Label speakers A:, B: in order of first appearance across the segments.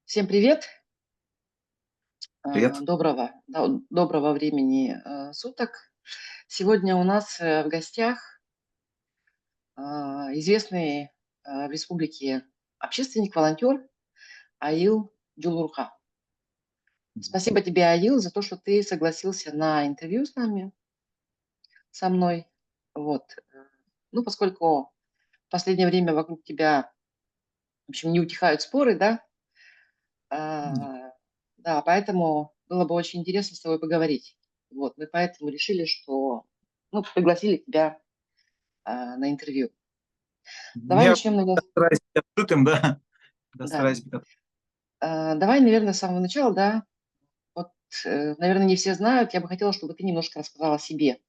A: Всем привет,
B: Привет.
A: доброго времени суток. Сегодня у нас в гостях известный в республике общественник, волонтер Аил Джулурха. Спасибо тебе, Аил, за то, что ты согласился на интервью со мной. Вот. Ну, поскольку в последнее время вокруг тебя, в общем, не утихают споры, да, А, да, поэтому было бы очень интересно с тобой поговорить. Вот, мы поэтому решили, что, ну, пригласили тебя на интервью. Давай
B: Я
A: начнем, наверное,
B: стараюсь быть открытым, да. Да,
A: да.
B: стараюсь быть открытым.
A: Давай, наверное, с самого начала, да. Вот, наверное, не все знают. Я бы хотела, чтобы ты немножко рассказала о себе.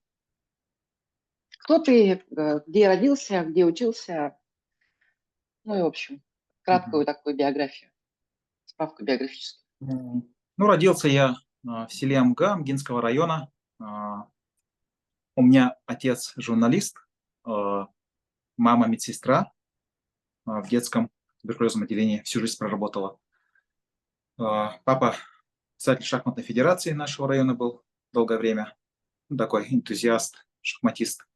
A: Кто ты, где родился, где учился, ну и, в общем,
B: Мгм.
A: краткую такую биографию, справку биографическую.
B: Ну, родился я в селе Амга Амгинского района. А, У меня отец журналист, а, мама медсестра в детском туберкулезном отделении. Всю жизнь проработала. Папа председатель шахматной федерации нашего района был долгое время. Ну, такой энтузиаст, шахматист.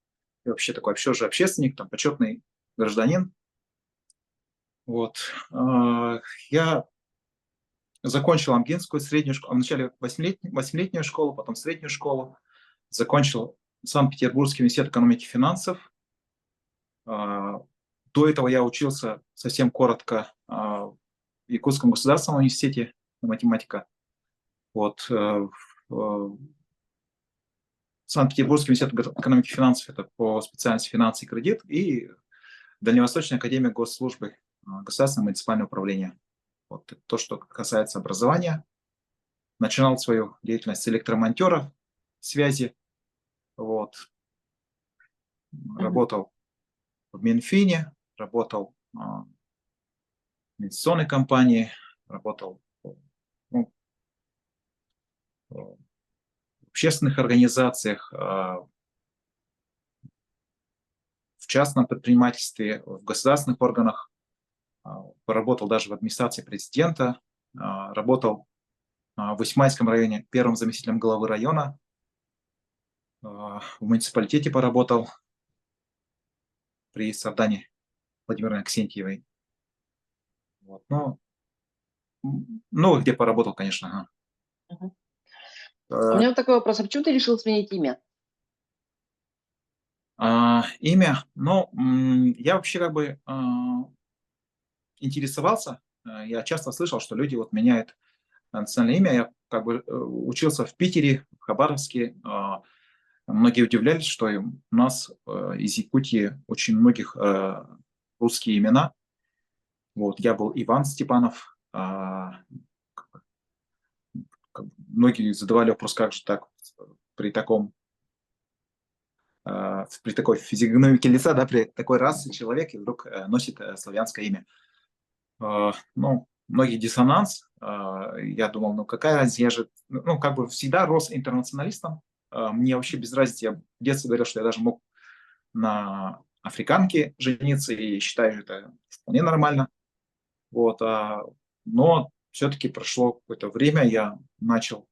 B: И вообще такой вообще же общественник, там, почетный гражданин. Вот. Я закончил Амгинскую среднюю школу, вначале восьмилетнюю школу, потом среднюю школу. Закончил Санкт-Петербургский университет экономики и финансов. А, До этого я учился совсем коротко в Якутском государственном университете математика. Вот. Санкт-Петербургский университет экономики и финансов — это по специальности финансы и кредит, и Дальневосточная академия госслужбы, государственное муниципальное управление. Вот это то, что касается образования. Начинал свою деятельность с электромонтера связи. Вот.
A: Мгм.
B: Работал в Минфине, работал в инвестиционной компании, работал ну, в общественных организациях, в частном предпринимательстве, в государственных органах, поработал даже в администрации президента, работал в Исмаильском районе первым заместителем главы района, в муниципалитете поработал при Сардане Владимировне Аксентьевой. Вот. Ну, где поработал, конечно. Ага.
A: Мгм. У
B: Э,
A: меня вот такой вопрос. А почему ты решил сменить имя?
B: Имя, ну, я вообще как бы интересовался, я часто слышал, что люди вот меняют национальное имя. Я как бы учился в Питере, в Хабаровске. Многие удивлялись, что у нас из Якутии очень многих русские имена. Вот, я был Иван Степанов. Многие задавали вопрос, как же так при таком при такой физиогномике лица, да, при такой расе человек и вдруг носит славянское имя. Ну, многие диссонанс. Я думал, ну какая разница, я же, ну, как бы всегда рос интернационалистом. Мне вообще без разницы, я в детстве говорил, что я даже мог на африканке жениться и считаю это вполне нормально. Вот, но все-таки прошло какое-то время, я начал,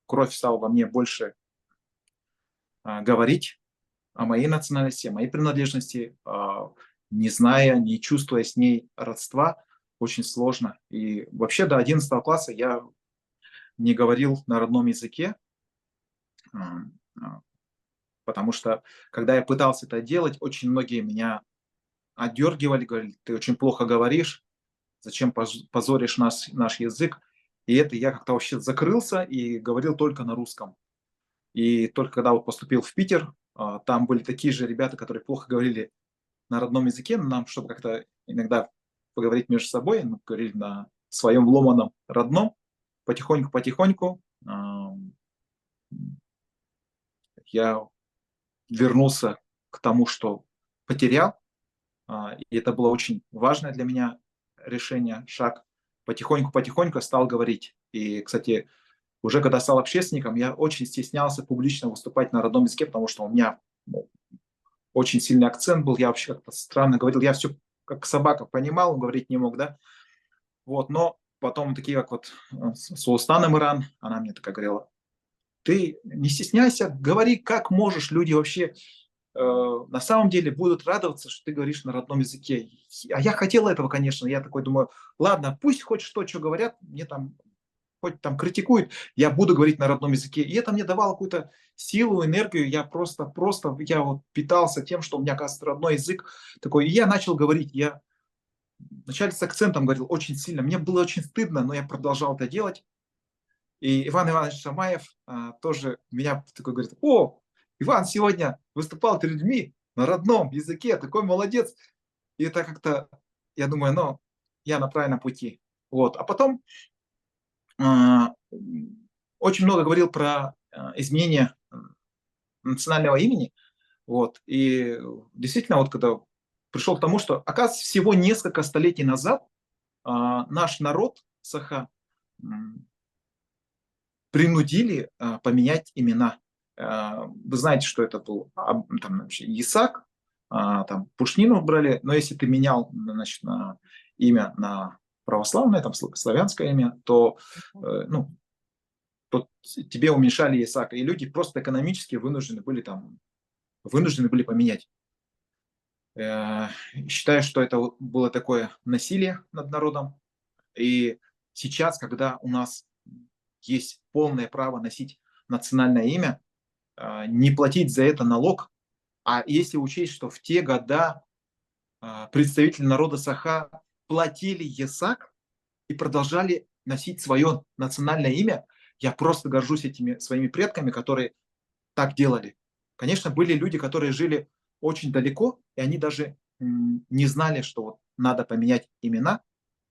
B: кровь стала во мне больше говорить о моей национальности, о моей принадлежности, не зная, не чувствуя с ней родства, очень сложно. И вообще до 11 класса я не говорил на родном языке, а, потому что, когда я пытался это делать, очень многие меня отдергивали, говорили, ты очень плохо говоришь, зачем позоришь наш язык. И это я как-то вообще закрылся и говорил только на русском. И только когда вот поступил в Питер, там были такие же ребята, которые плохо говорили на родном языке, но нам, чтобы как-то иногда поговорить между собой, мы говорили на своем ломаном родном, потихоньку-потихоньку я вернулся к тому, что потерял, и это было очень важное для меня решение, шаг. Потихоньку-потихоньку стал говорить. И, кстати, уже когда стал общественником, я очень стеснялся публично выступать на родном языке, потому что у меня очень сильный акцент был, я вообще как-то странно говорил, я все как собака понимал, говорить не мог, да. Вот, но потом такие, как вот Султан Имран, она мне такая говорила: ты не стесняйся, говори как можешь, люди вообще на самом деле будут радоваться, что ты говоришь на родном языке. А я хотел этого, конечно, я такой думаю, ладно, пусть хоть что говорят, мне там хоть там критикуют, я буду говорить на родном языке. И это мне давало какую-то силу, энергию. Я просто, я вот питался тем, что у меня, оказывается, родной язык такой. И я начал говорить. Я вначале с акцентом говорил очень сильно. Мне было очень стыдно, но я продолжал это делать. И Иван Иванович Шамаев тоже меня такой говорит: о, Иван сегодня выступал перед людьми на родном языке, такой молодец. И это как-то, я думаю, ну, я на правильном пути. Вот. А потом а, очень много говорил про изменение национального имени. Вот. И действительно, вот когда пришел к тому, что, оказывается, всего несколько столетий назад наш народ Саха принудили поменять имена. Вы знаете, что это был там, вообще, Исаак, там Пушнину брали, но если ты менял, значит, на имя на православное, там славянское имя, то, ну, то тебе уменьшали Исаака, и люди просто экономически вынуждены были поменять. Считаю, что это было такое насилие над народом. И сейчас, когда у нас есть полное право носить национальное имя, не платить за это налог, а если учесть, что в те года представители народа Саха платили ЕСАК и продолжали носить свое национальное имя, я просто горжусь этими своими предками, которые так делали. Конечно, были люди, которые жили очень далеко, и они даже не знали, что вот надо поменять имена,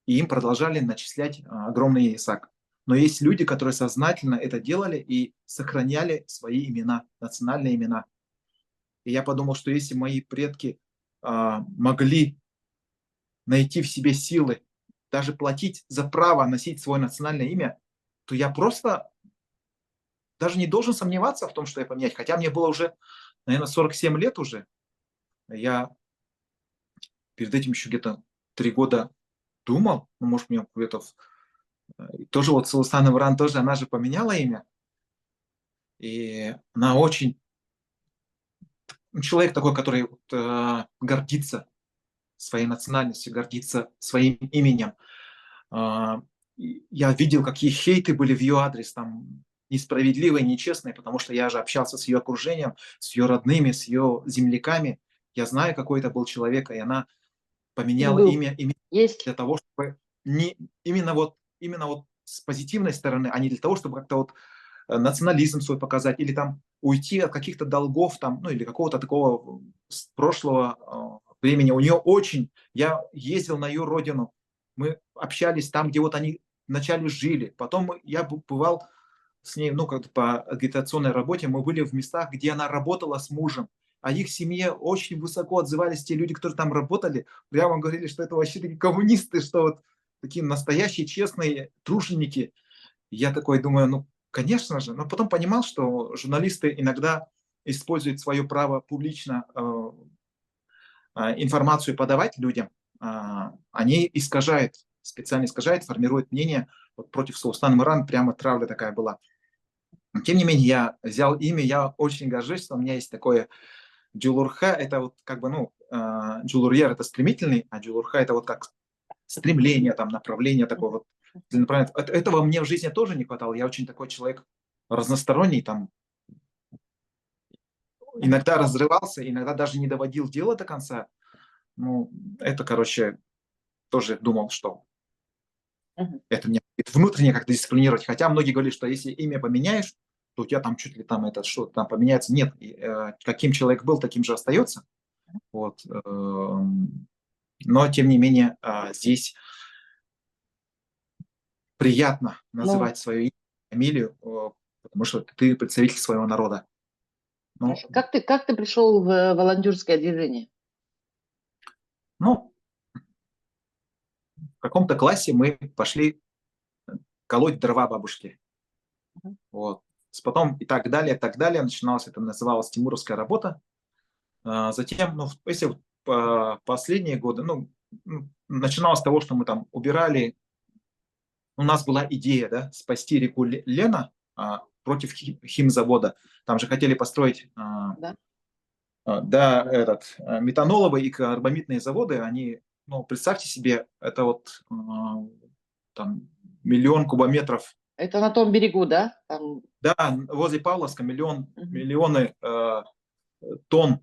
B: и им продолжали начислять огромный ИСАК. Но есть люди, которые сознательно это делали и сохраняли свои имена, национальные имена. И я подумал, что если мои предки могли найти в себе силы, даже платить за право носить свое национальное имя, то я просто даже не должен сомневаться в том, что я поменять. Хотя мне было уже, наверное, 47 лет уже. Я перед этим еще где-то 3 года думал, ну, может, мне где-то тоже вот Султан Имран тоже, она же поменяла имя. И она очень... Человек такой, который вот, гордится своей национальностью, гордится своим именем. Я видел, какие хейты были в ее адрес, там, несправедливые, нечестные, потому что я же общался с ее окружением, с ее родными, с ее земляками. Я знаю, какой это был человек, и она
A: Кем
B: поменяла
A: был?
B: имя
A: Есть?
B: для того, чтобы не именно вот с позитивной стороны, а не для того, чтобы как-то вот национализм свой показать или там уйти от каких-то долгов там, ну или какого-то такого прошлого времени. У нее очень, я ездил на ее родину, мы общались там, где вот они вначале жили, потом я бывал с ней, ну, как по агитационной работе, мы были в местах, где она работала с мужем, а их семье очень высоко отзывались те люди, которые там работали, прямо говорили, что это вообще такие коммунисты, что вот такие настоящие честные труженики. Я такой думаю, ну, конечно же, но потом понимал, что журналисты иногда используют свое право публично информацию подавать людям, они искажают, специально искажают, формируют мнение. Вот против Султана Имран прямо травля такая была. Но, тем не менее, я взял имя, я очень горжусь, что у меня есть такое Джулурха, это вот как бы, ну, Джулурьер это стремительный, а Джулурха это вот как стремление, там, направление такое вот. Этого мне в жизни тоже не хватало. Я очень такой человек разносторонний, там, иногда разрывался, иногда даже не доводил дело до конца. Ну, это, короче, тоже думал, что это мне внутренне как-то дисциплинировать. Хотя многие говорят, что если имя поменяешь, то у тебя там чуть ли там это что-то там поменяется. Нет, каким человек был, таким же остается. Вот. Но, тем не менее, здесь приятно
A: Ну,
B: называть свое имя, фамилию, потому что ты представитель своего народа. Ну,
A: хорошо. Как ты пришел в волонтерское движение?
B: ну, в каком-то классе мы пошли колоть дрова бабушки.
A: Мгм.
B: Вот. Потом и так далее, так далее. Начиналось, это называлось тимуровская работа. Затем, ну, если последние годы, ну, начиналось с того, что мы там убирали у нас была идея, да, спасти реку Лена против химзавода. Там же хотели построить
A: Да?
B: да, метаноловые и карбамидные заводы. Они, ну, представьте себе, это вот там 1 000 000 кубометров.
A: Это на том берегу, да? Там...
B: Да, возле Павловска
A: Мгм.
B: миллионы тонн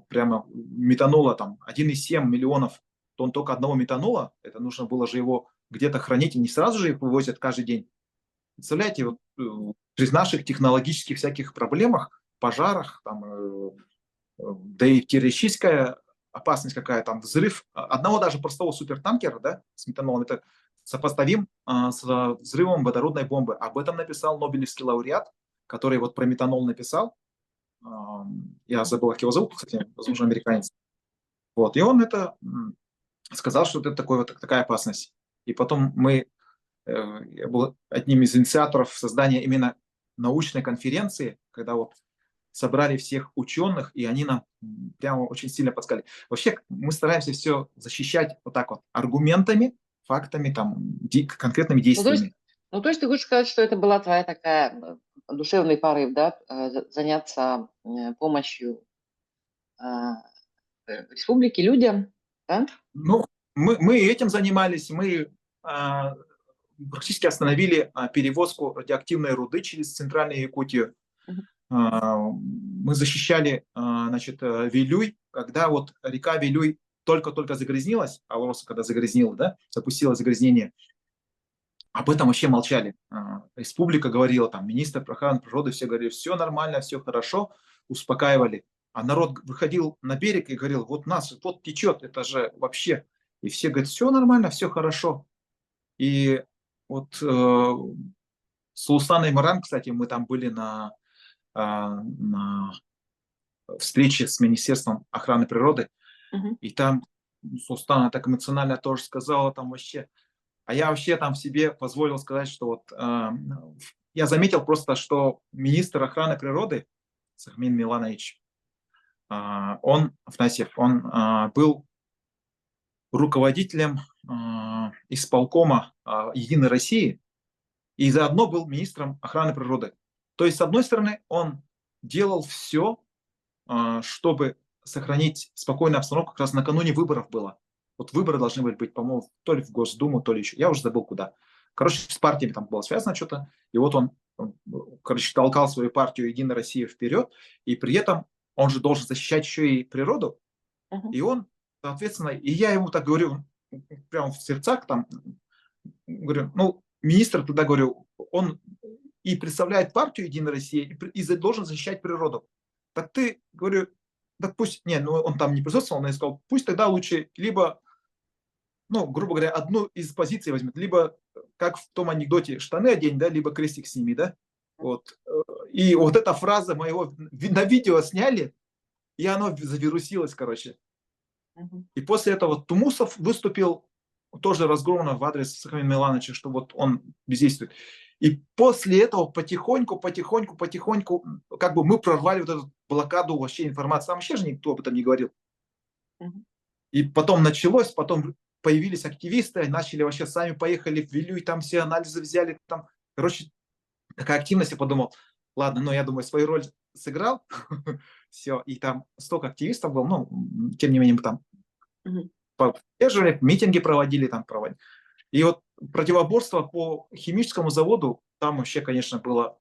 B: прямо метанола, там 1,7 миллионов тонн только одного метанола. Это нужно было же его где-то хранить, и не сразу же их вывозят каждый день. Представляете, вот при наших технологических всяких проблемах, пожарах, там, да и террористическая опасность какая там, взрыв одного даже простого супертанкера, да, с метанолом, это сопоставим с взрывом водородной бомбы. Об этом написал Нобелевский лауреат, который вот про метанол написал. Я забыл, как его зовут, кстати, возможно, американец. Вот, и он это сказал, что это такой, вот, такая опасность. И потом я был одним из инициаторов создания именно научной конференции, когда вот собрали всех ученых, и они нам прямо очень сильно подсказали. Вообще мы стараемся все защищать вот так вот аргументами, фактами, там, конкретными
A: Ну, то есть,
B: действиями.
A: ну, то есть ты хочешь сказать, что это была твоя такая душевный порыв, да, заняться помощью э, республике, людям, да?
B: Ну, мы этим занимались, мы практически остановили перевозку радиоактивной руды через центральную Якутию.
A: Мгм.
B: Мы защищали, значит, Вилюй, когда вот река Вилюй только-только загрязнилась, Алроса когда загрязнила, да, запустила загрязнение, об этом вообще молчали. Республика говорила, там, министр охраны природы, все говорили, все нормально, все хорошо, успокаивали. А народ выходил на берег и говорил, вот нас, вот течет, это же вообще. И все говорят, все нормально, все хорошо. И вот с Султаной Маран, кстати, мы там были на встрече с Министерством охраны природы,
A: Мгм.
B: и там Султана так эмоционально тоже сказала, там вообще, а я вообще там себе позволил сказать, что вот я заметил просто, что министр охраны природы Сахмин Миланович, он, Афнасьев, он был руководителем исполкома Единой России и заодно был министром охраны природы. То есть, с одной стороны, он делал все, чтобы сохранить спокойную обстановку, как раз накануне выборов было. Вот выборы должны были быть, по-моему, то ли в Госдуму, то ли еще. Я уже забыл куда. Короче, с партиями там было связано что-то. И вот он, короче, толкал свою партию «Единая Россия» вперед. И при этом он же должен защищать еще и природу.
A: Мгм.
B: И он, соответственно, и я ему так говорю, прямо в сердцах там, говорю, ну, министр тогда, говорю, он и представляет партию «Единая Россия», и должен защищать природу. Так ты, говорю, так пусть, не, ну он там не присутствовал, но я сказал, пусть тогда лучше либо, ну, грубо говоря, одну из позиций возьмет, либо, как в том анекдоте, штаны одень, да, либо крестик сними, да. Вот. И вот эта фраза моего на видео сняли, и оно завирусилось, короче.
A: Мгм.
B: И после этого Тумусов выступил тоже разгромно в адрес Сахамина Милановича, что вот он бездействует. И после этого потихоньку, как бы мы прорвали вот эту блокаду вообще информации. Там вообще же никто об этом не говорил.
A: Мгм.
B: И потом началось, потом появились активисты, начали вообще сами поехали в Вилю, и там все анализы взяли. Там, короче, такая активность, я подумал, ладно, ну я думаю, свою роль сыграл, все, и там столько активистов было, ну, тем не менее, мы там
A: Мгм.
B: поддерживали, митинги проводили, там проводили. И вот противоборство по химическому заводу, там вообще, конечно, было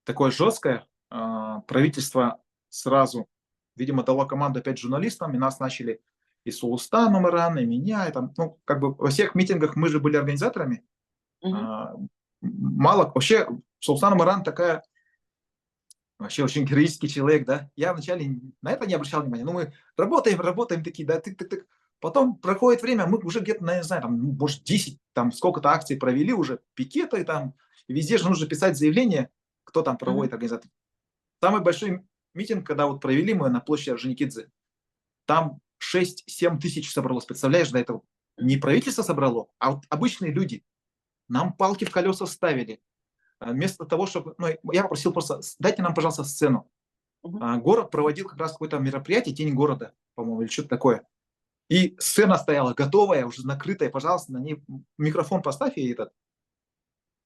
B: такое жесткое. Правительство сразу, видимо, дало команду опять журналистам, и нас начали и Сулустан Умаран, и меня, и там, ну, как бы во всех митингах мы же были организаторами.
A: Мгм.
B: А, Мало, вообще, Сулустан Умаран такая, вообще очень героический человек, да. Я вначале на это не обращал внимания. Ну, мы работаем такие, да, тык-тык-тык. Потом проходит время, мы уже где-то, не знаю, там, может, 10, там, сколько-то акций провели уже, пикеты там, и везде же нужно писать заявление, кто там
A: Мгм.
B: проводит организатор. Самый большой митинг, когда вот провели мы на площади Орджоникидзе, там 6-7 тысяч собралось, представляешь, до этого не правительство собрало, а вот обычные люди. Нам палки в колеса ставили. Вместо того, чтобы... Ну, я попросил просто, дайте нам, пожалуйста, сцену.
A: Мгм.
B: Город проводил как раз какое-то мероприятие, День города, по-моему, или что-то такое. И сцена стояла готовая, уже накрытая, пожалуйста, на ней микрофон поставь и этот.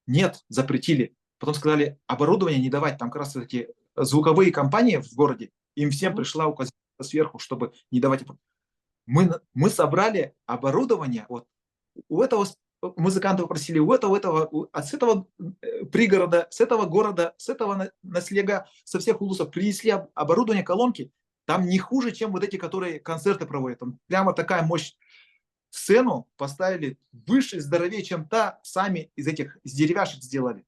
B: Нет, запретили. Потом сказали, оборудование не давать. Там как раз эти звуковые компании в городе, им всем
A: Мгм.
B: пришла указка сверху, чтобы не давать. Мы собрали оборудование, вот у этого музыканта попросили, у этого, с этого пригорода, с этого города, с этого наслега, со всех улусов принесли оборудование, колонки. Там не хуже, чем вот эти, которые концерты проводят. Там прямо такая мощь. Сцену поставили выше, здоровее, чем та, сами из деревяшек сделали.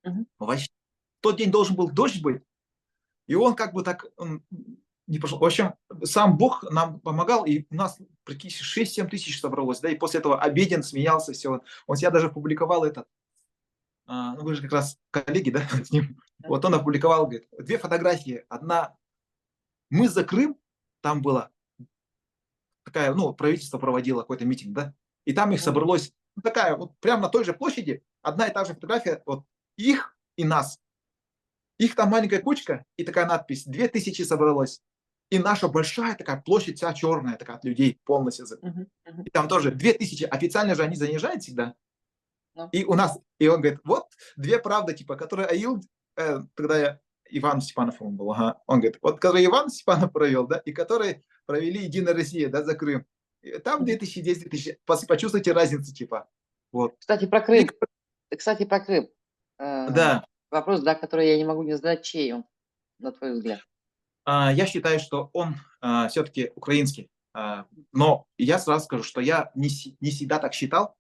A: Мгм.
B: Вообще, в тот день должен был дождь быть, и он как бы так не пошел. В общем, сам Бог нам помогал, и у нас практически 6-7 тысяч собралось, да, и после этого обеден смеялся, все. Он себя даже опубликовал этот, ну вы же как раз коллеги, да, с ним.
A: Да.
B: Вот он опубликовал, говорит, 2 фотографии. Одна, мы за Крым, там была такая, ну, правительство проводило какой-то митинг, да, и там их
A: Мгм.
B: собралось, ну, такая, вот прямо на той же площади, одна и та же фотография, вот их и нас. Их там маленькая кучка, и такая надпись, 2000 собралось. И наша большая такая площадь, вся черная, такая от людей полностью.
A: Мгм. Мгм.
B: И там тоже 2000, официально же они занижают всегда.
A: Ну,
B: И у нас, и он говорит, вот 2 правды, типа, которые Аил, тогда Иван Степанов он был, ага. Он говорит, вот который Иван Степанов провел, да, и который провели Единая Россия, да, за Крым. И там
A: мгм.
B: 2000, здесь 2000. Почувствуйте разницу, типа. Вот.
A: Кстати, про
B: И,
A: Крым. Кстати, про Крым. Э,
B: да,
A: Вопрос, да, который я не могу не задать, чей он, на твой взгляд?
B: я считаю, что он все-таки украинский. Но я сразу скажу, что я не всегда так считал,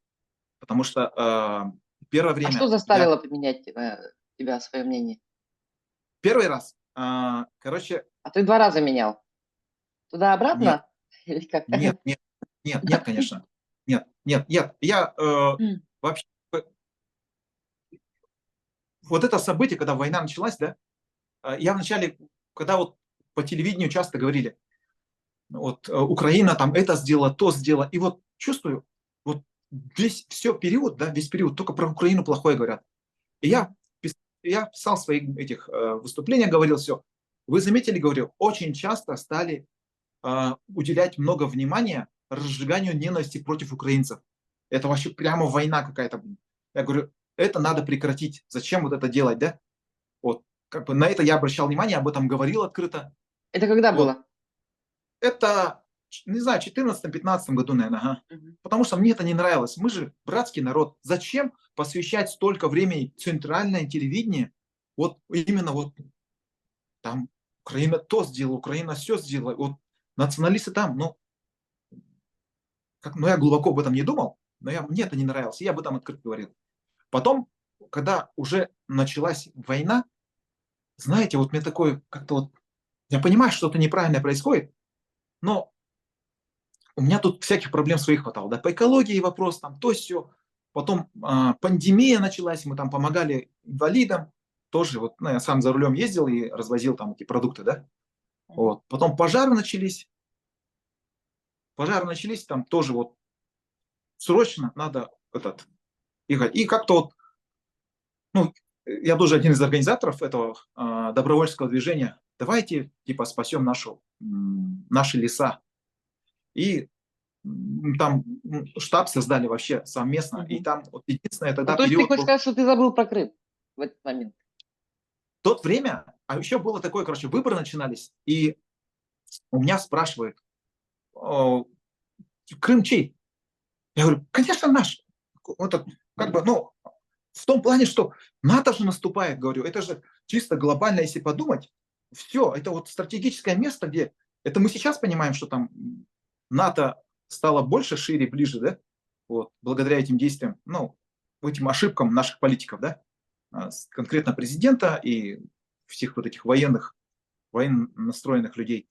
B: потому что первое
A: А что
B: время я
A: заставило поменять тебя свое мнение?
B: первый раз, короче,
A: А ты 2 раза менял.
B: нет,
A: Туда-обратно или как?
B: нет, нет, нет, нет, конечно, нет, нет, нет, я вообще вот это событие, когда война началась, да, я вначале, когда вот по телевидению часто говорили, вот Украина там это сделала, то сделала, и вот чувствую, вот все период, да, весь период только про Украину плохое говорят. И
A: Мгм.
B: я писал в своих этих выступлениях, говорил все. Вы заметили, говорю, очень часто стали уделять много внимания разжиганию ненависти против украинцев. Это вообще прямо война какая-то. Я говорю, это надо прекратить. Зачем вот это делать, да? Вот, как бы на это я обращал внимание, об этом говорил открыто.
A: Это когда
B: Вот.
A: было?
B: Это, не знаю, в 2014-2015 году, наверное, ага.
A: Мгм.
B: Потому что мне это не нравилось. Мы же братский народ. Зачем посвящать столько времени центральное телевидение? Вот именно вот там Украина то сделала, Украина все сделала. Вот националисты там, ну, ну я глубоко об этом не думал, но мне это не нравилось. Я об этом открыто говорил. Потом, когда уже началась война, знаете, вот мне такое как-то вот, я понимаю, что что-то неправильное происходит, но у меня тут всяких проблем своих хватало, да, по экологии вопрос, там, то все. Потом пандемия началась, мы там помогали инвалидам, тоже вот, ну, я сам за рулем ездил и развозил там эти продукты, да.
A: Мгм.
B: Вот. Потом пожары начались, там тоже вот срочно надо этот, ехать. И как-то вот, ну, я тоже один из организаторов этого добровольческого движения. Давайте, типа, спасем наши леса. И там штаб создали вообще совместно, и
A: Мгм.
B: там вот единственное
A: Ну,
B: тогда
A: то есть ты
B: период
A: хочешь
B: был
A: сказать, что ты забыл про Крым в этот момент?
B: в то время, а еще было такое, короче, выборы начинались, и у меня спрашивают, «О, Крым чей? Я говорю, конечно, наш. Это как бы, ну, в том плане, что НАТО же наступает, говорю, это же чисто глобально, если подумать, все, это вот стратегическое место, где, это мы сейчас понимаем, что там НАТО стало больше, шире, ближе, да, вот, благодаря этим действиям, ну, этим ошибкам наших политиков, да, конкретно президента и всех вот этих военно настроенных людей.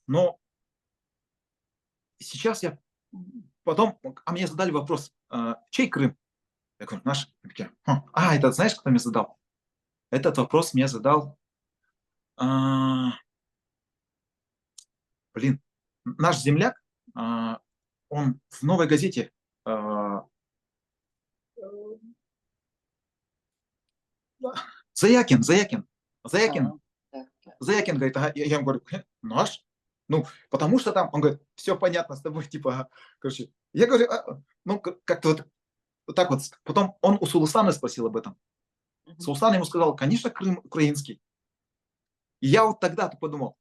B: Но сейчас я потом, мне задали вопрос, чей Крым? Я говорю, наш. Это знаешь, кто мне задал? Этот вопрос мне задал, а, блин, наш земляк, он в «Новой газете», а, Заякин,
A: А,
B: Заякин,
A: так, так.
B: Заякин говорит, ага, я ему говорю, наш? Ну, потому что там, он говорит, все понятно с тобой, типа, короче. Я говорю, ну, как-то вот так вот. Потом он у Султана спросил об этом.
A: Мгм.
B: Султан ему сказал, конечно, Крым украинский. И я вот тогда подумал,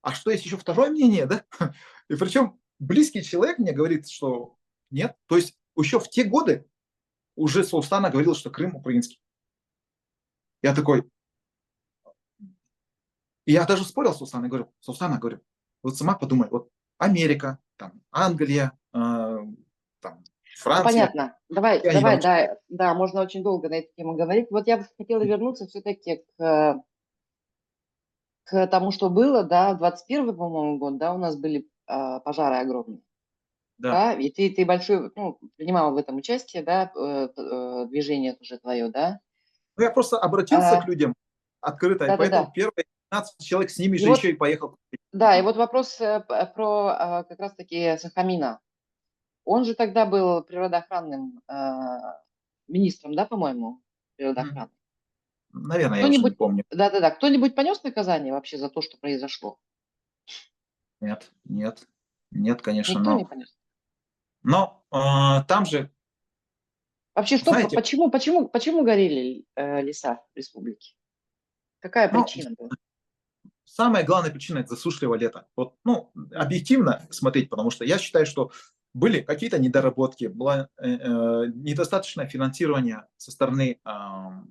B: а что есть еще второе мнение, да? И причем близкий человек мне говорит, что нет. То есть еще в те годы уже Султана говорил, что Крым украинский. Я такой, и я даже спорил с Султаной, говорю, Султана, говорю, вот сама подумай, вот Америка, там, Англия, там,
A: Ну,
B: Франция,
A: понятно. Давай,
B: и они
A: давай,
B: научились.
A: да, да, можно очень долго на эту тему говорить. Вот я бы хотела вернуться все-таки к тому, что было, да, в 21 по-моему, год, да, у нас были пожары огромные,
B: Да.
A: да, и ты большой, ну, принимала в этом участие, да, движение тоже твое, да.
B: Ну, я просто обратился к
A: А,
B: людям открыто, и
A: да-да-да.
B: поэтому первые 15 человек с ними
A: И
B: же еще
A: вот,
B: и поехал.
A: да, и вот вопрос про как раз-таки Сахамина. Он же тогда был природоохранным министром, да, по-моему,
B: Мгм.
A: природоохраны.
B: Наверное, я уже не
A: Кто-нибудь,
B: помню.
A: да-да-да, кто-нибудь понес наказание вообще за то, что произошло?
B: Нет, нет, нет, конечно,
A: Никто не понес.
B: но там же,
A: Вообще, что,
B: знаете,
A: почему горели леса в республике? Какая
B: ну,
A: причина была?
B: самая главная причина – это засушливое лето. Вот, ну,
A: Мгм.
B: объективно смотреть, потому что я считаю, что были какие-то недоработки, было недостаточное финансирование со стороны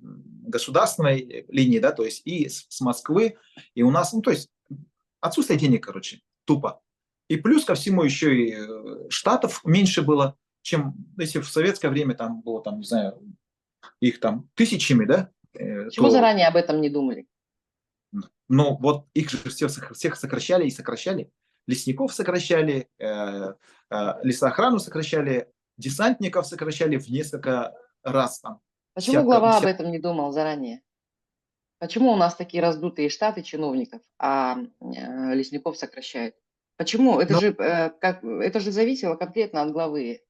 B: государственной линии, да, то есть и с Москвы, и у нас, ну, то есть отсутствие денег, короче, тупо. И плюс ко всему еще и штатов меньше было, чем если в советское время там было, там, не знаю, их там тысячами, да,
A: Почему
B: то
A: заранее об этом не думали?
B: но вот их же всех сокращали и сокращали. Лесников сокращали, лесоохрану сокращали, десантников сокращали в несколько раз, там,
A: Почему глава об
B: десятка.
A: этом не думал заранее? Почему у нас такие раздутые штаты чиновников, а лесников сокращают? Почему?
B: Но
A: Это же зависело конкретно от главы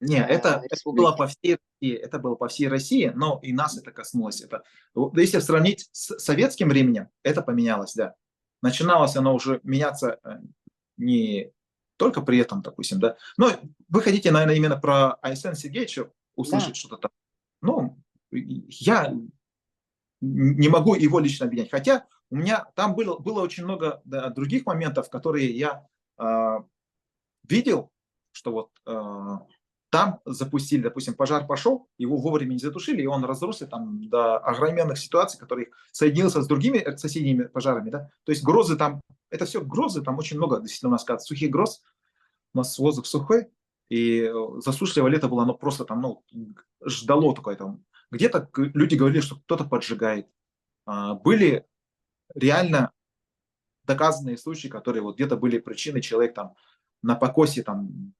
B: не, это было
A: республики.
B: по всей России, это было по всей России, но и нас это коснулось. Это, вот если сравнить с советским временем, это поменялось, да. Начиналось оно уже меняться не только при этом, допустим, да. Но вы хотите, наверное, именно про Айсен Сергеевича услышать
A: Да.
B: что-то там. Ну, я не могу его лично обвинять. Хотя у меня там было очень много, да, других моментов, которые я э, видел, что вот там запустили, допустим, пожар пошел, его вовремя не затушили, и он разросся там до огроменных ситуаций, которые соединился с другими соседними пожарами, да. То есть грозы там, это все грозы, там очень много, действительно, у нас сказать, сухих гроз, у нас воздух сухой, и засушливое лето было, оно просто там, ну, ждало такое там. Где-то люди говорили, что кто-то поджигает. Были реально доказанные случаи, которые вот где-то были причины, человек там на покосе там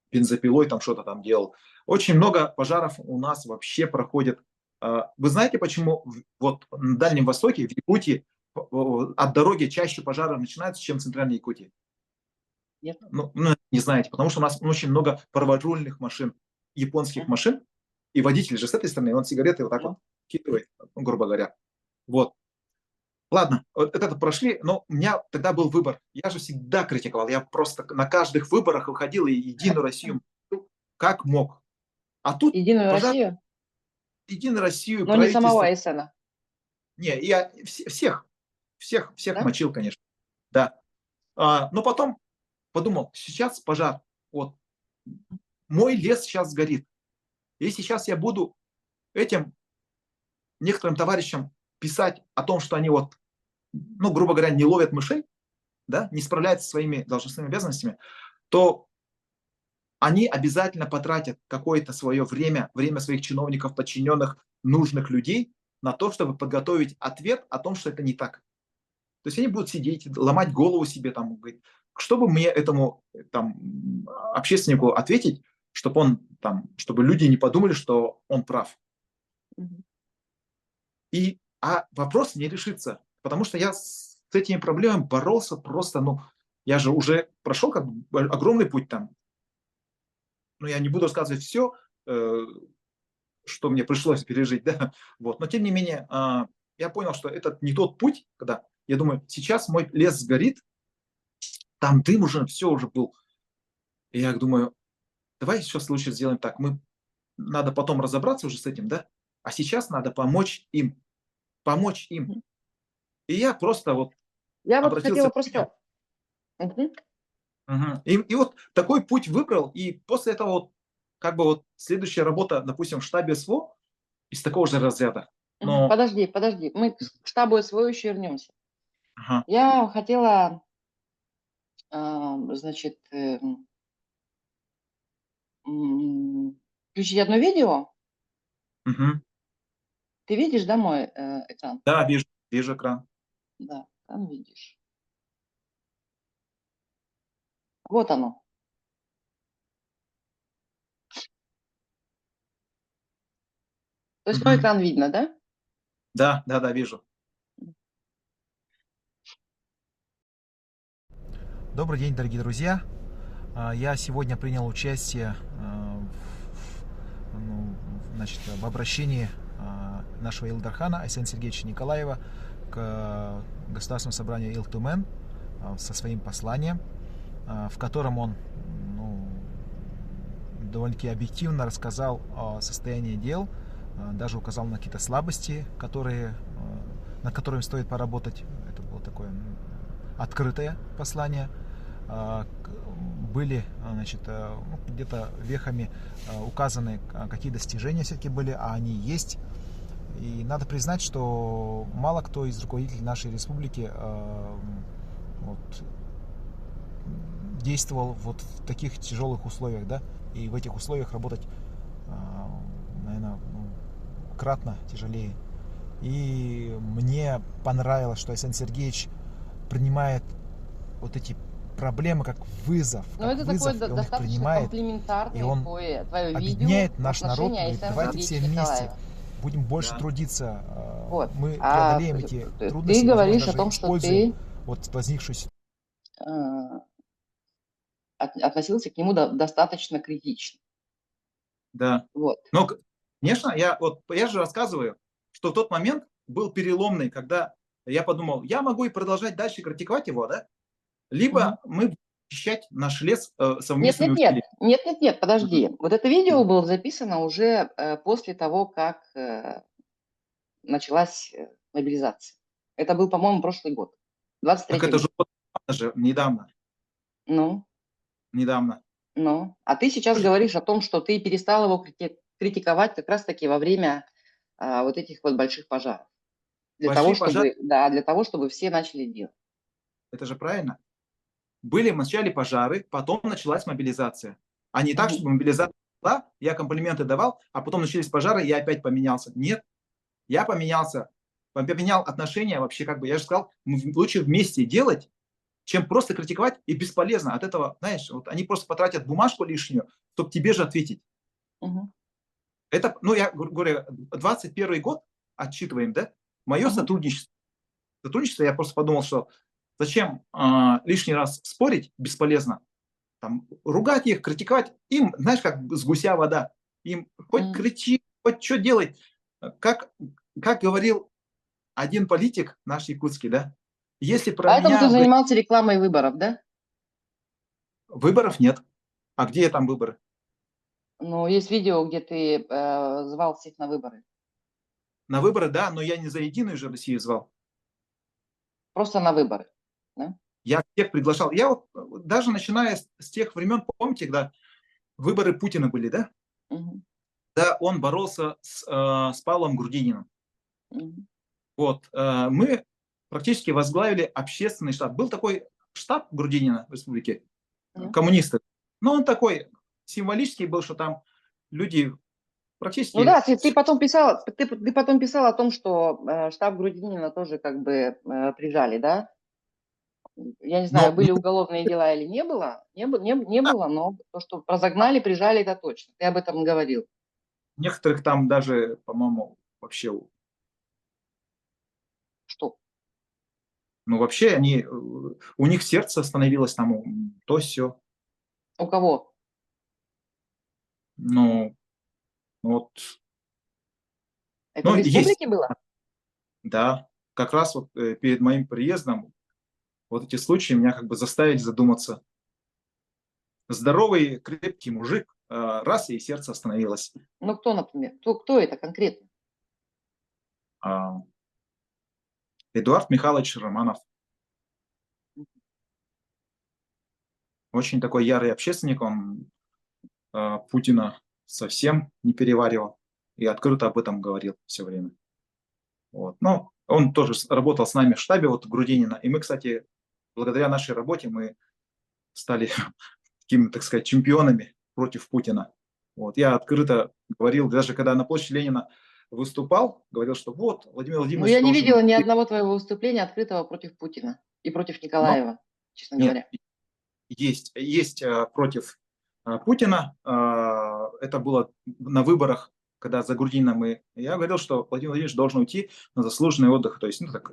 B: бензопилой там что-то там делал. Очень много пожаров у нас вообще проходит. Вы знаете, почему вот на Дальнем Востоке, в Якутии, от дороги чаще пожаров начинаются, чем в Центральной Якутии?
A: Нет.
B: Ну, не знаете, потому что у нас очень много праворульных машин, японских
A: Мгм.
B: машин, и водитель же с этой стороны, он сигареты вот так вот
A: Ну,
B: кидывает, ну, грубо говоря. Вот. Ладно, вот это прошли, но у меня тогда был выбор. Я же всегда критиковал, я просто на каждых выборах выходил и Единую Россию как мог. А тут
A: Единую
B: пожар,
A: Россию,
B: Единую Россию,
A: но не самого
B: правительство.
A: Айсена,
B: Не, я всех
A: да?
B: мочил, конечно. Да. Но потом подумал, сейчас пожар. Вот мой лес сейчас сгорит. И сейчас я буду этим некоторым товарищам писать о том, что они вот, ну, грубо говоря, не ловят мышей, да, не справляются со своими должностными обязанностями, то они обязательно потратят какое-то свое время, время своих чиновников, подчиненных, нужных людей на то, чтобы подготовить ответ о том, что это не так. То есть они будут сидеть, ломать голову себе, там, говорить, чтобы мне этому там, общественнику ответить, чтобы он там, чтобы люди не подумали, что он прав.
A: Мгм.
B: А вопрос не решится, потому что я с этими проблемами боролся просто, ну, я же уже прошел как бы огромный путь там. Ну, я не буду рассказывать все, э, что мне пришлось пережить, да, вот. Но тем не менее, я понял, что это не тот путь, когда я думаю, сейчас мой лес сгорит, там дым уже, все уже был. И я думаю, давай сейчас лучше сделаем так. Надо потом разобраться уже с этим, да? А сейчас надо помочь им. Помочь им.
A: Мгм.
B: И я просто вот
A: Я вот
B: обратился
A: хотела
B: к людям.
A: просто... Мгм.
B: Мгм. И вот такой путь выбрал. И после этого вот, как бы вот следующая работа, допустим, в штабе СВО из такого же разряда.
A: Мгм.
B: Но,
A: Подожди, мы к штабу СВО еще вернемся.
B: ага,
A: Я хотела, значит, включить одно видео.
B: мгм.
A: Ты видишь, да, мой экран?
B: Да, вижу экран.
A: Да, там видишь. Вот оно. То есть мой
B: Мгм.
A: экран видно, да?
B: Да, вижу.
C: Добрый день, дорогие друзья! Я сегодня принял участие в обращении нашего Илдархана Айсена Сергеевича Николаева к Государственному собранию Ил-Тумен со своим посланием, в котором он довольно-таки объективно рассказал о состоянии дел, даже указал на какие-то слабости, над которыми стоит поработать. Это было такое открытое послание. Были, значит, где-то вехами указаны, какие достижения все-таки были, а они есть. И надо признать, что мало кто из руководителей нашей республики вот, действовал вот в таких тяжелых условиях, да, и в этих условиях работать, наверное, кратно тяжелее. И мне понравилось, что Айсен Сергеевич принимает вот эти проблемы как вызов,
A: Но это такое
C: и он их
A: достаточно
C: принимает, и
A: комплиментарное
C: он
A: твое видео
C: объединяет
A: в
C: наш народ,
A: отношении
C: говорит,
A: Айсена
C: давайте все
A: Сергеевича
C: вместе
A: Николаева.
C: будем больше
B: Да.
C: трудиться,
A: Вот.
C: мы
A: А
C: преодолеем эти
A: ты
C: трудности, возможно,
A: говоришь о
C: даже
A: том, что
C: используем
A: ты
C: вот возникшую ситуацию.
A: э, относился к нему достаточно критично.
B: Да.
A: Вот.
B: Но, конечно, я же рассказываю, что в тот момент был переломный, когда я подумал, я могу и продолжать дальше критиковать его, да?
A: Мгм.
B: Либо мы будем защищать наш лес
A: Нет,
B: совместными
A: нет, нет,
B: усилиями.
A: нет, нет, нет,
B: Мгм.
A: подожди. Вот это видео было записано уже после того, как началась мобилизация. Это был, по-моему, прошлый год,
B: Так
A: 23-й
B: это
A: год.
B: же вот недавно.
A: Ну,
B: Недавно.
A: ну. А ты сейчас говоришь о том, что ты перестал его критиковать как раз-таки во время вот этих вот больших пожаров. Для того,
B: Большие пожары,
A: чтобы, да, для того, чтобы все начали делать.
B: это же правильно. Были вначале пожары, потом началась мобилизация. А не так,
A: Мгм.
B: чтобы мобилизация была, я комплименты давал, а потом начались пожары, и я опять поменялся. Нет, я поменялся. Поменял отношения вообще, как бы, я же сказал, лучше вместе делать, чем просто критиковать, и бесполезно. От этого, знаешь, вот они просто потратят бумажку лишнюю, чтобы тебе же ответить.
A: Мгм.
B: Это, ну, я говорю, 21 год отчитываем, да? Мое
A: Мгм.
B: сотрудничество. Сотрудничество, я просто подумал, что зачем лишний раз спорить бесполезно, там, ругать их, критиковать. Им, знаешь, как с гуся вода. Им хоть
A: Мгм.
B: кричи, хоть что делать. Как, как говорил один политик наш якутский, да, если про
A: Поэтому ты
B: меня
A: занимался рекламой выборов, да?
B: выборов нет. А где там выборы?
A: Ну, есть видео, где ты звал всех на выборы.
B: На выборы, да, но я не за Единую же Россию звал.
A: Просто на выборы. Да?
B: Я всех приглашал. Я вот даже начиная с тех времен, помните, когда выборы Путина были, да?
A: Мгм.
B: Да, он боролся с Павлом Грудининым.
A: Мгм.
B: Вот. Мы практически возглавили общественный штаб. Был такой штаб Грудинина в республике,
A: Ну.
B: коммунисты. Но он такой символический был, что там люди
A: Ну
B: практически...
A: да, ты потом писал, ты потом писал о том, что штаб Грудинина тоже как бы прижали, да? Я не знаю,
B: Но
A: были уголовные дела или не было, не было, но то, что разогнали, прижали, это точно. Ты об этом говорил.
B: некоторых там даже, по-моему, вообще,
A: Что?
B: ну вообще они, у них сердце остановилось там, то все.
A: У кого?
B: Ну, вот,
A: Это
B: ну,
A: в
B: есть,
A: республике было?
B: да, как раз вот перед моим приездом Вот эти случаи меня как бы заставили задуматься. Здоровый, крепкий мужик, раз, и сердце остановилось.
A: Ну, кто, например? Кто это конкретно?
B: А, Эдуард Михайлович Романов. Очень такой ярый общественник, он Путина совсем не переваривал и открыто об этом говорил все время. Вот. Но он тоже работал с нами в штабе вот Грудинина, и мы, кстати, благодаря нашей работе мы стали такими, так сказать, чемпионами против Путина. Вот. Я открыто говорил, даже когда на площади Ленина выступал, говорил, что вот, Владимир
A: Ну,
B: Владимирович
A: я не
B: должен...
A: видела ни одного твоего выступления открытого против Путина и против Николаева, честно
B: Нет,
A: говоря.
B: есть против Путина. Это было на выборах, когда за Грудинина я говорил, что Владимир Владимирович должен уйти на заслуженный отдых. То есть, ну, так.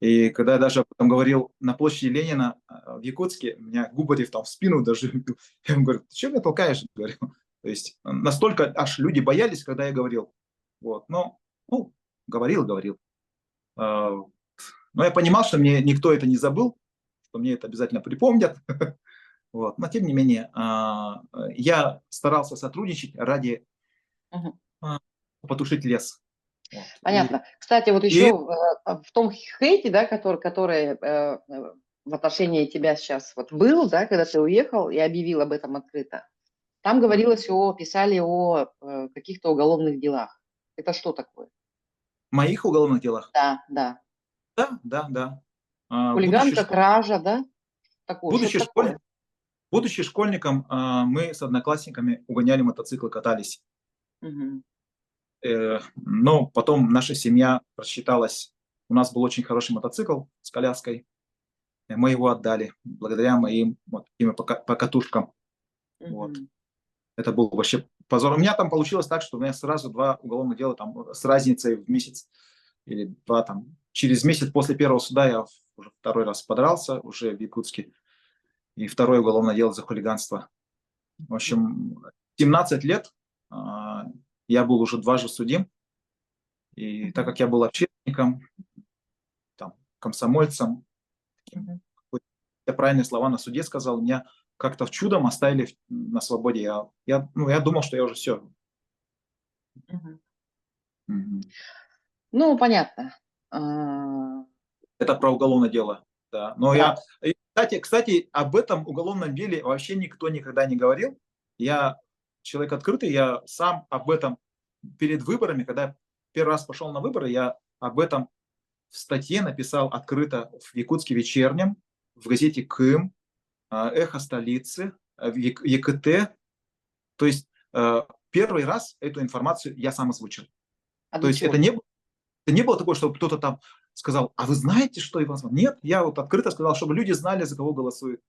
B: И когда я даже об этом говорил на площади Ленина в Якутске, меня Губарев там в спину даже бил. Я ему говорю, ты что меня толкаешь? Говорю. То есть настолько аж люди боялись, когда я говорил. Вот. Но, ну, говорил. Но я понимал, что мне никто это не забыл, что мне это обязательно припомнят. Вот. Но тем не менее, я старался сотрудничать ради потушить лес. Вот.
A: Понятно. Кстати, вот еще в том хейте, да, который в отношении тебя сейчас вот был, да, когда ты уехал и объявил об этом открыто, там говорилось писали о каких-то уголовных делах. Это что такое?
B: В моих уголовных делах?
A: Да, да.
B: Да.
A: Хулиганка, кража, да? Такое,
B: Будучи школьником, мы с одноклассниками угоняли мотоциклы, катались.
A: Угу.
B: Но потом наша семья рассчиталась. У нас был очень хороший мотоцикл с коляской. Мы его отдали благодаря моим вот таким покатушкам. Вот. Это был вообще позор. У меня там получилось так, что у меня сразу 2 уголовных дела там, с разницей в месяц или 2 там. Через месяц после первого суда я уже 2-й раз подрался уже в Якутске. И 2-е уголовное дело за хулиганство. В общем, 17 лет я был уже 2 судим. И так как я был общественником, там, комсомольцем, я правильные слова на суде сказал, меня как-то чудом оставили на свободе. Я думал, что я уже все.
A: Ну, понятно.
B: Это про уголовное дело. Да. Но да. Кстати, об этом уголовном деле вообще никто никогда не говорил. Я человек открытый, я сам об этом перед выборами, когда первый раз пошел на выборы, я об этом в статье написал открыто в Якутске вечернем, в газете КМ, Эхо столицы, в ЕКТ. То есть первый раз эту информацию я сам озвучил. То есть это не было такое, чтобы кто-то там сказал, а вы знаете, что Иван Иванович? Нет, я вот открыто сказал, чтобы люди знали, за кого голосуют.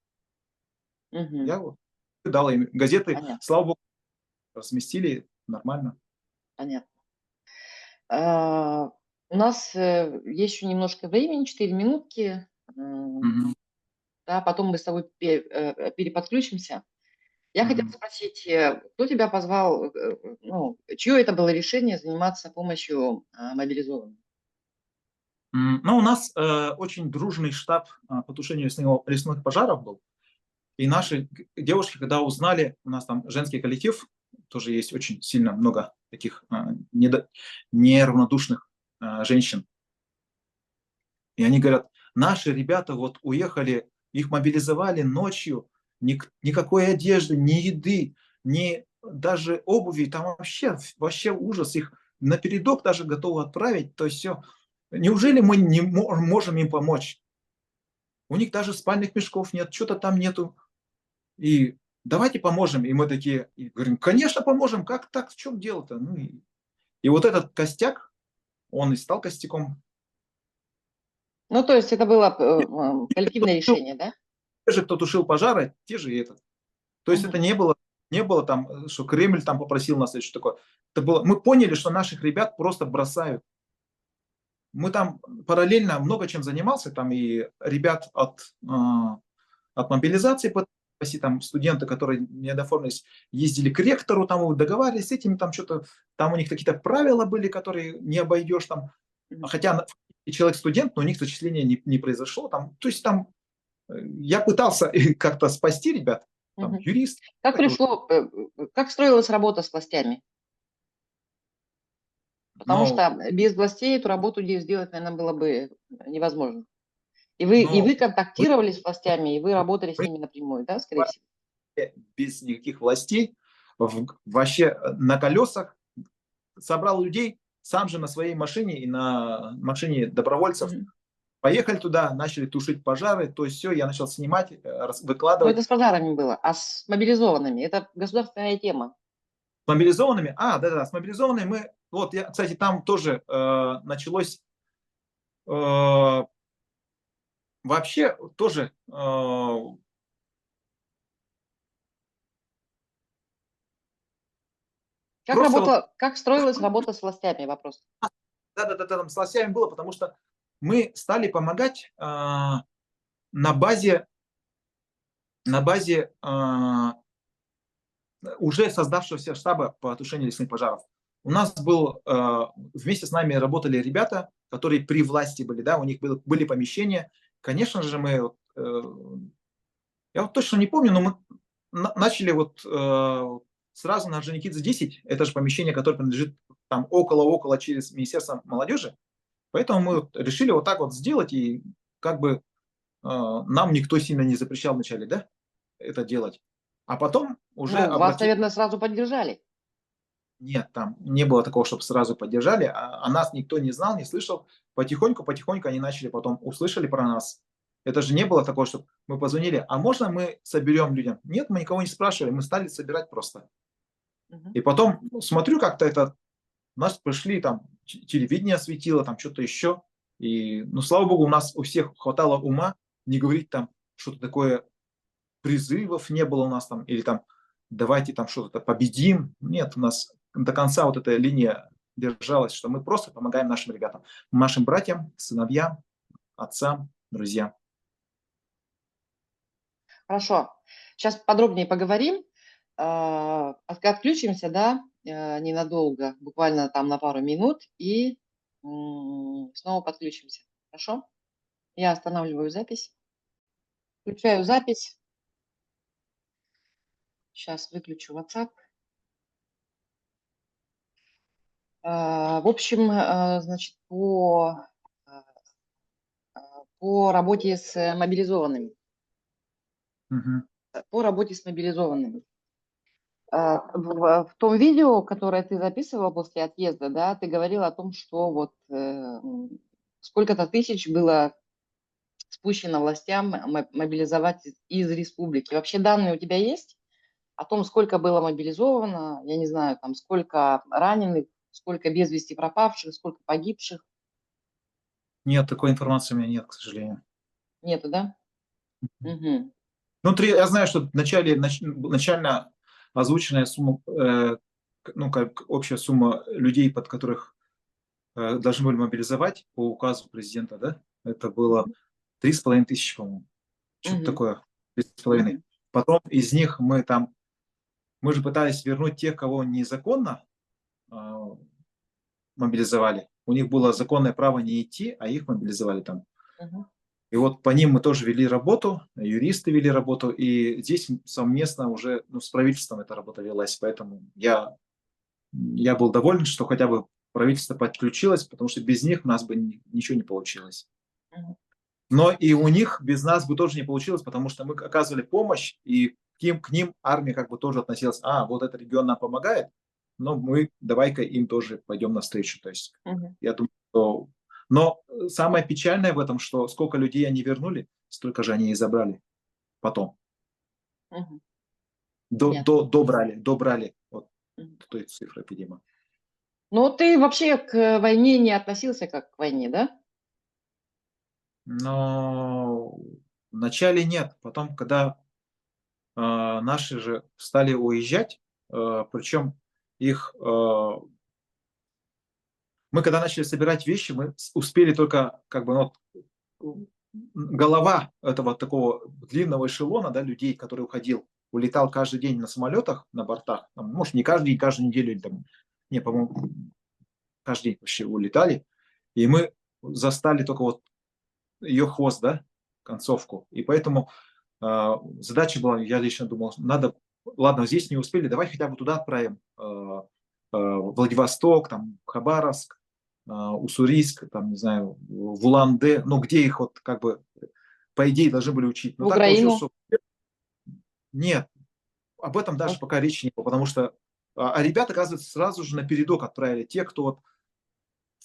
B: Я вот дал им газеты, слава богу, разместили нормально.
A: Понятно. У нас есть еще немножко времени, 4 минутки. Да, потом мы с тобой переподключимся. Я хотела спросить, кто тебя позвал, чье это было решение заниматься помощью мобилизованным?
B: Ну, у нас очень дружный штаб по тушению лесных пожаров был. И наши девушки, когда узнали, у нас там женский коллектив, тоже есть очень сильно много таких неравнодушных женщин. И они говорят, наши ребята вот уехали, их мобилизовали ночью, никакой одежды, ни еды, ни даже обуви, там вообще ужас, их напередок даже готовы отправить, то есть все. Неужели мы не можем им помочь? У них даже спальных мешков нет, что-то там нету. И давайте поможем. И мы такие, и говорим, конечно, поможем. Как так? В чем дело-то? Ну, и вот этот костяк, он и стал костяком.
A: Ну, то есть это было коллективное решение, да?
B: Те же, кто тушил пожары, те же и этот. То есть это не было там, что Кремль там попросил нас, или что такое. Это было, мы поняли, что наших ребят просто бросают. Мы там параллельно много чем занимался, там и ребят от мобилизации, там студенты, которые не доформились, ездили к ректору, там договаривались с этими, там что-то, там у них какие-то правила были, которые не обойдешь там, хотя человек студент, но у них зачисления не произошло, там, то есть там я пытался как-то спасти ребят, там,
A: Мгм.
B: юрист.
A: Как пришло, как строилась работа с властями? Потому
B: Но,
A: что без властей эту работу сделать, наверное, было бы невозможно. И вы
B: но мы,
A: контактировали с властями, и вы работали с
B: мы
A: ними напрямую, да, скорее всего?
B: без никаких властей вообще на колесах собрал людей, сам же на своей машине и на машине добровольцев.
A: Мгм.
B: Поехали туда, начали тушить пожары, то есть все, я начал снимать,
A: Но
B: выкладывать.
A: это с пожарами было, а с мобилизованными? Это государственная тема.
B: С мобилизованными, да-да, с мобилизованными мы, вот, я, кстати, там тоже началось, вообще тоже, просто вот,
A: Как строилась работа с властями? Вопрос.
B: да-да-да, там с лосями было, потому что мы стали помогать на базе, уже создавшегося штаба по тушению лесных пожаров. У нас был, вместе с нами работали ребята, которые при власти были, да, у них были помещения. Конечно же, мы, я вот точно не помню, но мы начали вот сразу на Орджоникидзе 10, это же помещение, которое принадлежит там около через Министерство молодежи. Поэтому мы вот решили вот так вот сделать, и как бы нам никто сильно не запрещал вначале, да, это делать. А потом уже
A: Ну, вас,
B: обратились.
A: наверное, сразу поддержали.
B: Нет, там не было такого, чтобы сразу поддержали, а нас никто не знал, не слышал. Потихоньку они начали, потом услышали про нас. Это же не было такого, чтобы мы позвонили, а можно мы соберем людям? Нет, мы никого не спрашивали, мы стали собирать просто.
A: Мгм.
B: И потом смотрю, как-то это, нас пришли, там, телевидение светило, там, что-то еще. И, ну, слава богу, у нас у всех хватало ума не говорить там что-то такое, призывов не было у нас там, или там давайте там что-то победим. Нет, у нас до конца вот эта линия держалась, что мы просто помогаем нашим ребятам, нашим братьям, сыновьям, отцам, друзьям.
A: Хорошо. Сейчас подробнее поговорим. Отключимся, да, ненадолго, буквально там на пару минут, и снова подключимся. Хорошо? Я останавливаю запись. Включаю запись. Сейчас выключу WhatsApp. В общем, значит, по работе с мобилизованными.
B: Мгм.
A: По работе с мобилизованными. В том видео, которое ты записывала после отъезда, да, ты говорила о том, что вот сколько-то тысяч было спущено властям мобилизовать из республики. Вообще данные у тебя есть о том, сколько было мобилизовано, я не знаю, там сколько раненых, сколько без вести пропавших, сколько погибших?
B: Нет, такой информации у меня нет, к сожалению.
A: Нету, да? Угу.
B: Внутри, я знаю, что начально озвученная сумма, ну, как общая сумма людей, под которых должны были мобилизовать по указу президента, да, это было 3500, по-моему. Что-то
A: Угу.
B: такое, 3,5.
A: Угу.
B: Потом из них мы же пытались вернуть тех, кого незаконно э, мобилизовали. У них было законное право не идти, а их мобилизовали там.
A: Угу.
B: И вот по ним мы тоже вели работу, юристы вели работу, и здесь совместно уже, ну, с правительством эта работа велась. Поэтому я был доволен, что хотя бы правительство подключилось, потому что без них у нас бы ничего не получилось.
A: Угу.
B: Но и у них без нас бы тоже не получилось, потому что мы оказывали помощь, и к ним армия как бы тоже относилась, вот этот регион нам помогает, но мы давай-ка им тоже пойдем навстречу. То есть
A: Угу.
B: я думаю, что... Но самое печальное в этом, что сколько людей они вернули, столько же они и забрали потом.
A: Угу. Понятно.
B: Добрали вот
A: Мгм.
B: той цифры, видимо.
A: Ну, ты вообще к войне не относился как к войне, да?
B: Но вначале нет. Потом, когда наши же стали уезжать, причем их... мы когда начали собирать вещи, мы успели только как бы, ну, голова этого такого длинного эшелона, да, людей, который улетал каждый день на самолетах, на бортах, там, может, не каждый день, каждую неделю, или там, не, по-моему, каждый день вообще улетали, и мы застали только вот ее хвост, да, концовку. И поэтому задача была, я лично думал, надо, ладно, здесь не успели, давай хотя бы туда отправим. Владивосток, там, Хабаровск, Уссурийск, там, не знаю, в Улан-Удэ, ну, где их вот как бы, по идее, должны были учить. Но
A: В
B: так получилось,
A: Украину.
B: что нет, об этом даже пока речи не было, потому что ребята, оказывается, сразу же напередок отправили. Те, кто вот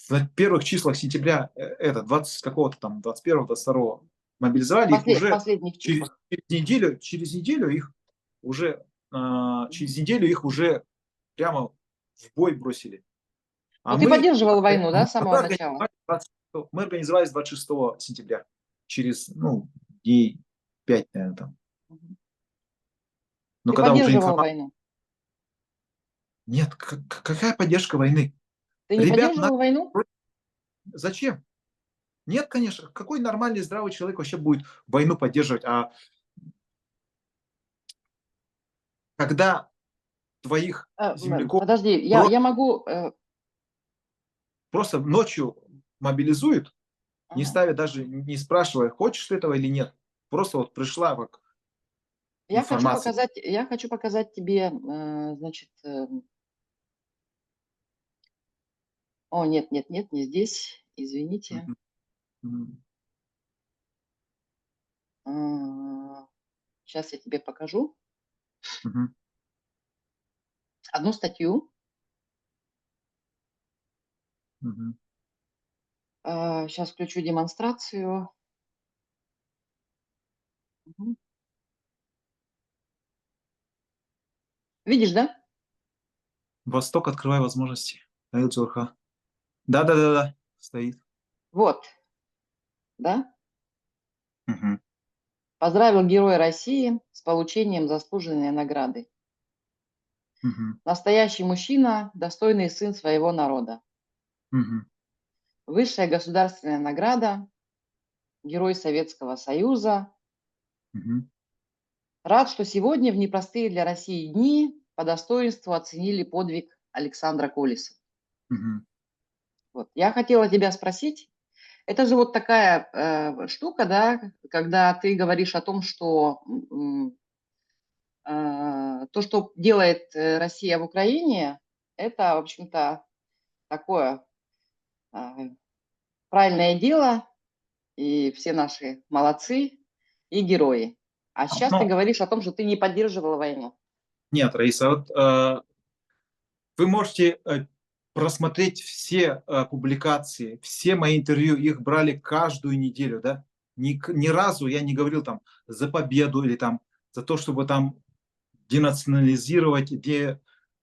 B: в первых числах сентября, 20 какого-то там, 21-22 мобилизовали, их
A: В
B: уже
A: последних числах.
B: через неделю их уже, прямо в бой бросили.
A: Ну, ты поддерживал войну, да, с самого
B: мы
A: начала?
B: мы организовались 26 сентября, через, дней 5, наверное, там.
A: Мгм.
B: Но
A: Ты
B: когда уже
A: поддерживал
B: информация...
A: войну?
B: Нет, какая поддержка войны?
A: Ты не
B: Ребят,
A: поддерживал войну?
B: зачем? Нет, конечно. Какой нормальный, здравый человек вообще будет войну поддерживать? А когда твоих земляков
A: Подожди, я могу...
B: просто ночью мобилизуют, не
A: ага.
B: ставя даже, не спрашивая, хочешь ты этого или нет. Просто вот пришла как информация.
A: Я хочу показать тебе, значит... О, нет, нет, нет, не здесь. Извините.
B: Мгм. Мгм.
A: Сейчас я тебе покажу
B: Мгм.
A: одну статью.
B: Мгм.
A: Сейчас включу демонстрацию. Мгм. Видишь, да?
B: Восток, открывай возможности. Аил Джурха. Да, стоит.
A: Вот, да?
B: Мгм.
A: Поздравил Героя России с получением заслуженной награды.
B: Мгм.
A: Настоящий мужчина, достойный сын своего народа.
B: Мгм.
A: Высшая государственная награда, Герой Советского Союза.
B: Мгм.
A: Рад, что сегодня в непростые для России дни по достоинству оценили подвиг Александра Колеса.
B: Мгм.
A: Вот. Я хотела тебя спросить, это же вот такая штука, да, когда ты говоришь о том, что то, что делает Россия в Украине, это, в общем-то, такое а, правильное дело, и все наши молодцы и герои. А сейчас ты
B: Но
A: говоришь о том, что ты не поддерживала войну.
B: нет, Раиса, вот вы можете просмотреть все публикации, все мои интервью, их брали каждую неделю, да? Ни разу я не говорил там за победу или там за то, чтобы там денационализировать,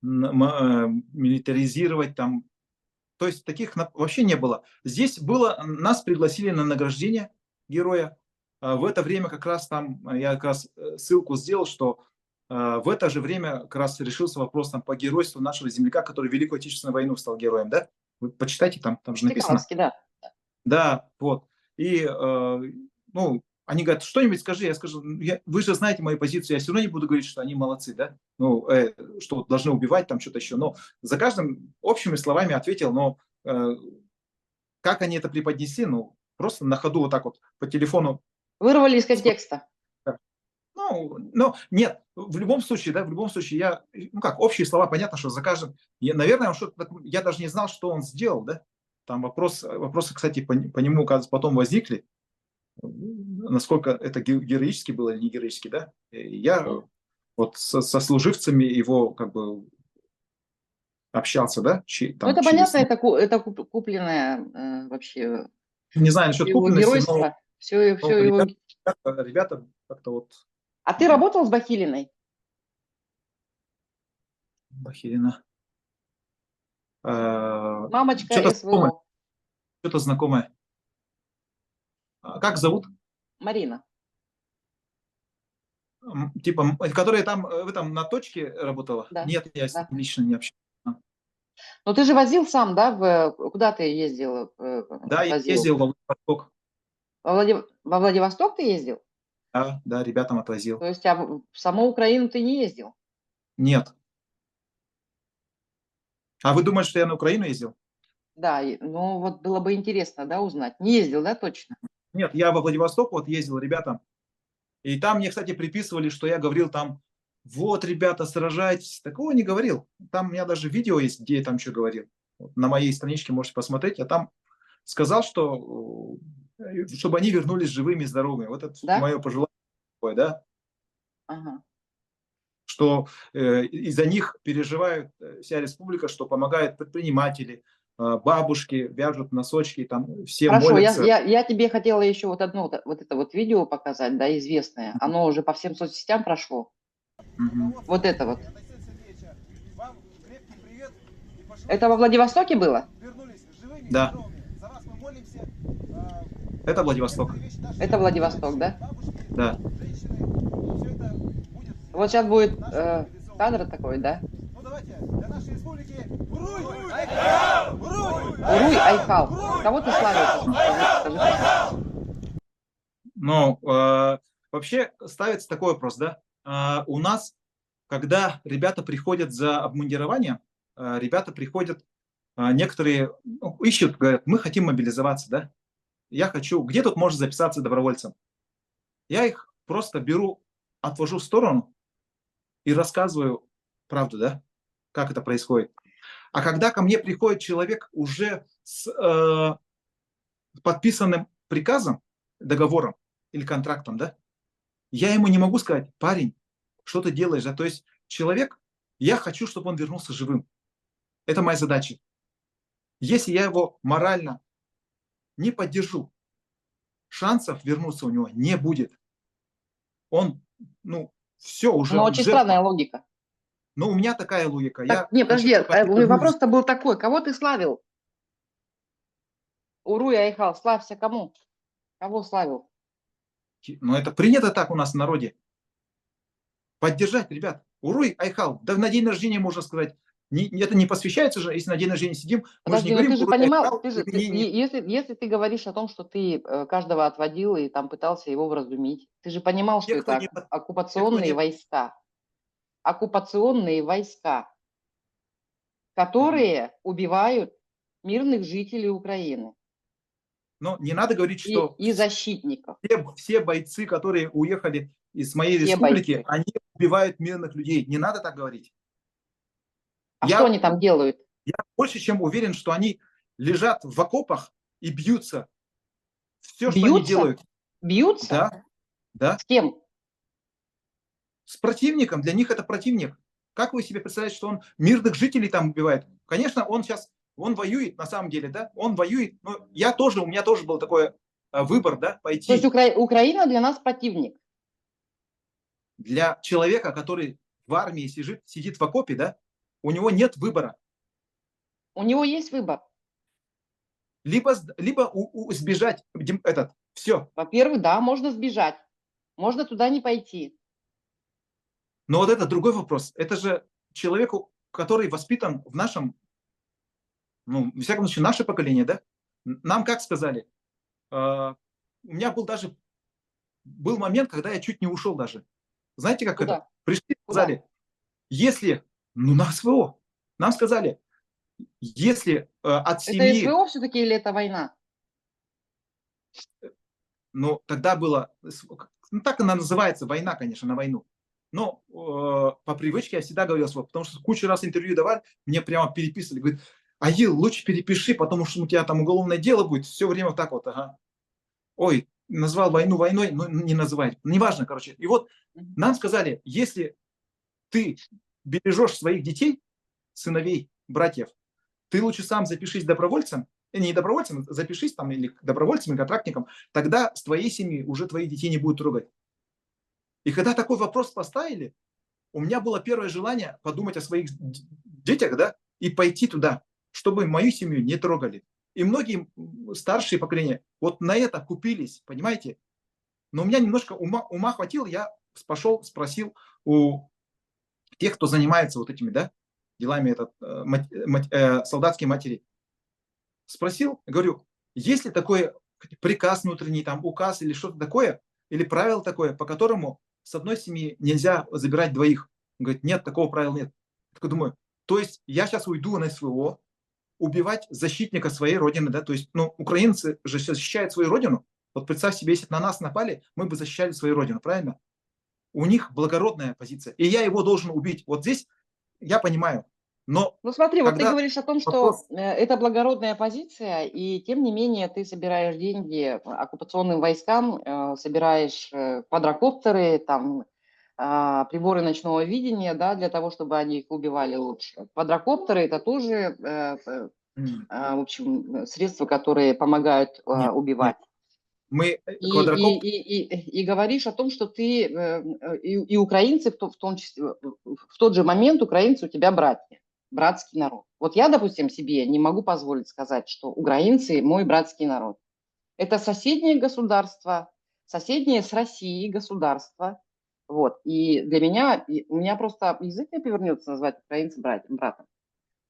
B: милитаризировать там. То есть таких вообще не было. Здесь было, нас пригласили на награждение героя. В это время как раз там, я как раз ссылку сделал, что в это же время как раз решился вопрос там, по геройству нашего земляка, который в Великую Отечественную войну стал героем. Да? Вы почитайте, там же написано.
A: Степановский, да.
B: Да, вот. И, они говорят, что-нибудь скажи. Я скажу, вы же знаете мою позицию, я все равно не буду говорить, что они молодцы, да? Что должны убивать, там что-то еще. Но за каждым общими словами ответил, но как они это преподнесли, просто на ходу вот так вот по телефону.
A: Вырвали из контекста.
B: Нет, в любом случае, да, я, общие слова, понятно, что за каждым, наверное, я даже не знал, что он сделал, да, там вопросы, кстати, по нему, кажется, потом возникли, насколько это героически было или не героически, да, и я вот со служивцами его, как бы, общался, да,
A: Ну, это
B: через,
A: понятно, это купленное вообще
B: не знаю насчет
A: его
B: купленности, но
A: геройство, все его...
B: ребята как-то вот.
A: А ты работал с Бахилиной?
B: Бахилина.
A: Мамочка
B: Что-то знакомое.
A: СВО.
B: Что-то знакомое. Как зовут?
A: Марина.
B: Типа, которая там, вы там на точке работала?
A: Да,
B: Нет, я с
A: да.
B: ним лично не общался.
A: Но ты же возил сам, да? Куда ты ездил?
B: Да, я
A: Отвозил?
B: ездил во Владивосток.
A: Во Владивосток ты ездил?
B: Да, ребятам отвозил.
A: То есть в саму Украину ты не ездил?
B: Нет. А вы думаете, что я на Украину ездил?
A: Да, ну вот было бы интересно, да, узнать. Не ездил, да, точно?
B: Нет, я во Владивосток вот ездил, ребята, и там мне, кстати, приписывали, что я говорил там, вот, ребята, сражайтесь. Такого не говорил. Там у меня даже видео есть, где я там что говорил. Вот на моей страничке можете посмотреть. Я там сказал, что чтобы они вернулись живыми и здоровыми. Вот это
A: Да?
B: мое пожелание такое, да,
A: Ага.
B: что из-за них переживает вся республика, что помогают предприниматели, бабушки вяжут носочки, там все
A: Хорошо,
B: молятся.
A: я тебе хотела еще вот одно вот это вот видео показать, да, известное. Оно уже по всем соцсетям прошло.
B: Мгм.
A: Вот это вот. Это во Владивостоке было?
B: Да. Это Владивосток.
A: Это Владивосток, да?
B: Да.
A: Вот сейчас будет кадр такой, да?
C: Ну давайте, для нашей республики Уруй!
A: Уруй Айхал. Кого ты славил? Скажи.
B: Но вообще ставится такой вопрос, да? У нас, когда ребята приходят за обмундированием, ребята приходят, некоторые ищут, говорят, мы хотим мобилизоваться, да? Я хочу, где тут можно записаться добровольцем? Я их просто беру, отвожу в сторону и рассказываю правду, да? Как это происходит. А когда ко мне приходит человек уже с подписанным приказом, договором или контрактом, да, я ему не могу сказать, парень, что ты делаешь, да? То есть человек, я хочу, чтобы он вернулся живым. Это моя задача. Если я его морально не поддержу, шансов вернуться у него не будет. Он, все, уже
A: Ну,
B: он
A: очень
B: жертва.
A: странная логика.
B: Но у меня такая логика.
A: Так,
B: Я
A: не, подожди,
B: хочу, чтобы они
A: вопрос-то был такой. Кого ты славил? Уруй Айхал, славься кому? Кого славил?
B: вернулись. Но это принято так у нас в народе. Поддержать, ребят. Уруй, Айхал. Да на день рождения можно сказать. Это не посвящается же, если на день рождения сидим. Мы же
A: Подожди,
B: не
A: ну
B: говорим,
A: ты же
B: Уруй,
A: понимал,
B: Айхал,
A: если ты говоришь о том, что ты каждого отводил и там пытался его вразумить, ты же понимал, что
B: те, кто
A: это
B: не...
A: оккупационные войска. Оккупационные войска, которые убивают мирных жителей Украины
B: Но не надо говорить, что
A: и защитников.
B: все бойцы, которые уехали из моей
A: Все
B: республики,
A: бойцы.
B: они убивают мирных людей. Не надо так говорить.
A: А что они там делают?
B: Я больше чем уверен, что они лежат в окопах и бьются. Все, что они делают.
A: Бьются?
B: Да, да.
A: С кем?
B: С противником. Для них это противник. Как вы себе представляете, что он мирных жителей там убивает? Конечно, он воюет на самом деле, да? Он воюет. Но у меня тоже был такой выбор, да, пойти.
A: То есть Украина для нас противник?
B: Для человека, который в армии сидит в окопе, да, у него нет выбора.
A: У него есть выбор.
B: Либо сбежать, все.
A: Во-первых, да, можно сбежать. Можно туда не пойти.
B: Но вот это другой вопрос. Это же человеку, который воспитан в нашем, во всяком случае, наше поколение, да? Нам как сказали? У меня был момент, когда я чуть не ушел даже. Знаете, как
A: Куда?
B: это? Пришли, сказали, если, на СВО, нам сказали, если от семьи...
A: Это СВО все-таки или это война?
B: Тогда было, так она называется, война, конечно, на войну. Но по привычке я всегда говорил СВО, потому что кучу раз интервью давали, мне прямо переписывали, говорят, Аил, лучше перепиши, потому что у тебя там уголовное дело будет, все время вот так вот, ага. Ой, назвал войну войной, но не называй, неважно, короче. И вот нам сказали, если ты бережешь своих детей, сыновей, братьев, ты лучше сам запишись добровольцем, не добровольцем, запишись там или добровольцем, или контрактником, тогда с твоей семьи уже твоих детей не будут трогать. И когда такой вопрос поставили, у меня было первое желание подумать о своих детях, да, и пойти туда, чтобы мою семью не трогали. И многие старшие поколения вот на это купились, понимаете? Но у меня немножко ума хватило, я пошел, спросил у тех, кто занимается вот этими, да, делами солдатские матери. Спросил, говорю, есть ли такой приказ внутренний, там, указ или что-то такое, или правило такое, по которому с одной семьи нельзя забирать двоих? Он говорит, нет, такого правила нет. Я такой думаю, то есть я сейчас уйду на СВО, убивать защитника своей родины, да, то есть, украинцы же защищают свою родину, Вот представь себе, если бы на нас напали, мы бы защищали свою родину, правильно? У них благородная позиция, и я его должен убить. Вот здесь я понимаю, но
A: Ну смотри, вот ты
B: когда
A: говоришь о том, что
B: вопрос...
A: это благородная позиция, и тем не менее ты собираешь деньги оккупационным войскам, собираешь квадрокоптеры, там, приборы ночного видения, да, для того, чтобы они их убивали лучше. Квадрокоптеры – это тоже, в общем, средства, которые помогают
B: Нет,
A: убивать.
B: нет. Мы квадрокоптер...
A: И говоришь о том, что ты, и украинцы в том числе, в тот же момент украинцы у тебя братья, братский народ. Вот я, допустим, себе не могу позволить сказать, что украинцы мой братский народ. Это соседнее государство, соседнее с Россией государство. Вот. И для меня, у меня просто язык не повернется назвать украинцев братом.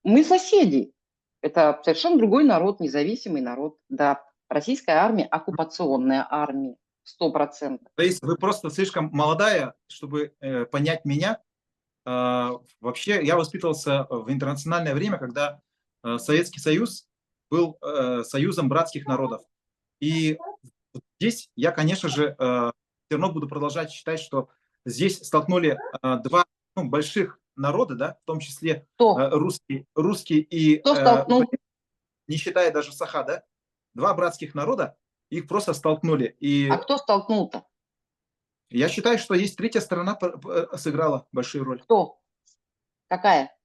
A: Мы соседи. Это совершенно другой народ, независимый народ. Да, российская армия, оккупационная армия, 100%.
B: Раиса, вы просто слишком молодая, чтобы понять меня. Вообще, я воспитывался в интернациональное время, когда Советский Союз был союзом братских народов. И здесь я, конечно же, все равно буду продолжать считать, что здесь столкнули два больших народа, да, в том числе
A: Кто?
B: русский и,
A: Кто столкнул?
B: не считая даже Саха, да, два братских народа, их просто столкнули. И
A: А кто столкнул-то?
B: я считаю, что есть третья сторона сыграла большую роль.
A: Кто? Какая?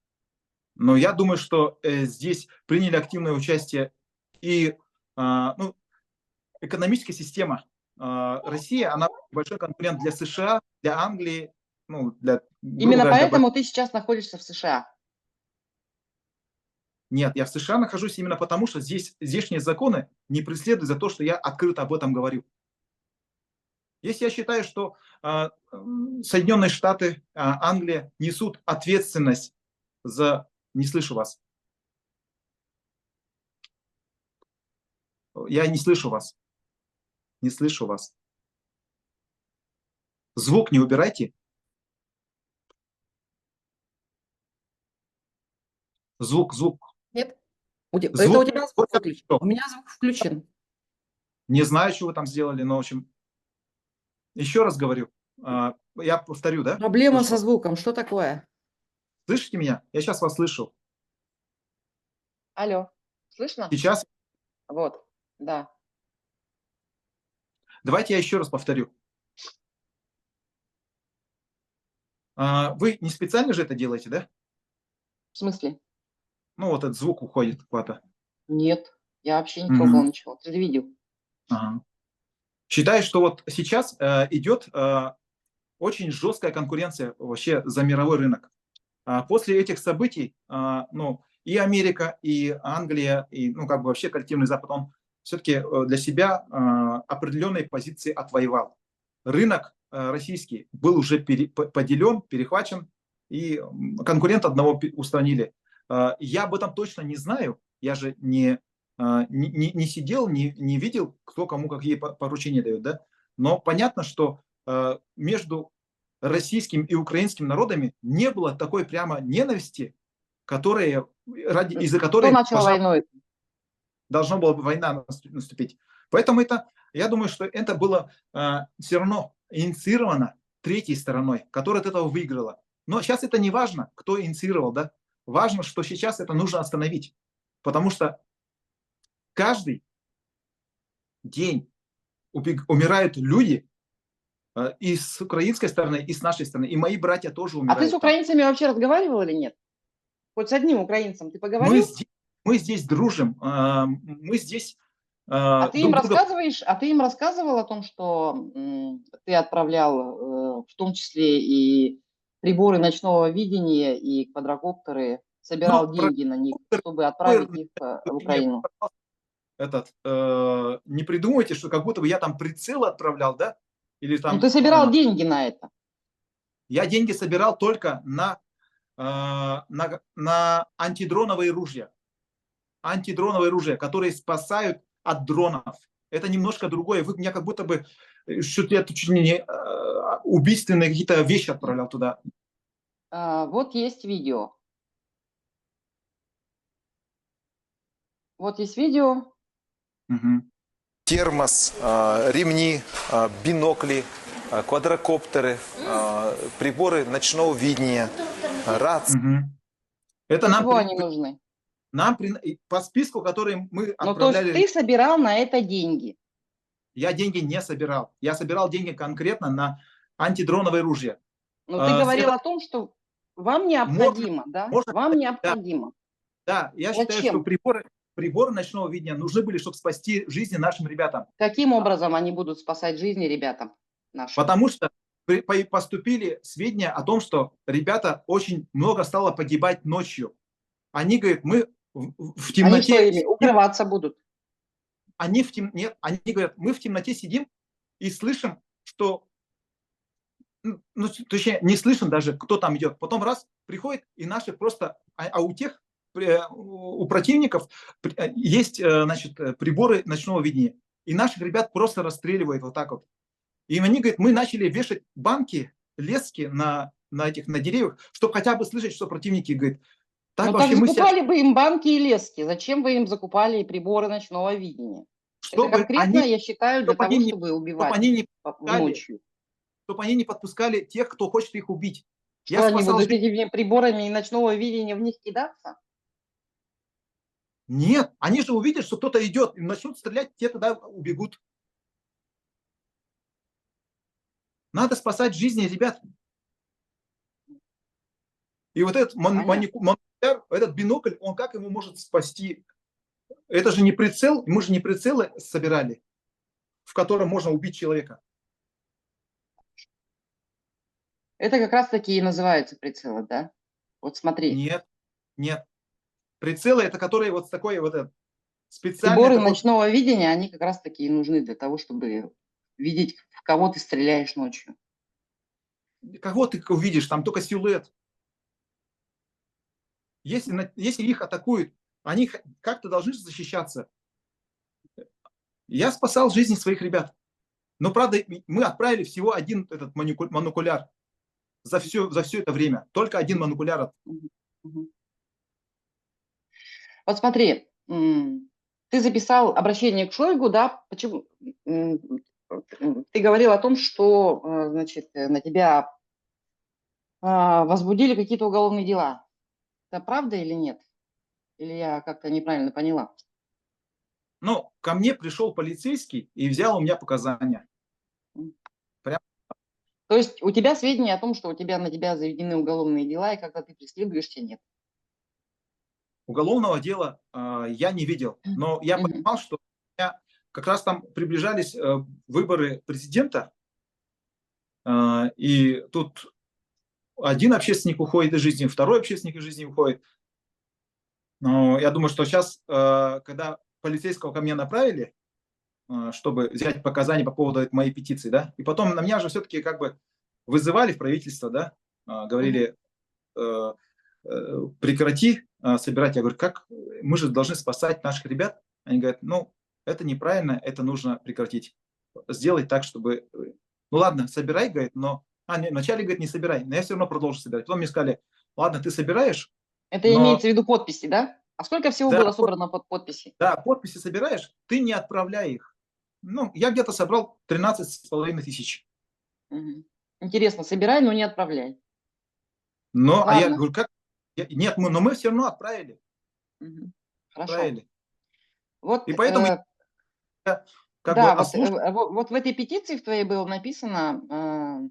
B: Но я думаю, что здесь приняли активное участие и экономическая система. Россия, она большой конкурент для США, для Англии, ну, для, грубо
A: Именно
B: говоря,
A: поэтому ты сейчас находишься в США.
B: Нет, я в США нахожусь именно потому, что здесь здешние законы не преследуют за то, что я открыто об этом говорю. Если я считаю, что Соединенные Штаты, Англия несут ответственность за... Не слышу вас. Я не слышу вас. Не слышу вас. Звук не убирайте. Звук.
A: Нет? Это у
B: Звук.
A: тебя звук выключен. У меня звук включен.
B: Не знаю, что вы там сделали, но, в общем, еще раз говорю. Я повторю, да?
A: Проблема со звуком. Что такое?
B: Слышите меня? Я сейчас вас слышу.
A: Алло. Слышно?
B: Сейчас.
A: Вот. Да.
B: Давайте я еще раз повторю. Вы не специально же это делаете, да?
A: В смысле?
B: Ну, вот этот звук уходит куда-то.
A: Нет. Я вообще не трогала ничего. Ты же видел.
B: Ага. Считаю, что вот сейчас идет очень жесткая конкуренция вообще за мировой рынок. После этих событий, и Америка, и Англия, и, как бы вообще коллективный Запад, он все-таки для себя определенные позиции отвоевал. Рынок российский был уже поделен, перехвачен, и конкурента одного устранили. Я об этом точно не знаю, я же не сидел, не видел, кто кому какие поручения дает, да? Но понятно, что между российским и украинским народами не было такой прямо ненависти, из-за которой,
A: Кто начал войну?
B: должна была бы война наступить. Поэтому я думаю, что это было все равно инициировано третьей стороной, которая от этого выиграла. Но сейчас это не важно, кто инициировал, да? Важно, что сейчас это нужно остановить. Потому что каждый день умирают люди и с украинской стороны, и с нашей стороны. И мои братья тоже умирают.
A: А ты с украинцами вообще разговаривал или нет? Хоть с одним украинцем ты поговорил?
B: Мы здесь дружим. Мы здесь...
A: А ты им рассказывал о том, что ты отправлял в том числе и приборы ночного видения, и квадрокоптеры, собирал деньги на них, чтобы отправить их в Украину?
B: Не придумывайте, что как будто бы я там прицел отправлял, да? Или там,
A: ты собирал деньги на это.
B: Я деньги собирал только на антидроновые ружья. Антидроновые ружья, которые спасают от дронов. Это немножко другое. Вы меня как будто бы что-то чуть не убийственные какие-то вещи отправлял туда.
A: Вот есть видео. Вот есть видео.
B: Угу.
D: термос, ремни, бинокли, квадрокоптеры, приборы ночного видения, рации.
B: Это
A: Для
B: нам,
A: чего они нужны?
B: по списку, который мы
A: Ну, то есть
B: отправляли,
A: ты собирал на это деньги.
B: я деньги не собирал. Я собирал деньги конкретно на антидроновое ружье.
A: Но ты говорил о том, что вам необходимо, да? Вам
B: да,
A: необходимо.
B: да, я считаю, что
A: Зачем?
B: приборы ночного видения нужны были, чтобы спасти жизни нашим ребятам.
A: Каким образом они будут спасать жизни ребятам нашим?
B: Потому что поступили сведения о том, что ребята очень много стало погибать ночью. Они говорят, мы в темноте...
A: Они что, ими укрываться будут?
B: Нет, они говорят, мы в темноте сидим и слышим, что... Ну, точнее, не слышим даже, кто там идет. Потом раз, приходит, и наши просто... А у тех, у противников есть, значит, приборы ночного видения. И наших ребят просто расстреливают вот так вот. И они говорят, мы начали вешать банки, лески на деревьях, чтобы хотя бы слышать, что противники говорят. Так
A: Ну,
B: вообще
A: так
B: мы
A: закупали бы им банки и лески. Зачем вы им закупали приборы ночного видения?
B: чтобы
A: Это конкретно,
B: они,
A: я считаю, для
B: чтобы
A: того,
B: они
A: чтобы убивать ночью.
B: чтобы они не подпускали тех, кто хочет их убить.
A: Что они будут этими приборами ночного видения в них кидаться?
B: Нет, они же увидят, что кто-то идет, и начнут стрелять, те тогда убегут. Надо спасать жизни ребят. И вот этот монокуляр, этот бинокль, он как его может спасти? Это же не прицел, мы же не прицелы собирали, в котором можно убить человека.
A: Это как раз таки и называются прицелы, да? Вот смотри.
B: Нет. Прицелы, это которые вот такой вот специальный...
A: Приборы
B: такой...
A: ночного видения, они как раз таки и нужны для того, чтобы видеть, в кого ты стреляешь ночью.
B: Кого ты увидишь? Там только силуэт. Если их атакуют, они как-то должны защищаться. Я спасал жизни своих ребят. Но, правда, мы отправили всего один этот монокуляр за все это время. Только один монокуляр.
A: Вот смотри, ты записал обращение к Шойгу, да? Почему? Ты говорил о том, что, значит, на тебя возбудили какие-то уголовные дела. Это правда или нет? Или я как-то неправильно поняла?
B: Ну, ко мне пришел полицейский и взял у меня показания.
A: То есть у тебя сведения о том, что на тебя заведены уголовные дела, и когда ты преследуешься, нет?
B: Уголовного дела я не видел. Но я понимал, что как раз там приближались выборы президента, и тут один общественник уходит из жизни, второй общественник из жизни уходит. Но я думаю, что сейчас, когда полицейского ко мне направили, чтобы взять показания по поводу моей петиции, да, и потом на меня же все-таки как бы вызывали в правительство, да, говорили, прекрати собирать. Я говорю, как? Мы же должны спасать наших ребят. Они говорят, ну, это неправильно, это нужно прекратить. Сделать так, чтобы... Ну ладно, собирай, говорит, но... вначале, говорит, не собирай, но я все равно продолжу собирать. Потом мне сказали, ладно, ты собираешь.
A: Это имеется в виду подписи, да? А сколько всего было собрано под подписи?
B: Да, подписи собираешь, ты не отправляй их. Ну, я где-то собрал 13,5 тысяч.
A: Интересно, собирай, но не отправляй.
B: Но, а я говорю, как? Нет, но мы все равно отправили.
A: Хорошо.
B: Отправили.
A: Вот,
B: и поэтому
A: вот в этой петиции в твоей было написано,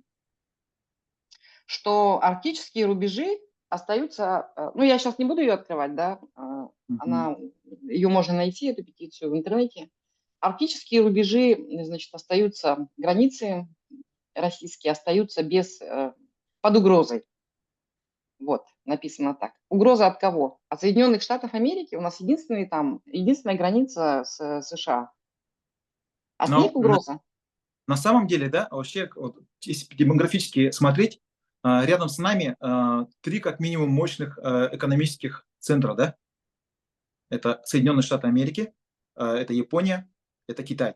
A: что арктические рубежи остаются... Ну, я сейчас не буду ее открывать, да? Ее можно найти, эту петицию, в интернете. Арктические рубежи, значит, остаются, границы российские остаются под угрозой. Вот, написано так. Угроза от кого? От Соединенных Штатов Америки. У нас единственная граница с США. От них угроза.
B: На самом деле, да, вообще, вот, если демографически смотреть, рядом с нами 3 как минимум мощных экономических центра, да. Это Соединенные Штаты Америки, это Япония, это Китай.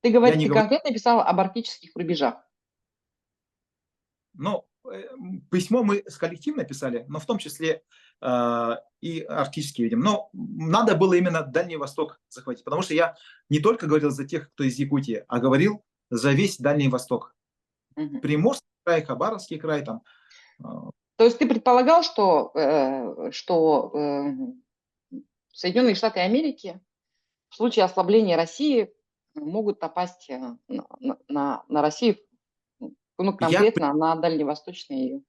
A: Ты конкретно писал об арктических рубежах.
B: Ну, письмо мы коллективно писали, но в том числе и арктические, видим. Но надо было именно Дальний Восток захватить, потому что я не только говорил за тех, кто из Якутии, а говорил за весь Дальний Восток. Приморский край, Хабаровский край там.
A: То есть ты предполагал, что Соединенные Штаты Америки в случае ослабления России могут напасть на Россию, ну, конкретно на дальневосточные.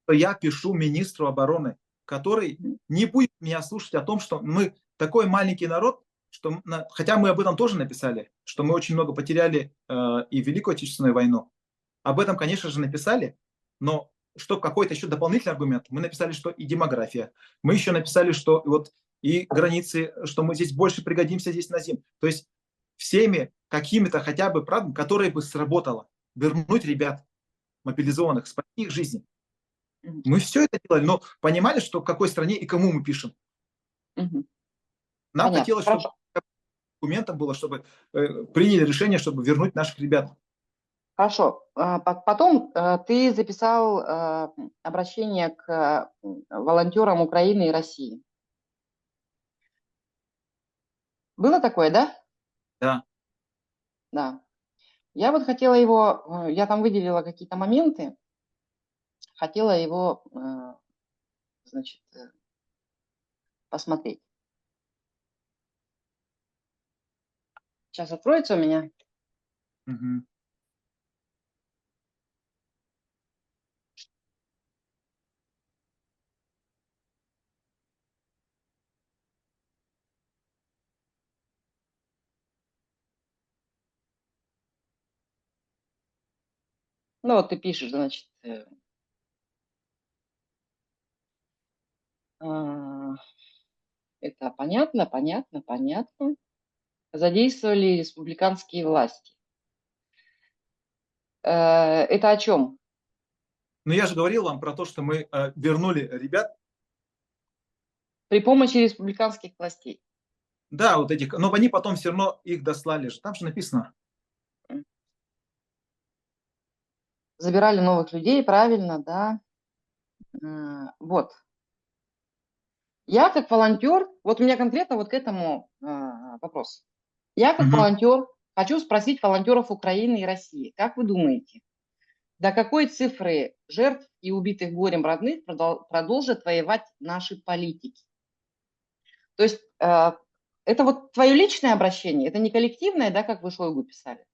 B: Я пишу министру обороны, который не будет меня слушать о том, что мы такой маленький народ, что, хотя мы об этом тоже написали, что мы очень много потеряли и Великую Отечественную войну. Об этом, конечно же, написали, но что какой-то еще дополнительный аргумент, мы написали, что и демография. Мы еще написали, что вот и границы, что мы здесь больше пригодимся здесь на зиму. То есть всеми какими-то хотя бы правдами, которые бы сработало, вернуть ребят мобилизованных, спасти их жизни. Мы все это делали, но понимали, что в какой стране и кому мы пишем. Нам
A: Понятно.
B: хотелось, чтобы документом было, чтобы приняли решение, чтобы вернуть наших ребят.
A: Хорошо. Потом ты записал обращение к волонтерам Украины и России. Было такое, да?
B: Да.
A: Да. Я вот хотела его, я там выделила какие-то моменты, хотела его, значит, посмотреть. Сейчас откроется у меня.
B: Угу.
A: Ну вот ты пишешь, значит, это понятно. Задействовали республиканские власти. Это о чем?
B: Ну, я же говорил вам про то, что мы вернули ребят.
A: При помощи республиканских властей.
B: Да, вот этих, но они потом все равно их дослали же. Там же написано.
A: Забирали новых людей, правильно, да. Вот. Я как волонтер, вот у меня конкретно вот к этому вопрос. Я как волонтер хочу спросить волонтеров Украины и России. Как вы думаете, до какой цифры жертв и убитых горем родных продолжат воевать наши политики? То есть это вот твое личное обращение, это не коллективное, да, как вы Шойгу писали?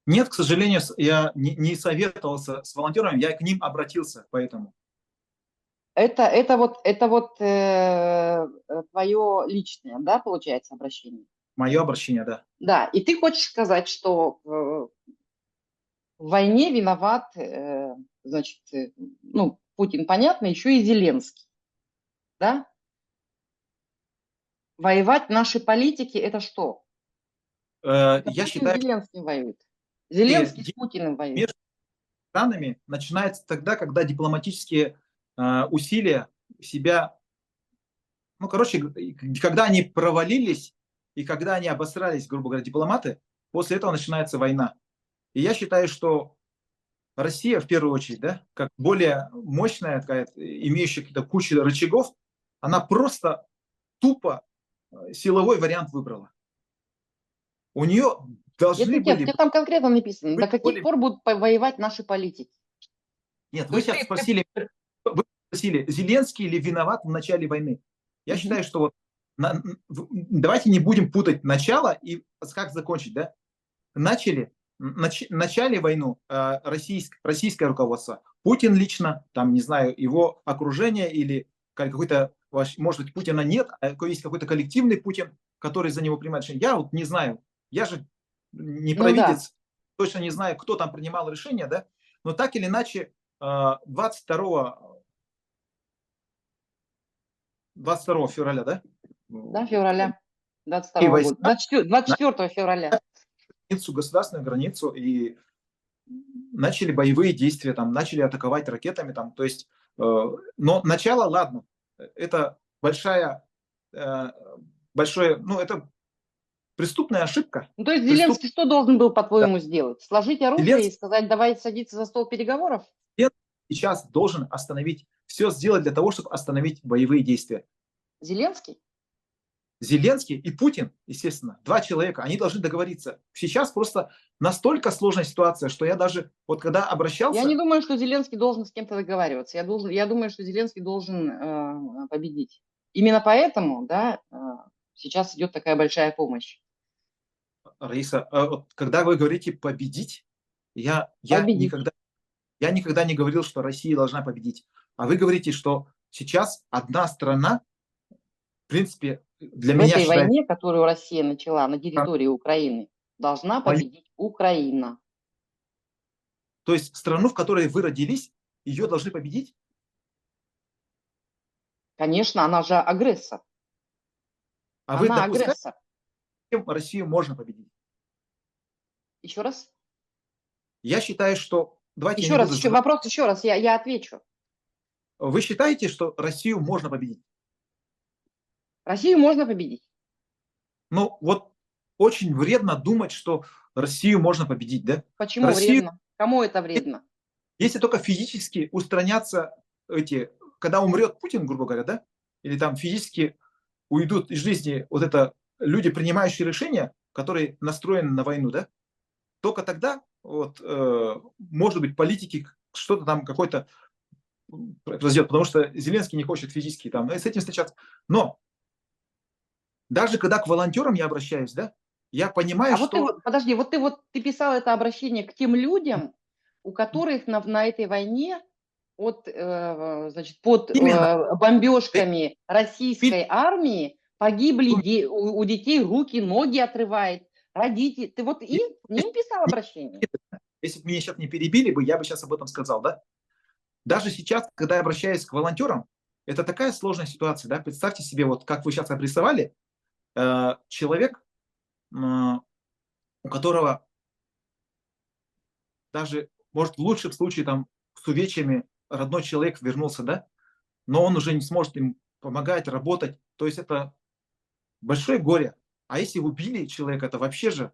B: Нет, к сожалению, я не советовался с волонтерами, я к ним обратился, поэтому.
A: Это вот твое личное, да, получается, обращение?
B: Мое обращение, да.
A: Да, и ты хочешь сказать, что в войне виноват, значит, ну, Путин, понятно, еще и Зеленский, да? Воевать наши политики – это что? Это
B: Я
A: Путин
B: считаю,
A: с Зеленским воюет. Зеленский с Путиным воюет.
B: Между странами начинается тогда, когда дипломатические усилия себя, ну, короче, когда они провалились и когда они обосрались, грубо говоря, дипломаты, после этого начинается война. И я считаю, что Россия, в первую очередь, да, как более мощная, такая, имеющая какие-то кучу рычагов, она просто тупо силовой вариант выбрала. У нее должны были...
A: Нет, там конкретно написано, до каких пор будут воевать наши политики.
B: Нет, вы сейчас спросили, Зеленский ли виноват в начале войны? Я считаю, что вот давайте не будем путать начало и как закончить, да? Начали войну российское руководство. Путин лично, там, не знаю, его окружение или какой-то, может быть, Путина нет, а есть какой-то коллективный Путин, который за него принимает решение. Я вот не знаю, я же не провидец, точно не знаю, кто там принимал решение, да? Но так или иначе, 22 февраля, да?
A: Да, февраля 22 года. 24 февраля.
B: Государственную границу и начали боевые действия, там, начали атаковать ракетами. Там, то есть, но начало, ладно, это большое, ну, это преступная ошибка.
A: Ну, то есть Зеленский что должен был, по-твоему, сделать? Сложить оружие
B: Зеленский-
A: и сказать, давай садиться за стол переговоров?
B: Сейчас должен остановить, все сделать для того, чтобы остановить боевые действия.
A: Зеленский?
B: Зеленский и Путин, естественно, два человека, они должны договориться. Сейчас просто настолько сложная ситуация, что я даже, вот когда обращался...
A: Я не думаю, что Зеленский должен с кем-то договариваться. Я думаю, что Зеленский должен победить. Именно поэтому, да, сейчас идет такая большая помощь.
B: Раиса, вот когда вы говорите победить, я
A: Победить.
B: никогда не говорил, что Россия должна победить. А вы говорите, что сейчас одна страна, в принципе, для
A: В
B: меня
A: этой
B: считается...
A: войне, которую Россия начала на территории Украины, должна победить Украина.
B: То есть страну, в которой вы родились, ее должны победить?
A: Конечно, она же агрессор.
B: А вы
A: Она
B: допускаете,
A: агрессор.
B: что Россию можно победить?
A: Еще раз?
B: Я считаю, что... Давайте я
A: Еще
B: не
A: раз,
B: буду...
A: вопрос еще раз, я отвечу.
B: Вы считаете, что Россию можно победить?
A: Россию можно победить.
B: Ну, вот очень вредно думать, что Россию можно победить, да?
A: Почему
B: Россию,
A: вредно? Кому это вредно?
B: если только физически устранятся эти... Когда умрет Путин, грубо говоря, да? Или там физически уйдут из жизни вот это люди, принимающие решения, которые настроены на войну, да? Только тогда, вот, может быть, политики что-то там какой-то произойдет, потому что Зеленский не хочет физически там, с этим встречаться. Но даже когда к волонтерам я обращаюсь, да, я понимаю,
A: А вот
B: что...
A: подожди, ты писал это обращение к тем людям, у которых на этой войне значит, под
B: Именно.
A: бомбежками российской армии погибли у детей руки, ноги отрывает, родители. Ты вот им писал обращение?
B: Если бы меня сейчас не перебили бы, я бы сейчас об этом сказал, да? Даже сейчас, когда я обращаюсь к волонтерам, это такая сложная ситуация, да? Представьте себе, вот как вы сейчас обрисовали, человек, у которого даже, может, в лучшем случае там с увечьями родной человек вернулся, да? Но он уже не сможет им помогать, работать. То есть это большое горе. А если убили человека, это вообще же...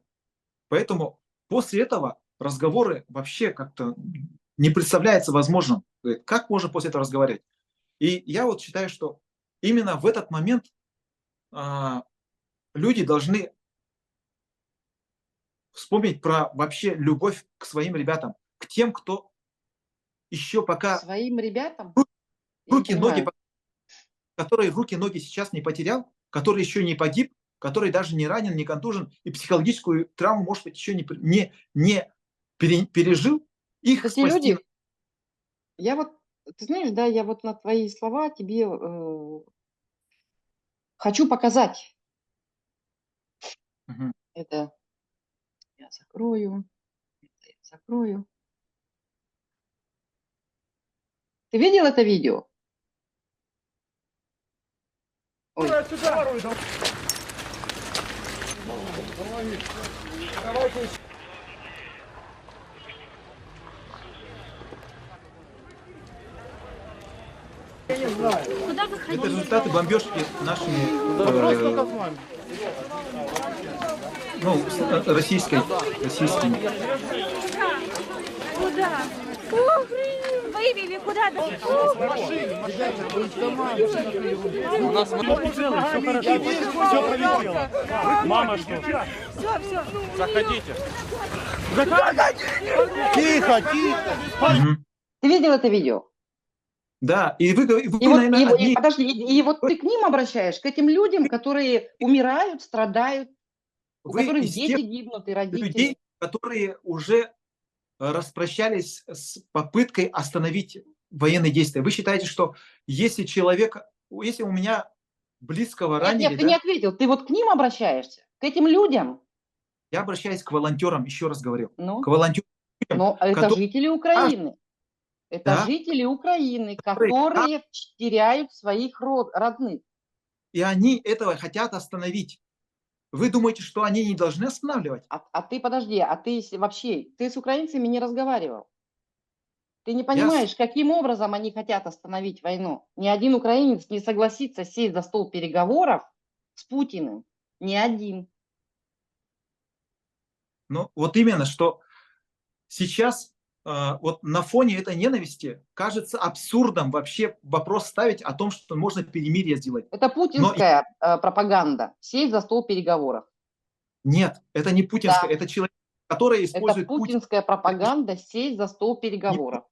B: Поэтому после этого разговоры вообще как-то не представляется возможным. Как можно после этого разговаривать? И я вот считаю, что именно в этот момент люди должны вспомнить про вообще любовь к своим ребятам, к тем, кто еще пока
A: Своим ребятам?
B: руки, ноги, который руки-ноги сейчас не потерял, который еще не погиб, который даже не ранен, не контужен, и психологическую травму, может быть, еще не пережил, их
A: Эти
B: спасти.
A: люди, ты знаешь, да, я вот на твои слова тебе хочу показать.
B: Мгм.
A: Это я закрою, это я закрою. Ты видел это видео? Ой.
E: Куда вы
B: Это
E: ходили?
B: результаты бомбежки нашими российскими.
E: Куда? Ох, вывели куда-то.
F: Все пролетело. Мама, что?
E: Все.
F: Заходите. Тихо.
B: Мгм.
A: Ты видел это видео?
B: Да, и вы,
A: И вот,
B: наверное, одни...
A: подожди, и вот ты к ним обращаешь, к этим людям, которые умирают, страдают, у
B: вы
A: которых
B: из
A: дети
B: тех
A: гибнут и родители.
B: людей, которые уже распрощались с попыткой остановить военные действия. Вы считаете, что если если у меня близкого ранили,
A: Нет, ты не ответил. Ты вот к ним обращаешься, к этим людям.
B: я обращаюсь к волонтерам, еще раз говорю,
A: Ну,
B: к волонтерам,
A: но это
B: которые-
A: жители Украины. Это
B: Да.
A: жители Украины, которые теряют своих родных.
B: и они этого хотят остановить. Вы думаете, что они не должны останавливать?
A: А ты подожди, ты с украинцами не разговаривал. Ты не
B: Я
A: понимаешь, каким образом они хотят остановить войну. Ни один украинец не согласится сесть за стол переговоров с Путиным. Ни один.
B: Ну, вот именно, что сейчас вот на фоне этой ненависти кажется абсурдом вообще вопрос ставить о том, что можно перемирие сделать.
A: Это путинская пропаганда. Сесть за стол переговоров.
B: Нет, это не путинская,
A: Да.
B: это человек, который
A: Это
B: использует Путин.
A: путинская пропаганда. Сесть за стол переговоров.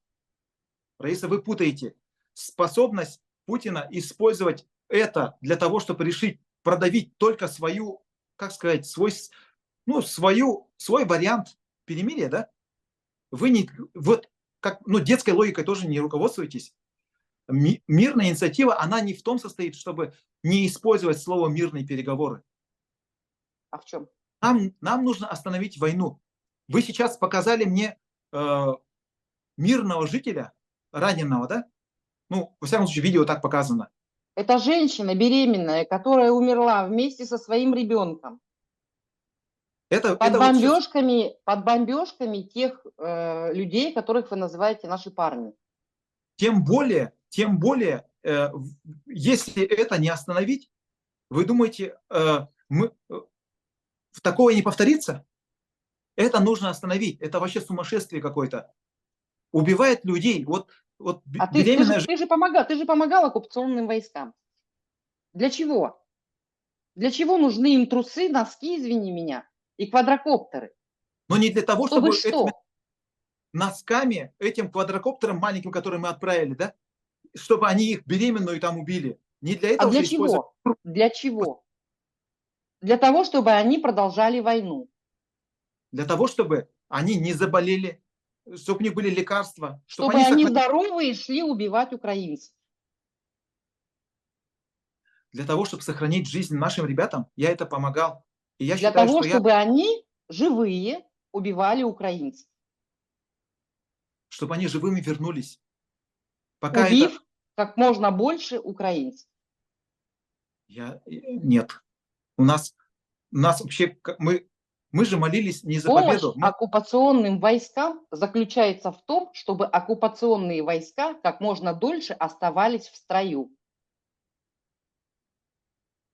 B: Раиса, вы путаете способность Путина использовать это для того, чтобы решить продавить только свою, как сказать, свой вариант перемирия, да? Вы не, вот, как, детской логикой тоже не руководствуетесь. Мирная инициатива, она не в том состоит, чтобы не использовать слово «мирные переговоры».
A: А в чем?
B: Нам нужно остановить войну. Вы сейчас показали мне мирного жителя, раненого, да? Ну, во всяком случае, видео так показано.
A: Это женщина беременная, которая умерла вместе со своим ребенком. Под бомбежками тех людей, которых вы называете наши парни.
B: Тем более, если это не остановить, вы думаете, такого не повторится? Это нужно остановить. Это вообще сумасшествие какое-то. Убивает людей.
A: А ты же помогал оккупационным войскам. Для чего? Для чего нужны им трусы, носки, извини меня, и квадрокоптеры?
B: Но не для того, чтобы
A: что?
B: этими носками, этим квадрокоптером маленьким, который мы отправили, да, чтобы они их беременную там убили. Не для этого.
A: А для чего? Для чего? Для того, чтобы они продолжали войну.
B: Для того, чтобы они не заболели, чтобы у них были лекарства.
A: Чтобы они здоровые шли убивать украинцев.
B: Для того, чтобы сохранить жизнь нашим ребятам, я это помогал. И я
A: для
B: считаю,
A: того,
B: что
A: чтобы они живые убивали украинцев.
B: Чтобы они живыми вернулись. Пока
A: убив как можно больше украинцев.
B: Нет. У нас вообще... Мы же молились не за победу.
A: Оккупационным войскам заключается в том, чтобы оккупационные войска как можно дольше оставались в строю.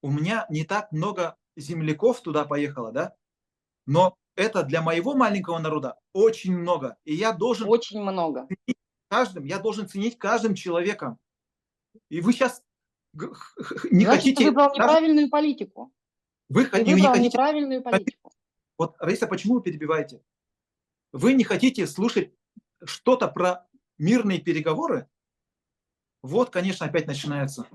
B: У меня не так много земляков туда поехало, да? Но это для моего маленького народа очень много. И я должен...
A: Очень много.
B: Я должен ценить каждым человеком. И вы сейчас не хотите...
A: Ты выбрал неправильную политику.
B: Вы
A: выбрал
B: не хотите...
A: неправильную политику.
B: Вот, Раиса, почему вы перебиваете? Вы не хотите слушать что-то про мирные переговоры? Вот, конечно, опять начинается.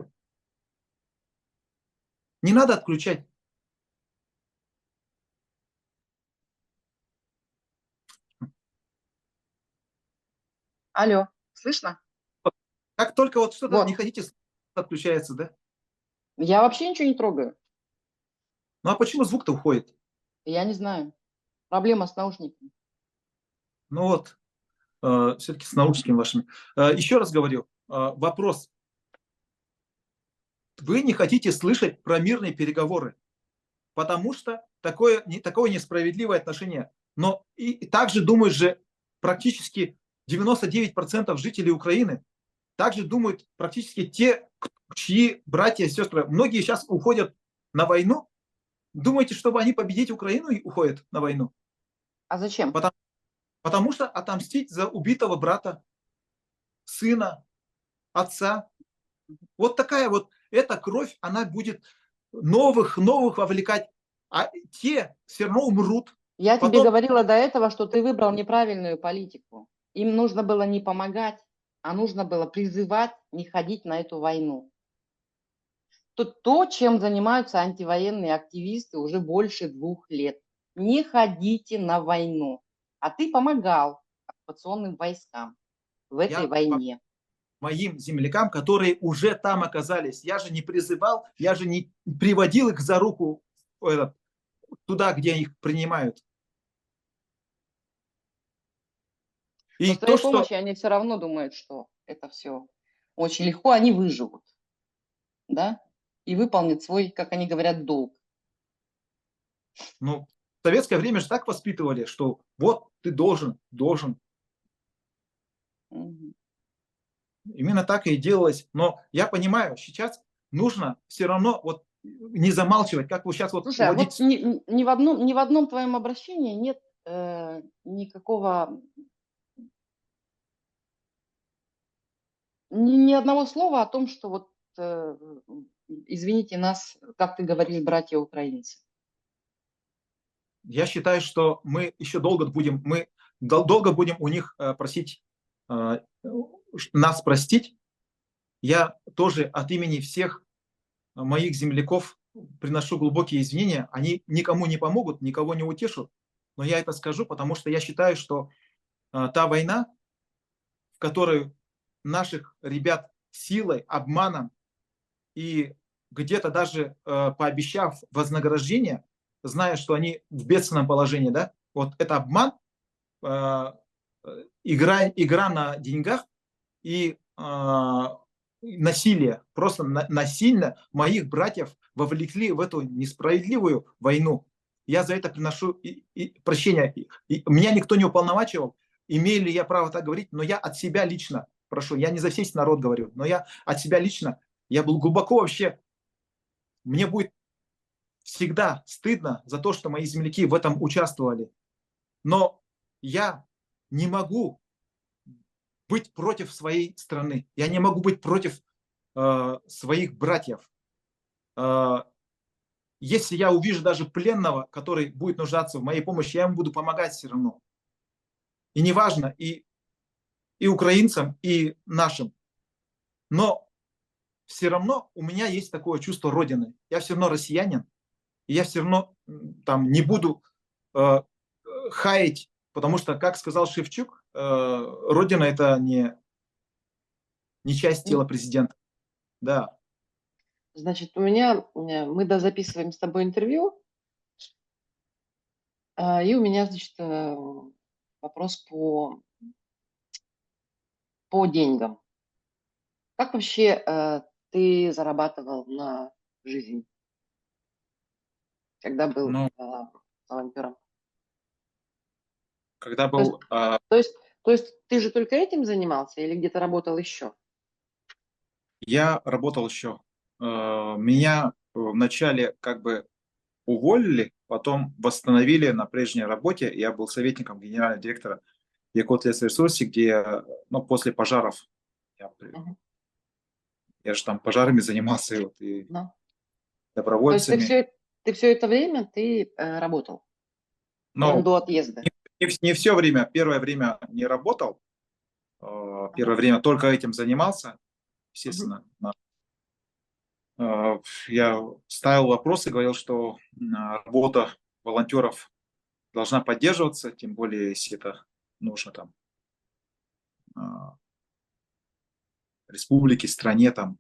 B: Не надо отключать.
A: Алло, слышно?
B: Как только вот что-то не хотите, отключается, да?
A: Я вообще ничего не трогаю.
B: Ну а почему звук-то уходит?
A: Я не знаю. Проблема с наушниками.
B: Ну вот, все-таки с наушниками вашими. Еще раз говорю, вопрос. Вы не хотите слышать про мирные переговоры, потому что такое несправедливое отношение. Но и также думают же практически 99% жителей Украины. Также думают практически те, чьи братья и сестры. Многие сейчас уходят на войну. Думаете, чтобы они победить Украину и уходят на войну?
A: А зачем?
B: Потому что отомстить за убитого брата, сына, отца. Вот такая вот эта кровь, она будет новых вовлекать. А те все равно умрут.
A: Я тебе говорила до этого, что ты выбрал неправильную политику. Им нужно было не помогать, а нужно было призывать не ходить на эту войну. То, чем занимаются антивоенные активисты уже больше 2 лет. Не ходите на войну. А ты помогал оккупационным войскам в этой войне.
B: Моим землякам, которые уже там оказались. Я же не призывал, я же не приводил их за руку туда, где их принимают.
A: И то, помощи, они все равно думают, что это все очень легко, они выживут. Да? И выполнят свой, как они говорят, долг.
B: Ну, в советское время же так воспитывали, что вот ты должен.
A: Угу.
B: Именно так и делалось. Но я понимаю, сейчас нужно все равно не замалчивать, как вы сейчас
A: Слушай, а вот ни в одном твоем обращении нет никакого, ни одного слова о том, что вот, извините нас, как ты говоришь, братья украинцы.
B: Я считаю, что мы еще долго будем, долго будем у них просить нас простить. Я тоже от имени всех моих земляков приношу глубокие извинения. Они никому не помогут, никого не утешат. Но я это скажу, потому что я считаю, что та война, в которой наших ребят силой, обманом и где-то даже пообещав вознаграждение, зная, что они в бедственном положении, да, вот это обман, игра на деньгах и насилие, просто насильно моих братьев вовлекли в эту несправедливую войну. Я за это приношу прощения. Меня никто не уполномачивал, имею ли я право так говорить, но я от себя лично прошу, я не за весь народ говорю, но я от себя лично, я был глубоко вообще, мне будет всегда стыдно за то, что мои земляки в этом участвовали. Но я не могу быть против своей страны. Я не могу быть против своих братьев. Если я увижу даже пленного, который будет нуждаться в моей помощи, я ему буду помогать все равно. И неважно, и украинцам, и нашим. Но все равно у меня есть такое чувство Родины. Я все равно россиянин. И я все равно там не буду хаять, потому что, как сказал Шевчук, Родина — это не часть тела президента. Да.
A: Значит, мы записываем с тобой интервью, и у меня, значит, вопрос по деньгам. Как вообще ты зарабатывал на жизнь, когда был волонтером?
B: Когда был...
A: То есть ты же только этим занимался или где-то работал еще?
B: Я работал еще. Меня вначале как бы уволили, потом восстановили на прежней работе. Я был советником генерального директора Якутия-Ресурсе, где после пожаров я же там пожарами занимался и добровольцами.
A: То есть ты все это время ты работал? До отъезда?
B: Не все время. Первое время не работал. Первое время только этим занимался, естественно. Я ставил вопросы, говорил, что работа волонтеров должна поддерживаться, тем более, если это нужно там республике, стране там.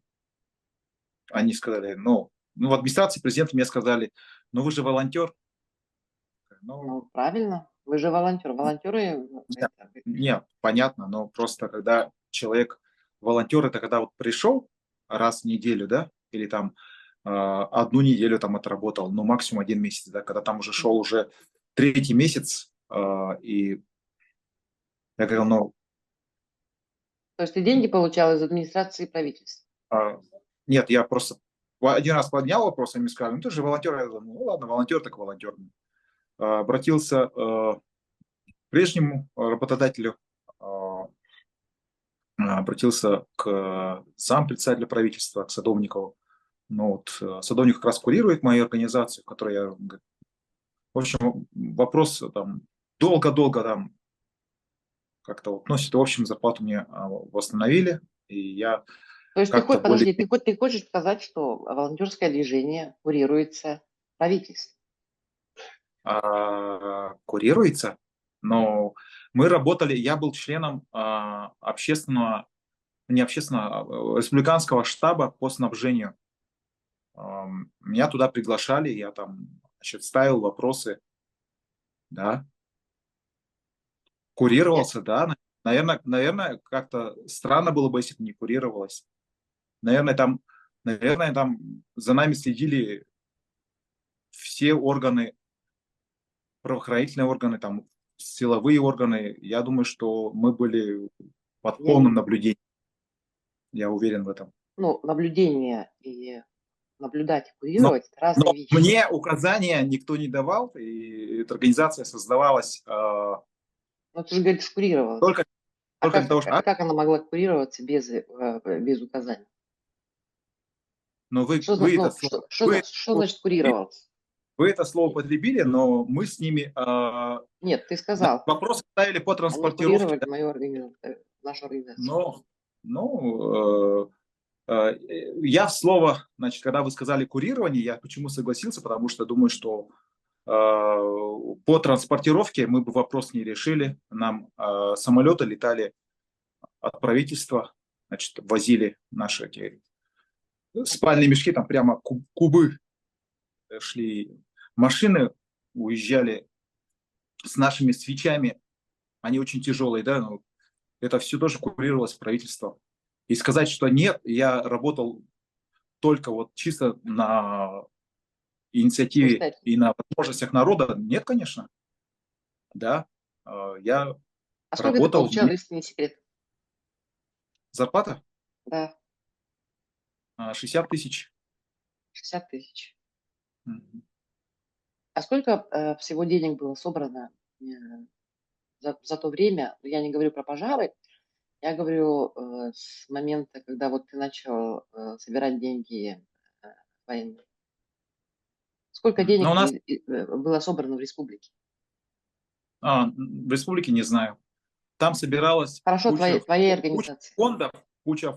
B: Они сказали, в администрации президента мне сказали, вы же волонтер.
A: Правильно, вы же волонтер. Волонтеры...
B: Нет, понятно, но просто когда человек, волонтер, это когда вот пришел раз в неделю, да, или там одну неделю там отработал, максимум 1 месяц, да, когда там уже шел уже 3-й месяц, и я говорил,
A: То есть ты деньги получал из администрации правительства?
B: Нет, я просто 1 раз поднял вопрос, они мне сказали, ты же волонтер. Я говорю, ладно, волонтер так волонтер. Обратился к прежнему работодателю, обратился к зампредседателя правительства, к Садовникову. Садовник как раз курирует мою организацию, в которой я... В общем, вопрос там долго там как-то в общем, зарплату мне восстановили, и я...
A: То есть ты хочешь сказать, что волонтерское движение курируется правительством?
B: Курируется, но мы работали, я был членом республиканского штаба по снабжению. Меня туда приглашали, я там, ставил вопросы, да, курировался, да, наверное, как-то странно было бы, если бы не курировалось. Наверное, там за нами следили все органы, правоохранительные органы, там, силовые органы. Я думаю, что мы были под полным наблюдением. Я уверен в этом.
A: Наблюдение и наблюдать и курировать – это разные
B: Но
A: вещи.
B: мне указания никто не давал, и эта организация создавалась
A: Но ты же говоришь, курировалась.
B: только для того, что...
A: Как она могла курироваться без указаний?
B: Но вы
A: Что
B: это слово...
A: значит курировалась?
B: Вы это слово потребили, но мы с ними
A: Нет, ты сказал,
B: вопрос ставили по
A: они
B: транспортировке.
A: курировали мою организацию, нашу организацию.
B: Я в слово, значит, когда вы сказали курирование, я почему согласился, потому что думаю, что по транспортировке мы бы вопрос не решили. Нам самолеты летали от правительства, значит, возили наши эти спальные мешки, там прямо кубы шли. Машины уезжали с нашими свечами, они очень тяжелые, да, но это все тоже курировалось правительством. И сказать, что нет, я работал только вот чисто на инициативе и на возможностях народа, нет, конечно. Да, я
A: А сколько ты
B: работал...
A: получал, если не секрет?
B: Зарплата?
A: Да,
B: 60 тысяч.
A: 60 тысяч.
B: Мгм.
A: А сколько всего денег было собрано за то время? Я не говорю про пожары, я говорю с момента, когда вот ты начал собирать деньги военные. Сколько денег
B: Но у нас
A: было собрано в республике?
B: в республике не знаю. Там собиралась
A: Хорошо, твоей
B: куча
A: организации.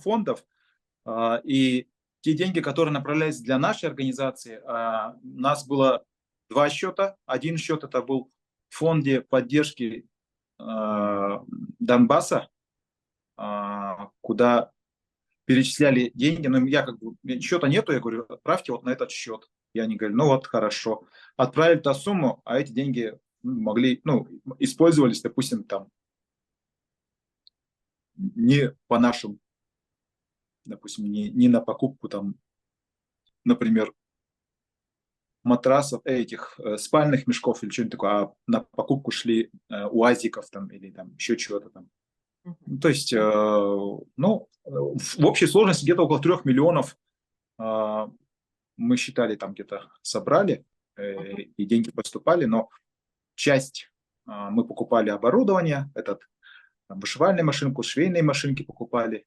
B: фондов, и те деньги, которые направлялись для нашей организации, у нас было два счета. Один счет это был в фонде поддержки Донбасса, куда перечисляли деньги, но я как бы, счета нету, я говорю, отправьте вот на этот счет. И они говорят, ну вот хорошо. Отправили ту сумму, а эти деньги могли, использовались, допустим, там, не по нашим, допустим, не на покупку там, например, матрасов, этих спальных мешков или что-нибудь такое, а на покупку шли уазиков там или там еще чего-то там. То есть, в общей сложности где-то около 3 миллионов мы считали, там где-то собрали, и деньги поступали, но часть мы покупали оборудование, вышивальную машинку, швейные машинки покупали,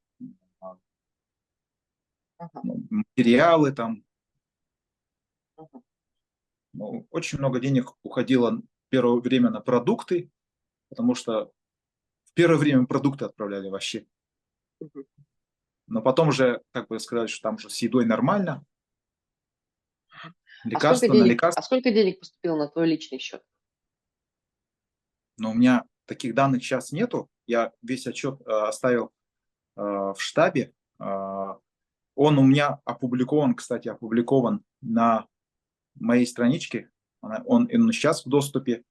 B: материалы там. Очень много денег уходило первое время на продукты, потому что в первое время продукты отправляли вообще. Но потом уже, как бы сказать, что там уже с едой нормально. Лекарства на лекарства.
A: А сколько денег поступило на твой личный счет?
B: Но у меня таких данных сейчас нету. Я весь отчет оставил в штабе. Он у меня опубликован на моей страничке. Он сейчас в доступе.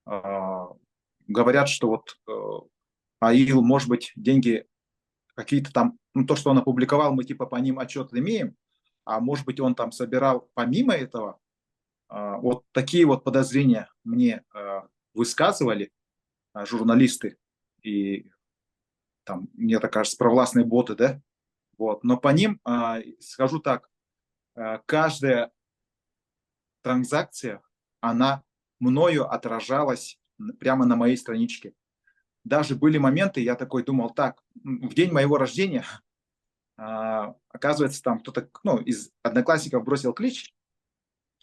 B: Говорят, что вот АИЛ, может быть, деньги какие-то там, то, что он опубликовал, мы типа по ним отчет имеем, а может быть, он там собирал помимо этого. Вот такие вот подозрения мне высказывали журналисты и там, мне так кажется, провластные боты, да? Вот. Но по ним, скажу так, каждая транзакция, она мною отражалась прямо на моей страничке. Даже были моменты, я такой думал, так, в день моего рождения, оказывается, там кто-то из одноклассников бросил клич,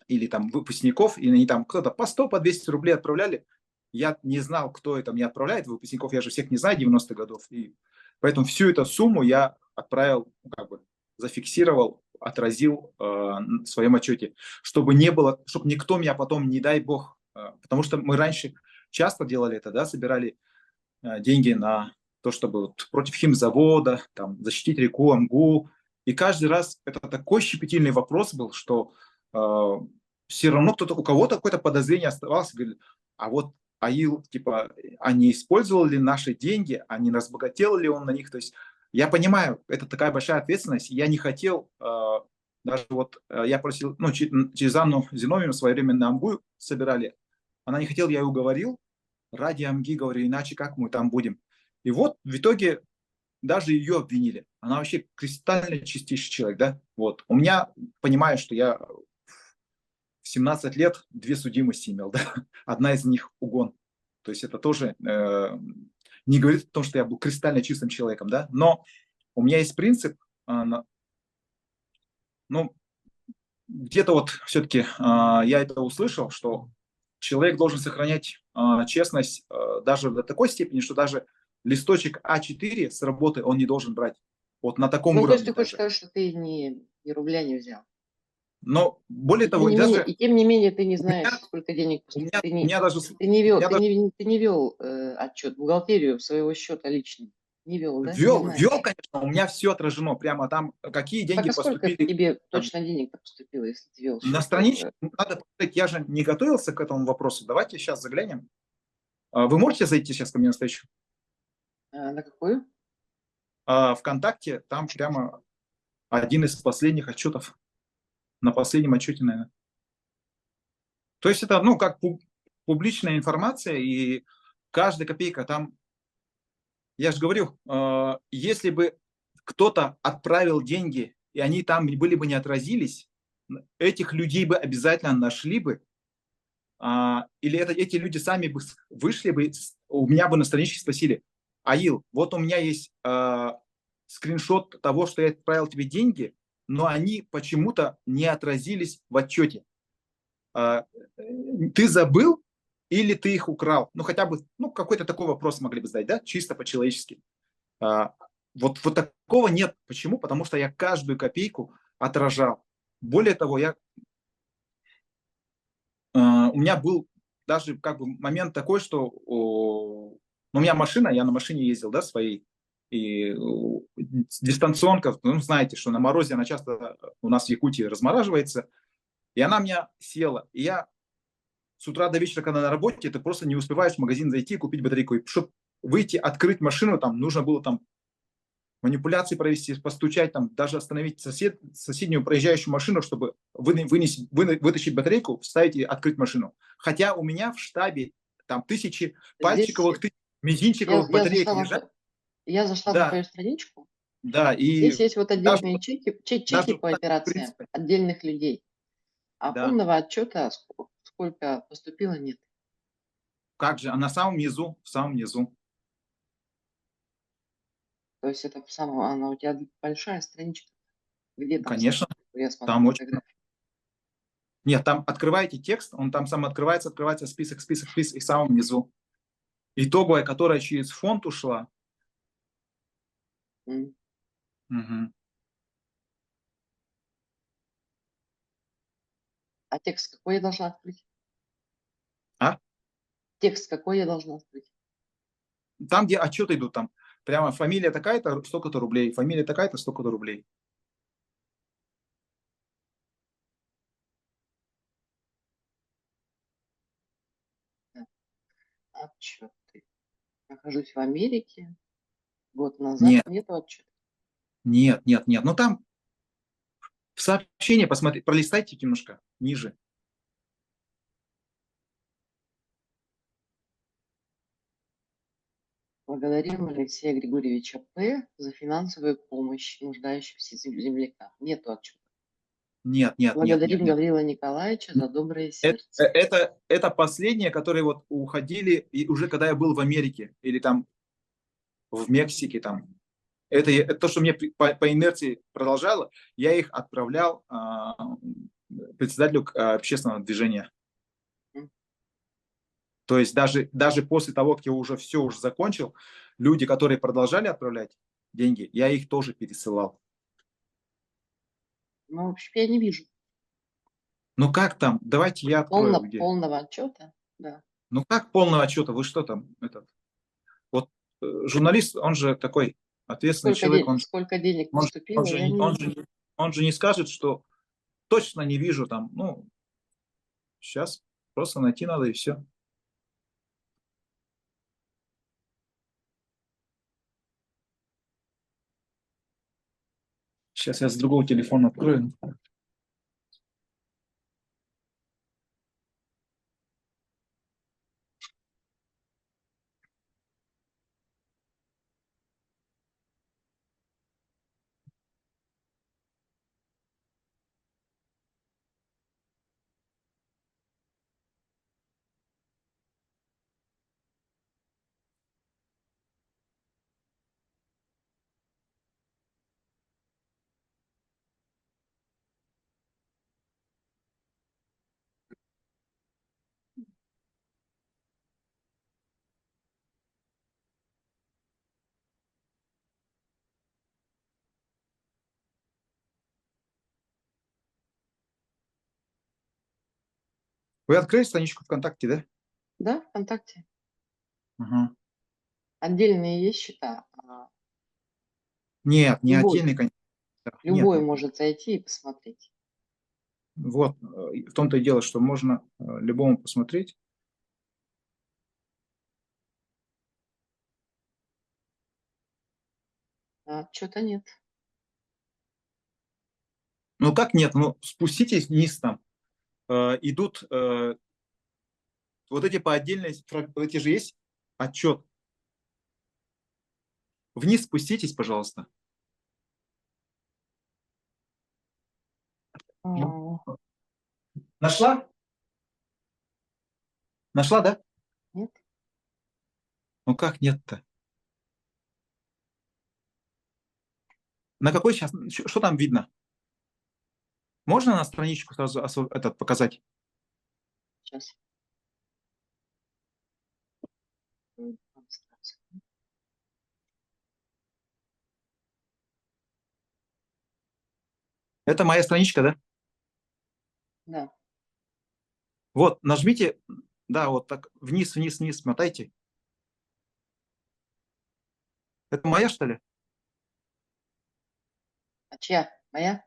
B: или там выпускников, и они там кто-то по 100, по 200 рублей отправляли. Я не знал, кто это мне отправляет, выпускников я же всех не знаю, 90-х годов. И поэтому всю эту сумму я отправил, зафиксировал, отразил в своем отчете, чтобы не было, чтобы никто меня потом, не дай бог, потому что мы раньше часто делали это, да, собирали деньги на то, чтобы вот против химзавода, там, защитить реку Амгу. И каждый раз это такой щепетильный вопрос был, что все равно у кого-то какое-то подозрение оставалось, говорит, а вот АИЛ, типа, а не использовал ли наши деньги, а не разбогател ли он на них. То есть я понимаю, это такая большая ответственность, я не хотел, даже вот я просил, через Анну Зиновьевну в свое время на Амгу собирали, она не хотела, я ее уговорил, ради Амги, говорю, иначе как мы там будем. И вот в итоге даже ее обвинили. Она вообще кристально чистейший человек, да? Вот. У меня, понимаю, что я в 17 лет 2 судимости имел, да? Одна из них угон. То есть это тоже не говорит о том, что я был кристально чистым человеком, да? Но у меня есть принцип, ну, где-то вот все-таки я это услышал, что человек должен сохранять честность даже до такой степени, что даже листочек А4 с работы он не должен брать. Вот на таком
A: Ну, то есть
B: уровне
A: ты хочешь
B: даже.
A: сказать, что ты ни рубля не взял.
B: Но более
A: И тем
B: того,
A: не менее,
B: даже
A: и тем не менее ты не
B: у
A: знаешь,
B: меня,
A: сколько денег
B: у
A: поступило.
B: меня,
A: Ты
B: у меня даже,
A: ты не
B: у
A: вел,
B: меня даже
A: ты не вел отчет, бухгалтерию своего счета лично. Не вел, да? Не знаешь.
B: вел, конечно, у меня все отражено прямо там, какие деньги
A: Так а сколько
B: поступили.
A: тебе
B: Там,
A: точно денег поступило, если ты вел
B: на
A: счет?
B: страничке надо посмотреть, я же не готовился к этому вопросу. Давайте сейчас заглянем. Вы можете зайти сейчас ко мне на встречу?
A: На какую?
B: ВКонтакте, там прямо один из последних отчетов, на последнем отчете, наверное. То есть это, ну, как публичная информация, и каждая копейка там, я же говорю, если бы кто-то отправил деньги, и они там были бы не отразились, этих людей бы обязательно нашли бы, или эти люди сами бы вышли бы, у меня бы на страничке спросили: Аил, вот у меня есть скриншот того, что я отправил тебе деньги, но они почему-то не отразились в отчете. Ты забыл или ты их украл? Ну, хотя бы, ну, какой-то такой вопрос могли бы задать, да, чисто по-человечески. Вот такого нет. Почему? Потому что я каждую копейку отражал. Более того, у меня был даже как бы момент такой, что ну, у меня машина, я на машине ездил, да, своей, и дистанционка, ну, знаете, что на морозе она часто у нас в Якутии размораживается, и она меня села, и я с утра до вечера, когда на работе, ты просто не успеваешь в магазин зайти и купить батарейку, и чтобы выйти, открыть машину, там нужно было там манипуляции провести, постучать, там, даже остановить соседнюю проезжающую машину, чтобы вытащить батарейку, вставить и открыть машину. Хотя у меня в штабе там тысячи
A: Здесь
B: пальчиковых, мизинчиковых
A: я
B: батареек
A: зашла
B: лежат.
A: я зашла на
B: Да,
A: твою страничку.
B: да, и
A: Здесь есть вот
B: даже,
A: отдельные чеки
B: даже
A: по
B: в
A: операциям
B: принципе,
A: отдельных людей. А
B: да.
A: полного отчета, сколько поступило, нет.
B: Как же, а на самом низу, в самом низу,
A: То есть это она у тебя большая страничка. Где там
B: конечно,
A: самое? Я смотрю
B: там очень...
A: фотографии.
B: Нет, там открываете текст, он там сам открывается список, список, список, и в самом низу. Итоговая, которая через фонд ушла.
A: М.
B: Мгм.
A: А текст какой я должна открыть?
B: А?
A: Текст какой я должна открыть?
B: Там, где отчеты идут, там прямо фамилия такая-то, столько-то рублей, фамилия такая-то, столько-то рублей.
A: Отчеты. Нахожусь в Америке. Год назад
B: Нет,
A: нету отчета.
B: нет, нет, нет. Ну там в сообщении посмотрите, пролистайте немножко ниже.
A: Благодарим Алексея Григорьевича П. за финансовую помощь нуждающимся землякам. Нету отчета.
B: Нет, нет, нет, нет,
A: Благодарим
B: нет.
A: Гаврила Николаевича за доброе
B: Это,
A: сердце.
B: это последние, которые вот уходили, и уже когда я был в Америке или там в Мексике, там. Это то, что мне по инерции продолжало, я их отправлял председателю общественного движения.
A: М.
B: То есть даже после того, как я уже все уже закончил, люди, которые продолжали отправлять деньги, я их тоже пересылал.
A: Ну, в общем, я не вижу
B: Ну как там? Давайте я открою где.
A: полного отчета. Да.
B: Ну как полного отчета? Вы что там? Вот журналист, он же такой ответственный человек,
A: Сколько денег
B: он, же- он,
A: поступило,
B: же,
A: я
B: не-
A: не
B: он,
A: вижу.
B: же, он же не скажет, что точно не вижу там. Ну, сейчас просто найти надо и все. Сейчас я с другого телефона открою. Вы открыли страничку ВКонтакте, да?
A: Да, ВКонтакте.
B: Ага.
A: Отдельные есть счета.
B: Нет, не
A: Любой,
B: отдельный, конечно. Нет,
A: любой
B: нет.
A: может зайти и посмотреть.
B: Вот, в том-то и дело, что можно любому посмотреть.
A: А что-то нет.
B: Ну как нет? Ну спуститесь вниз там. Идут вот эти по отдельности, эти же есть отчет. Вниз спуститесь, пожалуйста. Ну,
A: А,
B: нашла? Нашла, да?
A: Нет.
B: Ну как нет-то? На какой сейчас? Что там видно? Можно на страничку сразу этот показать?
A: Сейчас.
B: Это моя страничка, да?
A: Да.
B: Вот, нажмите, да, вот так, вниз, вниз, вниз, мотайте. Это моя, что ли?
A: А чья? Моя?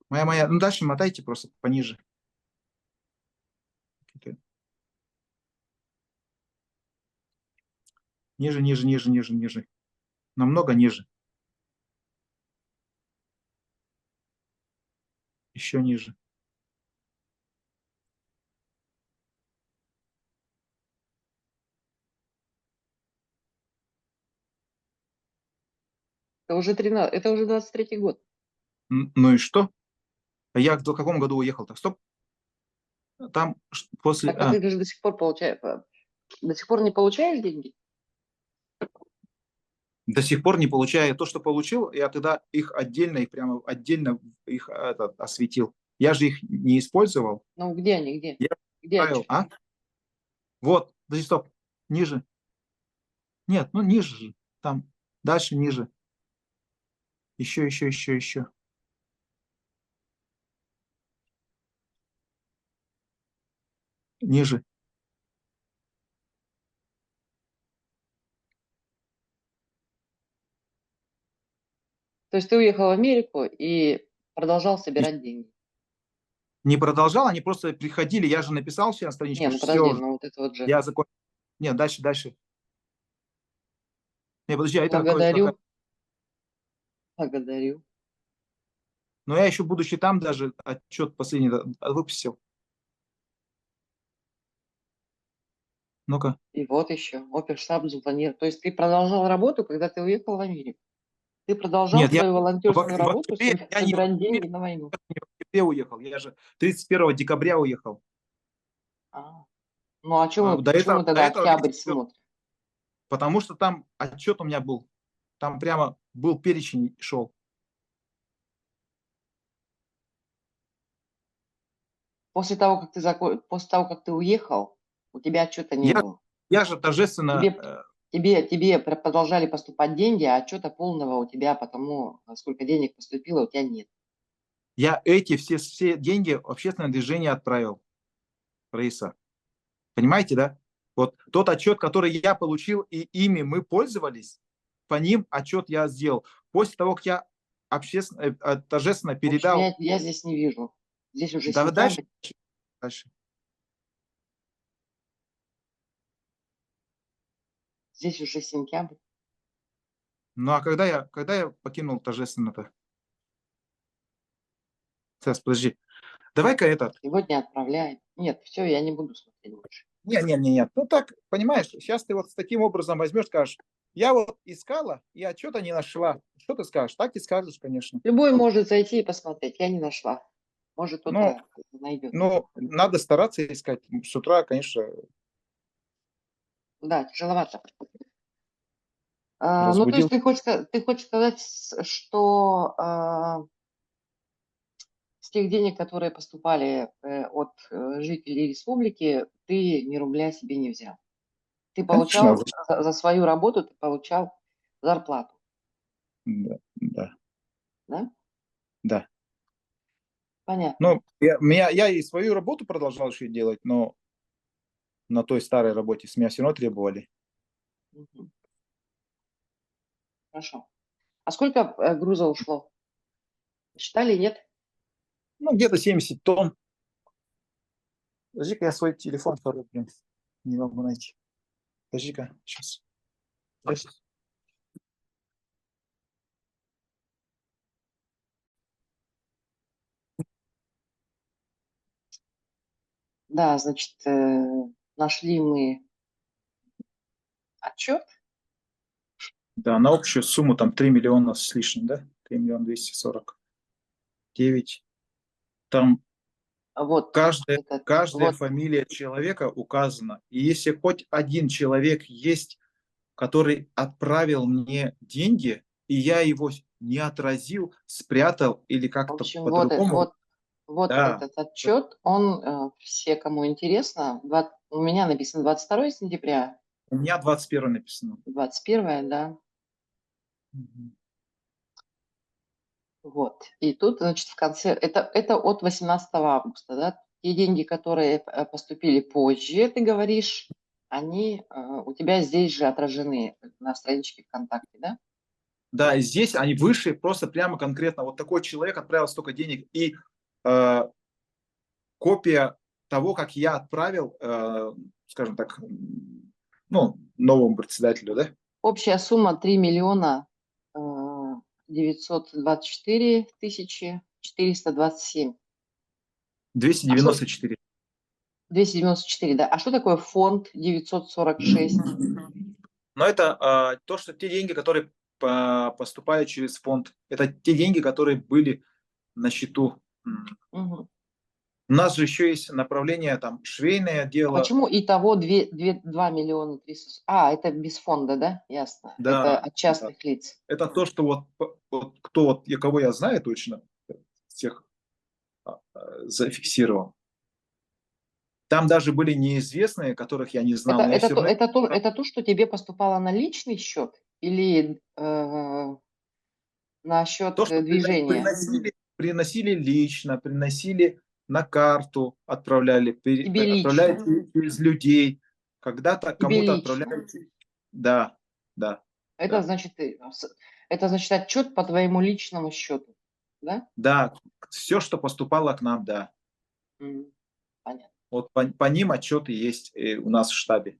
B: Моя. Ну, дальше мотайте просто пониже. Ниже, ниже, ниже, ниже, ниже. Намного ниже. Еще ниже.
A: Это уже 23-й год.
B: Ну и что? Я в каком году уехал-то? Стоп. Там после...
A: Так ты же до сих пор до сих пор не получаешь деньги?
B: До сих пор не получаю. То, что получил, я тогда их отдельно, их прямо отдельно их осветил. Я же их не использовал.
A: Ну, где они, где?
B: Я
A: Где
B: отправил.
A: отчет?
B: Вот, подожди, стоп. Ниже. Нет, ну ниже же. Там. Дальше ниже. Еще, еще, еще, еще. Ниже.
A: То есть ты уехал в Америку и продолжал собирать деньги?
B: Не продолжал, они просто приходили. Я же написал все на страничке.
A: Не, ну
B: Все
A: подожди,
B: уже.
A: ну вот это вот же.
B: Я закончил. Нет, дальше, дальше. Не, подожди, а это какая?
A: Благодарю. Благодарю.
B: Но я еще, будучи там, даже отчет последний выпустил. Ну-ка.
A: И вот еще. Оперштаб запланировал. То есть ты продолжал работу, когда ты уехал в Америку? Ты продолжал
B: Нет, я
A: свою волонтерскую
B: в
A: работу,
B: октябре, я не в
A: собирать деньги
B: октябре,
A: на войну?
B: не в октябре уехал. Я же 31 декабря уехал.
A: Ну а
B: До
A: почему
B: этого,
A: мы
B: до
A: тогда
B: этого весь
A: октябрь
B: отчет,
A: смотрим?
B: потому что там отчет у меня был. Там прямо был перечень шел.
A: После того, как ты уехал, у тебя отчета не
B: Я,
A: было.
B: я же торжественно...
A: Тебе продолжали поступать деньги, а отчета полного у тебя потому, сколько денег поступило, у тебя нет.
B: Я эти все деньги в общественное движение отправил, Раиса. Понимаете, да? Вот тот отчет, который я получил, и ими мы пользовались, по ним отчет я сделал. После того, как я торжественно
A: В общем,
B: передал...
A: я здесь не вижу. Здесь уже
B: Да,
A: сентябрь.
B: дальше.
A: Здесь уже сентябрь.
B: Ну а когда я покинул торжественно-то? Сейчас, подожди. Давай-ка этот...
A: Сегодня отправляем. Нет, все, я не буду смотреть больше.
B: Нет. Ну так, понимаешь, сейчас ты вот с таким образом возьмешь, скажешь, я вот искала и отчета не нашла. Что ты скажешь? Так и скажешь, конечно.
A: Любой может зайти и посмотреть. Я не нашла. Может,
B: Но,
A: кто-то найдет.
B: надо стараться искать. С утра, конечно,
A: Да, тяжеловато. Ну, то
B: разбудил.
A: есть ты хочешь сказать, что с тех денег, которые поступали от жителей республики, ты ни рубля себе не взял. Ты
B: Конечно,
A: получал за свою работу, ты получал зарплату,
B: да.
A: да?
B: Да.
A: Понятно.
B: Ну, я и свою работу продолжал еще делать, но на той старой работе с меня все равно требовали.
A: Мгм. Хорошо. А сколько груза ушло? Считали, нет?
B: Ну, где-то 70 тонн. Подожди-ка, я свой телефон второй, блин, не могу найти. Подожди-ка, сейчас.
A: Да, значит, нашли мы отчет.
B: Да, на общую сумму там 3 миллиона с лишним, да? 3 миллиона 249. Там
A: Вот,
B: каждая
A: вот,
B: фамилия человека указана. И если хоть один человек есть, который отправил мне деньги, и я его не отразил, спрятал или
A: в
B: как-то
A: общем,
B: по-другому,
A: вот
B: да,
A: этот отчет, он, все, кому интересно, у меня написано 22 сентября,
B: у меня 21 написано.
A: 21, да,
B: Мгм.
A: вот. И тут, значит, в конце, это от 18 августа, да, те деньги, которые поступили позже, ты говоришь, они у тебя здесь же отражены на страничке ВКонтакте, да?
B: Да, и здесь они выше, просто прямо конкретно. Вот такой человек отправил столько денег. И э, копия того, как я отправил, скажем так, ну, новому председателю, да?
A: Общая сумма 3 миллиона 924 тысячи 427.
B: 294.
A: 294, да. А что такое фонд 946?
B: Но это то, что те деньги, которые поступают через фонд, это те деньги, которые были на счету.
A: Угу.
B: У нас же еще есть направление, там, швейное
A: А
B: дело.
A: почему итого 2 миллиона 300? А, это без фонда, да? Ясно. Это
B: Да,
A: от
B: да.
A: частных лиц.
B: Это то, что вот кто вот, кого я знаю точно, всех зафиксировал. Там даже были неизвестные, которых я не знал, но я все равно...
A: Это то, что тебе поступало на личный счет или на счет
B: То, что
A: движения?
B: приносили лично, приносили на карту, отправляли,
A: Тебе
B: отправляли
A: лично.
B: через людей. Когда-то
A: Тебе
B: кому-то
A: лично.
B: отправляли... Да, да.
A: Это
B: Да.
A: значит, это значит отчет по твоему личному счету, да?
B: Да, все, что поступало к нам, да.
A: Понятно.
B: Вот по ним отчеты есть у нас в штабе.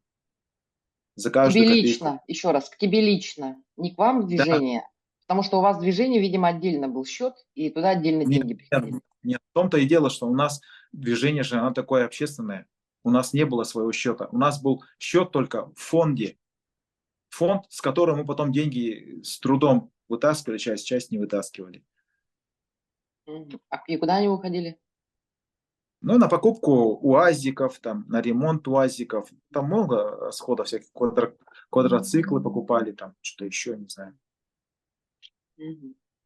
B: За
A: К тебе
B: каждую копейку.
A: лично, еще раз, к тебе лично, не к вам в
B: Да,
A: движение, потому что у вас в движении, видимо, отдельно был счет, и туда отдельно
B: нет,
A: деньги приходили.
B: нет. В том-то и дело, что у нас движение же, оно такое общественное. У нас не было своего счета. У нас был счет только в фонде. Фонд, с которого мы потом деньги с трудом вытаскивали, часть не вытаскивали.
A: И куда они уходили?
B: Ну, на покупку УАЗиков, там, на ремонт УАЗиков. Там много расходов всяких. Квадроциклы покупали, там, что еще, не знаю.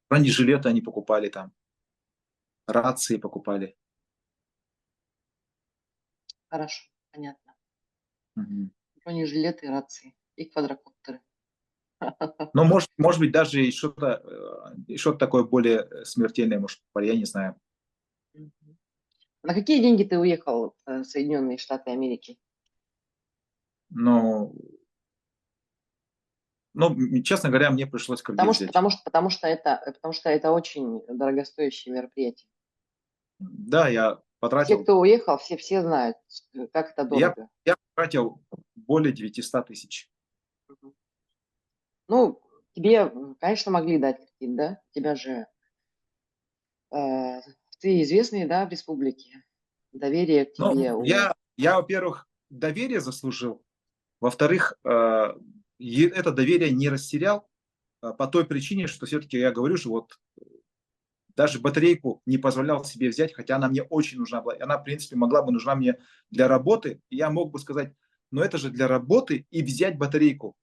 B: Бронежилеты они покупали там. Рации покупали.
A: Хорошо, понятно.
B: Угу.
A: Бронежилеты, рации и квадрокоптеры.
B: Но может быть даже и что-то такое более смертельное, может, я не знаю.
A: На какие деньги ты уехал в Соединенные Штаты Америки?
B: Но, честно говоря, мне пришлось кредит взять.
A: Потому что это очень дорогостоящее мероприятие.
B: Да, я
A: Все,
B: потратил...
A: кто уехал, все знают, как это дорого.
B: Я потратил более 900 тысяч.
A: Ну, тебе, конечно, могли дать кредит, да? Тебя же... ты известный, да, в республике. Доверие к тебе.
B: Я, во-первых, доверие заслужил. Во-вторых, это доверие не растерял по той причине, что все-таки я говорю, что вот даже батарейку не позволял себе взять, хотя она мне очень нужна была. Она, в принципе, могла бы нужна мне для работы. И я мог бы сказать, но это же для работы и взять батарейку.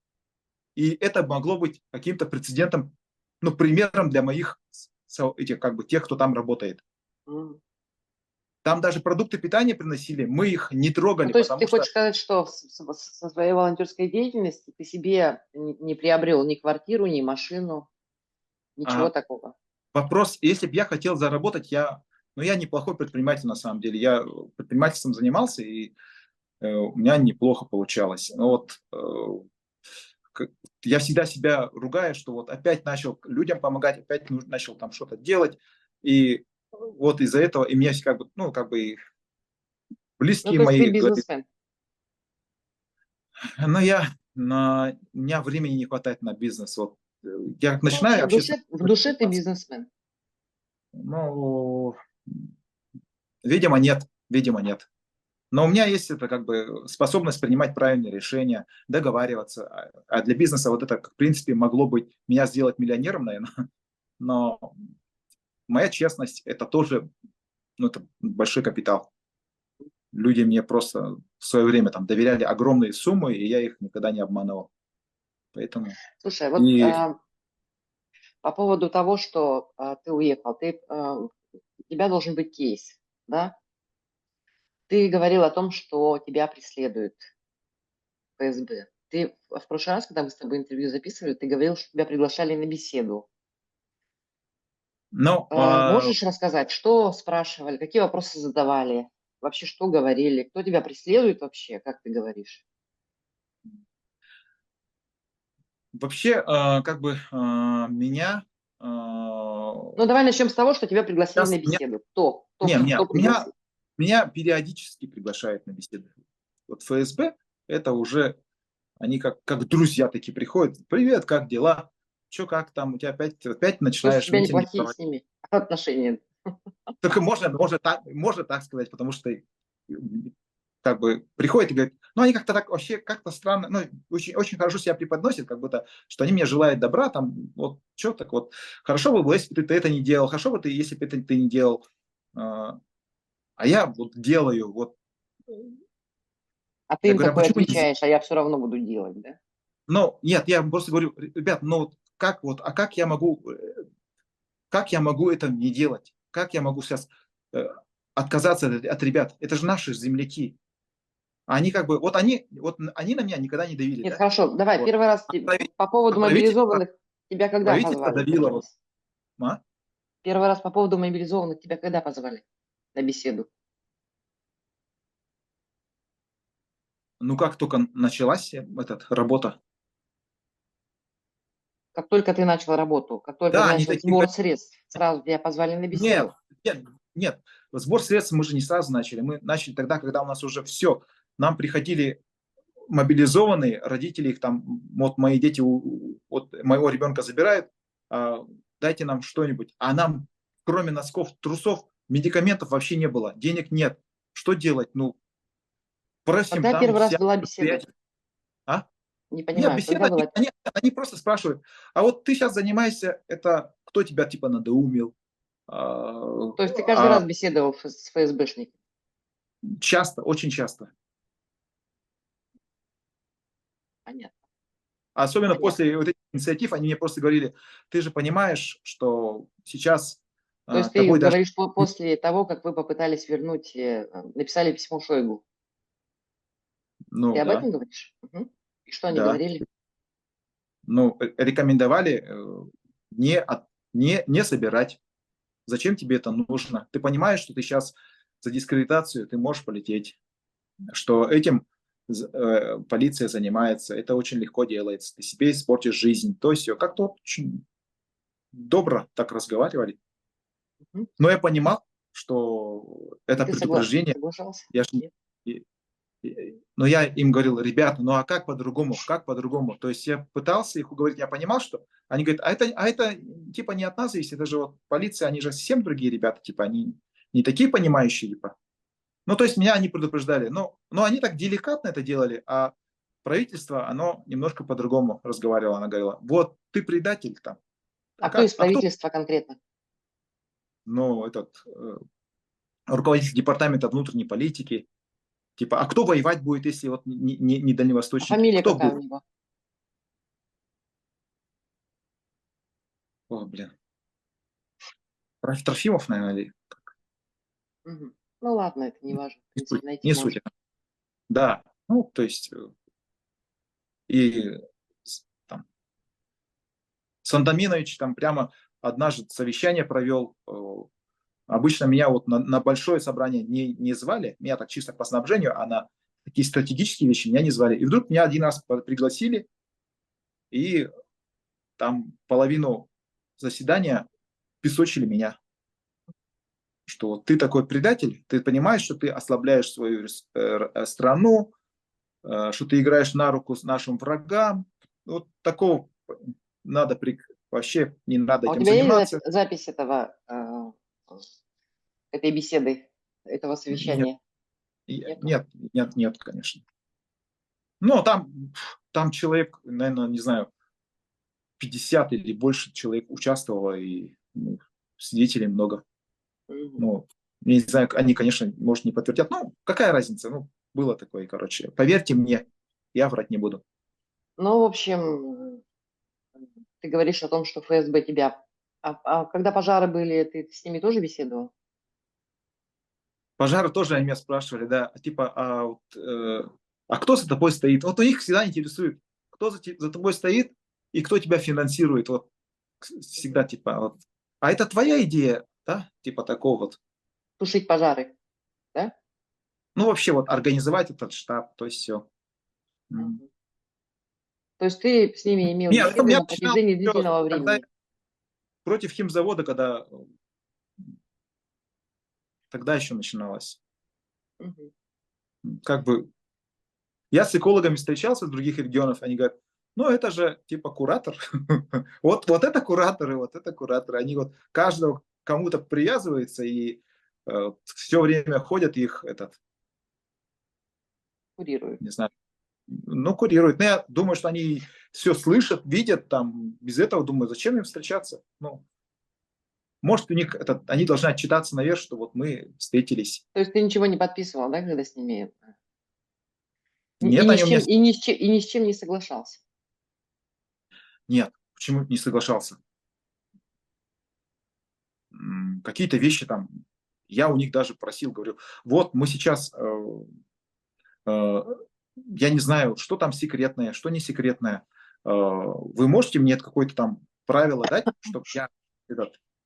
B: И это могло быть каким-то прецедентом, ну, примером для моих этих, как бы, тех, кто там работает. Там даже продукты питания приносили, мы их не трогали.
A: Ну, то есть ты хочешь сказать, что со своей волонтерской деятельностью ты себе не приобрел ни квартиру, ни машину, ничего такого?
B: Вопрос, если бы я хотел заработать, я Но я неплохой предприниматель на самом деле. Я предпринимательством занимался, и у меня неплохо получалось. Но вот я всегда себя ругаю, что вот опять начал людям помогать, опять начал там что-то делать. И вот из-за этого, и мне как бы, ну, как бы
A: Ну,
B: близкие
A: то есть ты
B: мои говорят,
A: бизнесмен.
B: но у меня времени не хватает на бизнес. Вот я как
A: Ну,
B: начинаю
A: вообще
B: общаться,
A: в душе ты бизнесмен.
B: ну, видимо, нет, видимо, нет. Но у меня есть это как бы способность принимать правильные решения, договариваться. А для бизнеса вот это, в принципе, могло быть меня сделать миллионером, наверное. Но моя честность – это тоже, ну, это большой капитал. Люди мне просто в свое время там доверяли огромные суммы, и я их никогда не обманывал. Поэтому
A: Слушай, вот
B: и
A: по поводу того, что ты уехал, у тебя должен быть кейс, да? Ты говорил о том, что тебя преследует ФСБ. Ты в прошлый раз, когда мы с тобой интервью записывали, ты говорил, что тебя приглашали на беседу.
B: ну,
A: Можешь рассказать, что спрашивали, какие вопросы задавали, вообще что говорили, кто тебя преследует вообще, как ты говоришь?
B: вообще, как бы меня
A: Ну, давай начнем с того, что тебя пригласили
B: сейчас
A: на беседу. Кто?
B: не,
A: Кто пригласил?
B: меня периодически приглашают на беседы. Вот ФСБ это уже они как друзья такие приходят. Привет, как дела? Че, как там? У тебя опять
A: То есть у
B: начинаешь
A: тебя
B: митинги
A: неплохие с
B: проводить.
A: ними отношения.
B: Только можно так сказать, потому что как бы приходят и говорят, ну они как-то так вообще как-то странно, ну очень, очень хорошо себя преподносят, как будто, что они мне желают добра, там вот что так вот, хорошо бы было, если бы ты это не делал, хорошо бы ты, если бы это ты не делал, а я вот делаю, вот
A: А ты
B: я
A: им
B: говорю, а
A: такой
B: почему нельзя?
A: отвечаешь, а я все равно буду делать, да?
B: Ну нет, я просто говорю, ребят, ну вот, а как я могу это не делать? Как я могу сейчас отказаться от ребят? Это же наши земляки. А они как бы, вот они на меня никогда не давили,
A: Нет,
B: да?
A: хорошо, давай,
B: Вот.
A: первый раз
B: А
A: по поводу
B: правительство,
A: мобилизованных тебя когда
B: правительство
A: позвали
B: давило.
A: первый
B: Вот,
A: раз?
B: а?
A: Первый раз по поводу мобилизованных тебя когда позвали на беседу?
B: Ну, как только началась работа.
A: Как только ты начал работу, как только
B: Да, они
A: начал
B: такие
A: сбор
B: говорят,
A: средств, сразу тебя позвали на
B: нет,
A: беседу?
B: нет, сбор средств мы же не сразу начали. Мы начали тогда, когда у нас уже все. Нам приходили мобилизованные, родители их там, вот мои дети, вот моего ребенка забирают, дайте нам что-нибудь. А нам, кроме носков, трусов, медикаментов вообще не было, денег нет. Что делать? Ну, просим
A: Когда
B: там
A: первый раз
B: вся
A: была беседа?
B: предприятия. А?
A: Не
B: Нет,
A: понимаю, когда
B: беседа,
A: была?
B: они просто спрашивают, а вот ты сейчас занимаешься, это кто тебя типа надоумил?
A: То есть ты каждый раз
B: А
A: беседовал с ФСБшником?
B: часто, очень часто.
A: Понятно,
B: Особенно
A: понятно.
B: после вот этих инициатив, они мне просто говорили, ты же понимаешь, что сейчас
A: То есть ты
B: тобой даже...
A: говоришь после того, как вы попытались вернуть, написали письмо Шойгу. Ты
B: Ну
A: об
B: да,
A: этом говоришь? Мгм. И что они
B: да.
A: говорили?
B: Ну, рекомендовали не собирать. Зачем тебе это нужно? Ты понимаешь, что ты сейчас за дискредитацию ты можешь полететь, что этим полиция занимается, это очень легко делается, ты себе испортишь жизнь, то есть как-то очень добро так разговаривали.
A: Мгм.
B: Но я понимал, что
A: И
B: это
A: ты
B: предупреждение,
A: соглашался?
B: я ж
A: Нет?
B: и- но я им говорил, ребята, ну а как по-другому? Как по-другому? То есть я пытался их уговорить, я понимал, что они говорят, а это типа не от нас зависит, это же вот полиция, они же совсем другие ребята, типа они не такие понимающие, типа. Ну, то есть меня они предупреждали, но они так деликатно это делали, а правительство, оно немножко по-другому разговаривало, она говорила, вот ты предатель там,
A: А кто из
B: а кто?
A: правительства конкретно?
B: Ну, руководитель департамента внутренней политики, типа, а кто воевать будет, если вот не
A: А
B: дальневосточники?
A: фамилия
B: Кто
A: какая у
B: будет?
A: него?
B: О, блин. Трофимов, наверное, или
A: Мгм. Ну ладно, это не важно. В
B: не суть.
A: принципе, найти
B: Не суть.
A: можно.
B: Да, ну, то есть, и там, Сандоминович там прямо однажды совещание провел, Обычно меня вот на большое собрание не звали, меня так чисто по снабжению, а на такие стратегические вещи меня не звали. И вдруг меня один раз пригласили, и там половину заседания песочили меня, что вот ты такой предатель, ты понимаешь, что ты ослабляешь свою страну, что ты играешь на руку с нашим врагам. Вот такого надо вообще не надо
A: А у
B: этим
A: тебя есть
B: заниматься.
A: запись этой беседы, этого
B: Нет,
A: совещания? Нету?
B: нет, конечно. Но там человек, наверное, не знаю, 50 или больше человек участвовало, и свидетелей много.
A: Мгм.
B: Ну, я не знаю, они, конечно, может, не подтвердят. Ну, какая разница? Ну, было такое, короче. Поверьте мне, я врать не буду.
A: Ну, в общем, ты говоришь о том, что ФСБ тебя... А когда пожары были, ты с ними тоже беседовал?
B: Пожары тоже они меня спрашивали, да, типа, а кто за тобой стоит? Вот у них всегда интересует, кто за тобой стоит и кто тебя финансирует. Вот всегда типа, вот. А это твоя идея, да? Типа такого вот.
A: Тушить пожары, да?
B: Ну, вообще вот организовать этот штаб, то есть все.
A: Мгм. То есть ты с ними имел
B: Нет, это у
A: беседы
B: меня
A: на
B: начиналось
A: протяжении
B: всё,
A: длительного
B: когда
A: времени?
B: против химзавода, когда тогда еще начиналось.
A: Мгм.
B: Как бы я с экологами встречался с других регионов, они говорят, ну это же типа куратор. Вот это кураторы, вот это кураторы. Они вот каждого кому-то привязываются и все время ходят их
A: Курируют.
B: не знаю, ну, курируют. Но я думаю, что они все слышат, видят там. Без этого, думаю, зачем им встречаться? Ну, может, у них они должны отчитаться наверх, что вот мы встретились.
A: То есть ты ничего не подписывал, да, когда с ними... И
B: Нет,
A: ни
B: они
A: с
B: у меня...
A: чем, и ни с чем не соглашался?
B: Нет, почему не соглашался? Какие-то вещи там, я у них даже просил, говорю, вот мы сейчас, я не знаю, что там секретное, что не секретное, вы можете мне какое-то там правило дать, чтобы я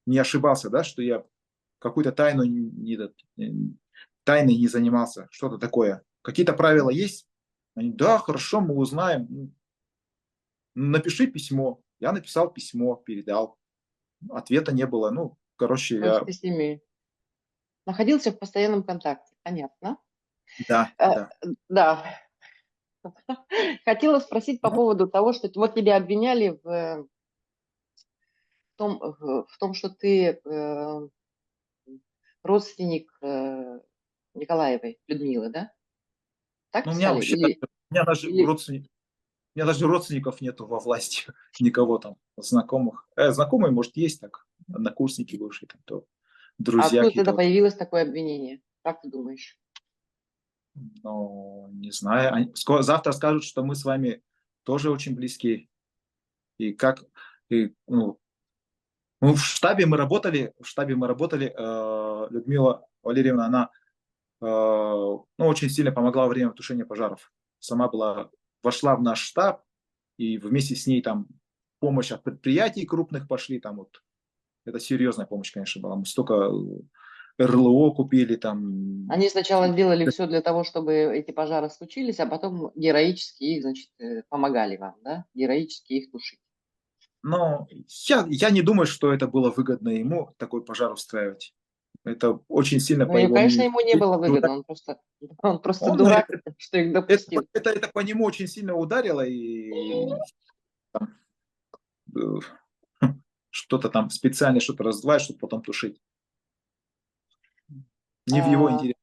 B: не ошибался, да, что я какую-то тайной не занимался, что-то такое. Какие-то правила есть? Они, да, хорошо, мы узнаем. Напиши письмо. Я написал письмо, передал. Ответа не было. Ну, короче,
A: То есть
B: я...
A: ты с ними находился в постоянном контакте, понятно?
B: Да,
A: Э,
B: да.
A: Да. Хотела спросить по
B: Ну,
A: поводу того, что вот тебя обвиняли в том, что ты родственник Николаевой Людмилы, да? Так
B: у меня
A: писали?
B: вообще даже,
A: Или
B: у меня даже родственников нету во власти, никого там, знакомых. Знакомые, может, есть так, однокурсники бывшие, там, то
A: а
B: друзья
A: откуда тогда
B: какие-то. Вот.
A: появилось такое обвинение? Как ты думаешь?
B: Но не знаю. Завтра скажут, что мы с вами тоже очень близки. И как... И, в штабе мы работали, Людмила Валерьевна, она ну, очень сильно помогла во время тушения пожаров. Сама вошла в наш штаб, и вместе с ней там помощь от предприятий крупных пошли, там вот, это серьезная помощь, конечно, была. Мы столько РЛО купили, там,
A: Они сначала сделали все для того, чтобы эти пожары случились, а потом героически их, значит, помогали вам, да? Героически их тушить.
B: но я не думаю, что это было выгодно ему, такой пожар устраивать. Это очень сильно
A: Ну,
B: по
A: и,
B: его
A: конечно,
B: мнению.
A: ему не было выгодно, он просто
B: Он,
A: дурак, что их допустил.
B: это по нему очень сильно ударило, и там, что-то там специально что-то раздувать, чтобы потом тушить. Не в его
A: А,
B: интересе.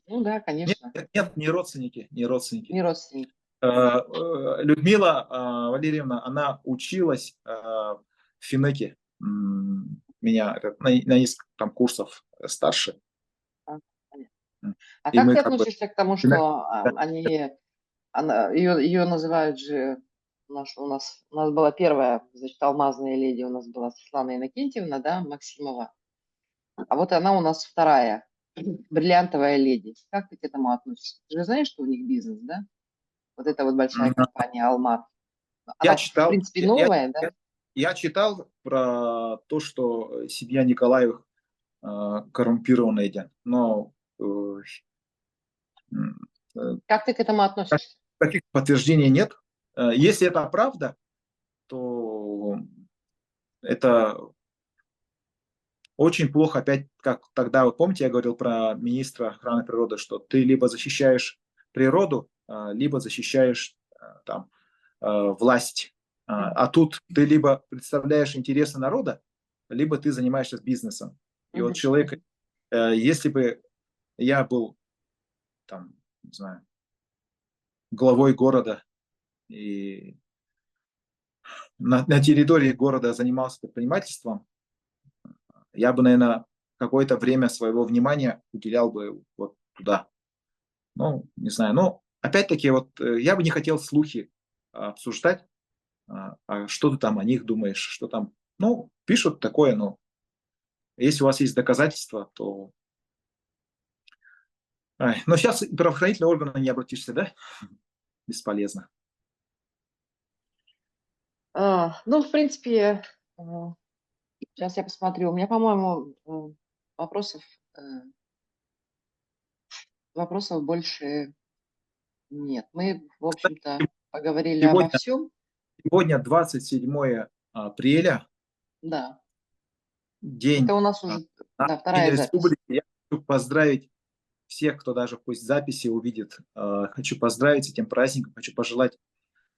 A: ну да,
B: Нет,
A: конечно,
B: нет, не родственники, не родственники.
A: не родственник.
B: Людмила Валерьевна, она училась в Финеке. Меня на несколько там курсов старше.
A: А, понятно. А
B: И
A: как
B: мы
A: ты
B: как бы...
A: относишься к тому,
B: Финек-
A: что ее называют же, у нас была первая, значит, алмазная леди, у нас была Светлана Иннокентьевна, да, Максимова, а вот она у нас вторая, бриллиантовая леди. Как ты к этому относишься? Ты же знаешь, что у них бизнес, да? Вот эта вот большая компания «Алмаз».
B: Я
A: Она, в
B: читал,
A: принципе, новая, да?
B: я читал про то, что семья Николаевых коррумпированная, но м, э,
A: Как ты к этому относишься?
B: таких подтверждений нет. Если это правда, то это очень плохо. Опять, как тогда, вы помните, я говорил про министра охраны природы, что ты либо защищаешь природу, либо защищаешь там власть. А тут ты либо представляешь интересы народа, либо ты занимаешься бизнесом. И вот человек, если бы я был там, не знаю, главой города и на территории города занимался предпринимательством, я бы, наверное, какое-то время своего внимания уделял бы вот туда. Ну, не знаю. Но опять-таки, вот я бы не хотел слухи обсуждать. А что ты там о них думаешь? Что там? Ну, пишут такое, но если у вас есть доказательства, то... Но сейчас правоохранительные органы не обратишься, да? Бесполезно.
A: Ну, в принципе, сейчас я посмотрю. У меня, по-моему, вопросов больше нет. Мы, в общем-то, поговорили обо
B: Сегодня,
A: всем.
B: сегодня 27 апреля,
A: Да.
B: день,
A: Это у нас уже
B: День
A: вторая запись.
B: республики. Я хочу поздравить всех, кто даже пусть записи увидит. Хочу поздравить с этим праздником. Хочу пожелать,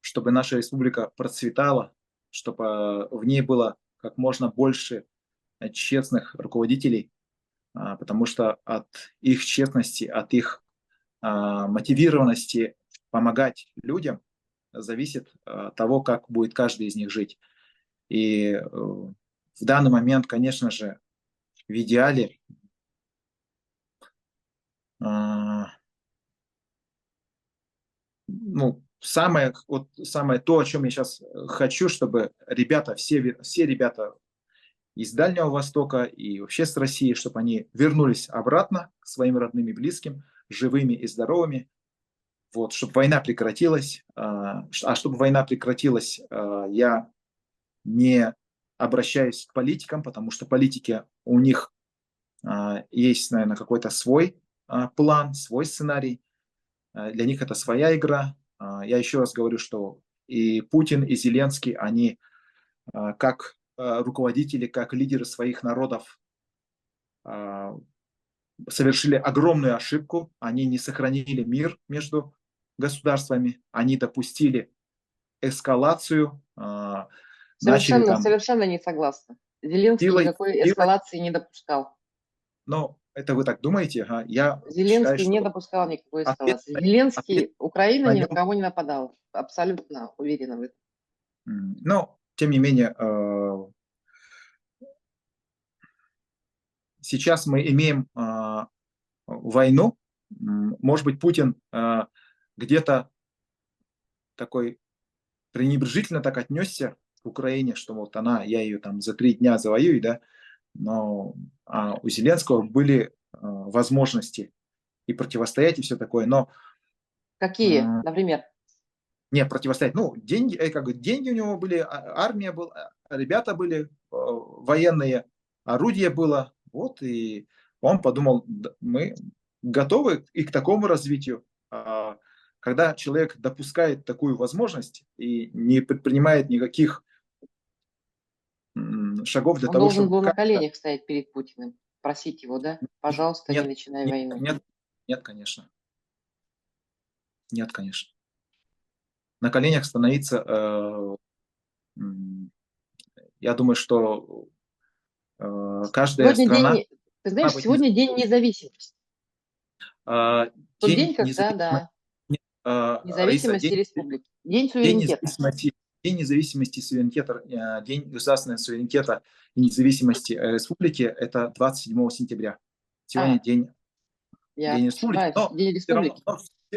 B: чтобы наша республика процветала, чтобы в ней было как можно больше честных руководителей, потому что от их честности, от их мотивированности помогать людям зависит того, как будет каждый из них жить. И в данный момент, конечно же, в идеале ну, самое то, о чем я сейчас хочу, чтобы ребята, все ребята из Дальнего Востока и вообще с России, чтобы они вернулись обратно к своим родным и близким, живыми и здоровыми, вот, чтобы война прекратилась. А чтобы война прекратилась, я не обращаюсь к политикам, потому что политики, у них есть, наверное, какой-то свой план, свой сценарий. Для них это своя игра. Я еще раз говорю, что и Путин, и Зеленский, они как руководители, как лидеры своих народов совершили огромную ошибку. Они не сохранили мир между государствами, они допустили эскалацию, начали там...
A: Совершенно не согласна. Зеленский никакой эскалации не допускал.
B: Но это вы так думаете? Ага. Я
A: Зеленский
B: считаю,
A: не
B: что
A: допускал никакой эскалации. Зеленский, Украина ни на кого не нападала. Абсолютно уверена в этом.
B: Но, тем не менее, сейчас мы имеем войну. Может быть, Путин где-то такой пренебрежительно так отнесся к Украине, что вот я ее там за 3 дня завоюю, да, но у Зеленского были возможности и противостоять, и все такое, но...
A: Какие, например?
B: Не, противостоять. Ну, деньги, деньги у него были, армия была, ребята были военные, орудие было, вот, и он подумал, мы готовы и к такому развитию. Когда человек допускает такую возможность и не предпринимает никаких шагов для
A: Он
B: того,
A: должен
B: чтобы...
A: был на коленях стоять перед Путиным, просить его, да? Пожалуйста, не начинай войну.
B: Нет, конечно. Нет, конечно. На коленях становиться, я думаю, что каждая страна...
A: Ты знаешь, сегодня день независимости. Тот день, когда, да, независимости республики. День суверенитета.
B: День независимости и суверенитета, День государственного суверенитета и независимости республики – это 27 сентября. Сегодня День республики.
A: День республики.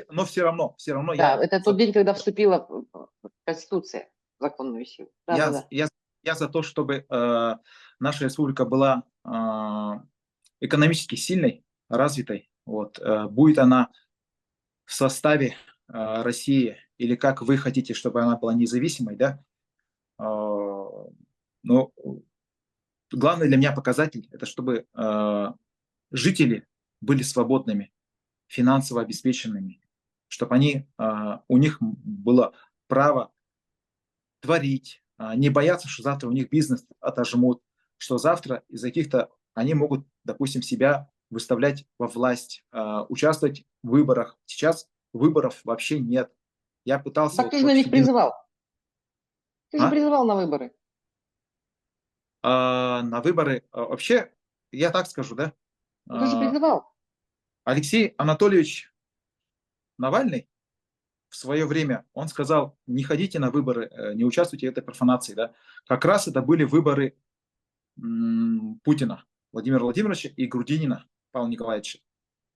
B: Но все равно
A: да, это тот день, когда вступила Конституция в законную силу.
B: Я за то, чтобы наша республика была экономически сильной, развитой. Вот. Будет она в составе России или как вы хотите, чтобы она была независимой, да? Но главный для меня показатель – это чтобы жители были свободными, финансово обеспеченными, чтобы у них было право творить, не бояться, что завтра у них бизнес отожмут, что завтра из-за каких-то они могут, допустим, себя выставлять во власть, участвовать в выборах. Сейчас выборов вообще нет. Я пытался
A: Так ты
B: вот
A: же на них
B: очень
A: призывал. Ты же
B: А?
A: призывал на выборы.
B: На выборы вообще, я так скажу, да?
A: Ну, ты же
B: А,
A: призывал.
B: Алексей Анатольевич Навальный в свое время, он сказал, не ходите на выборы, не участвуйте в этой профанации, да. Как раз это были выборы Путина, Владимира Владимировича и Грудинина Павла Николаевича.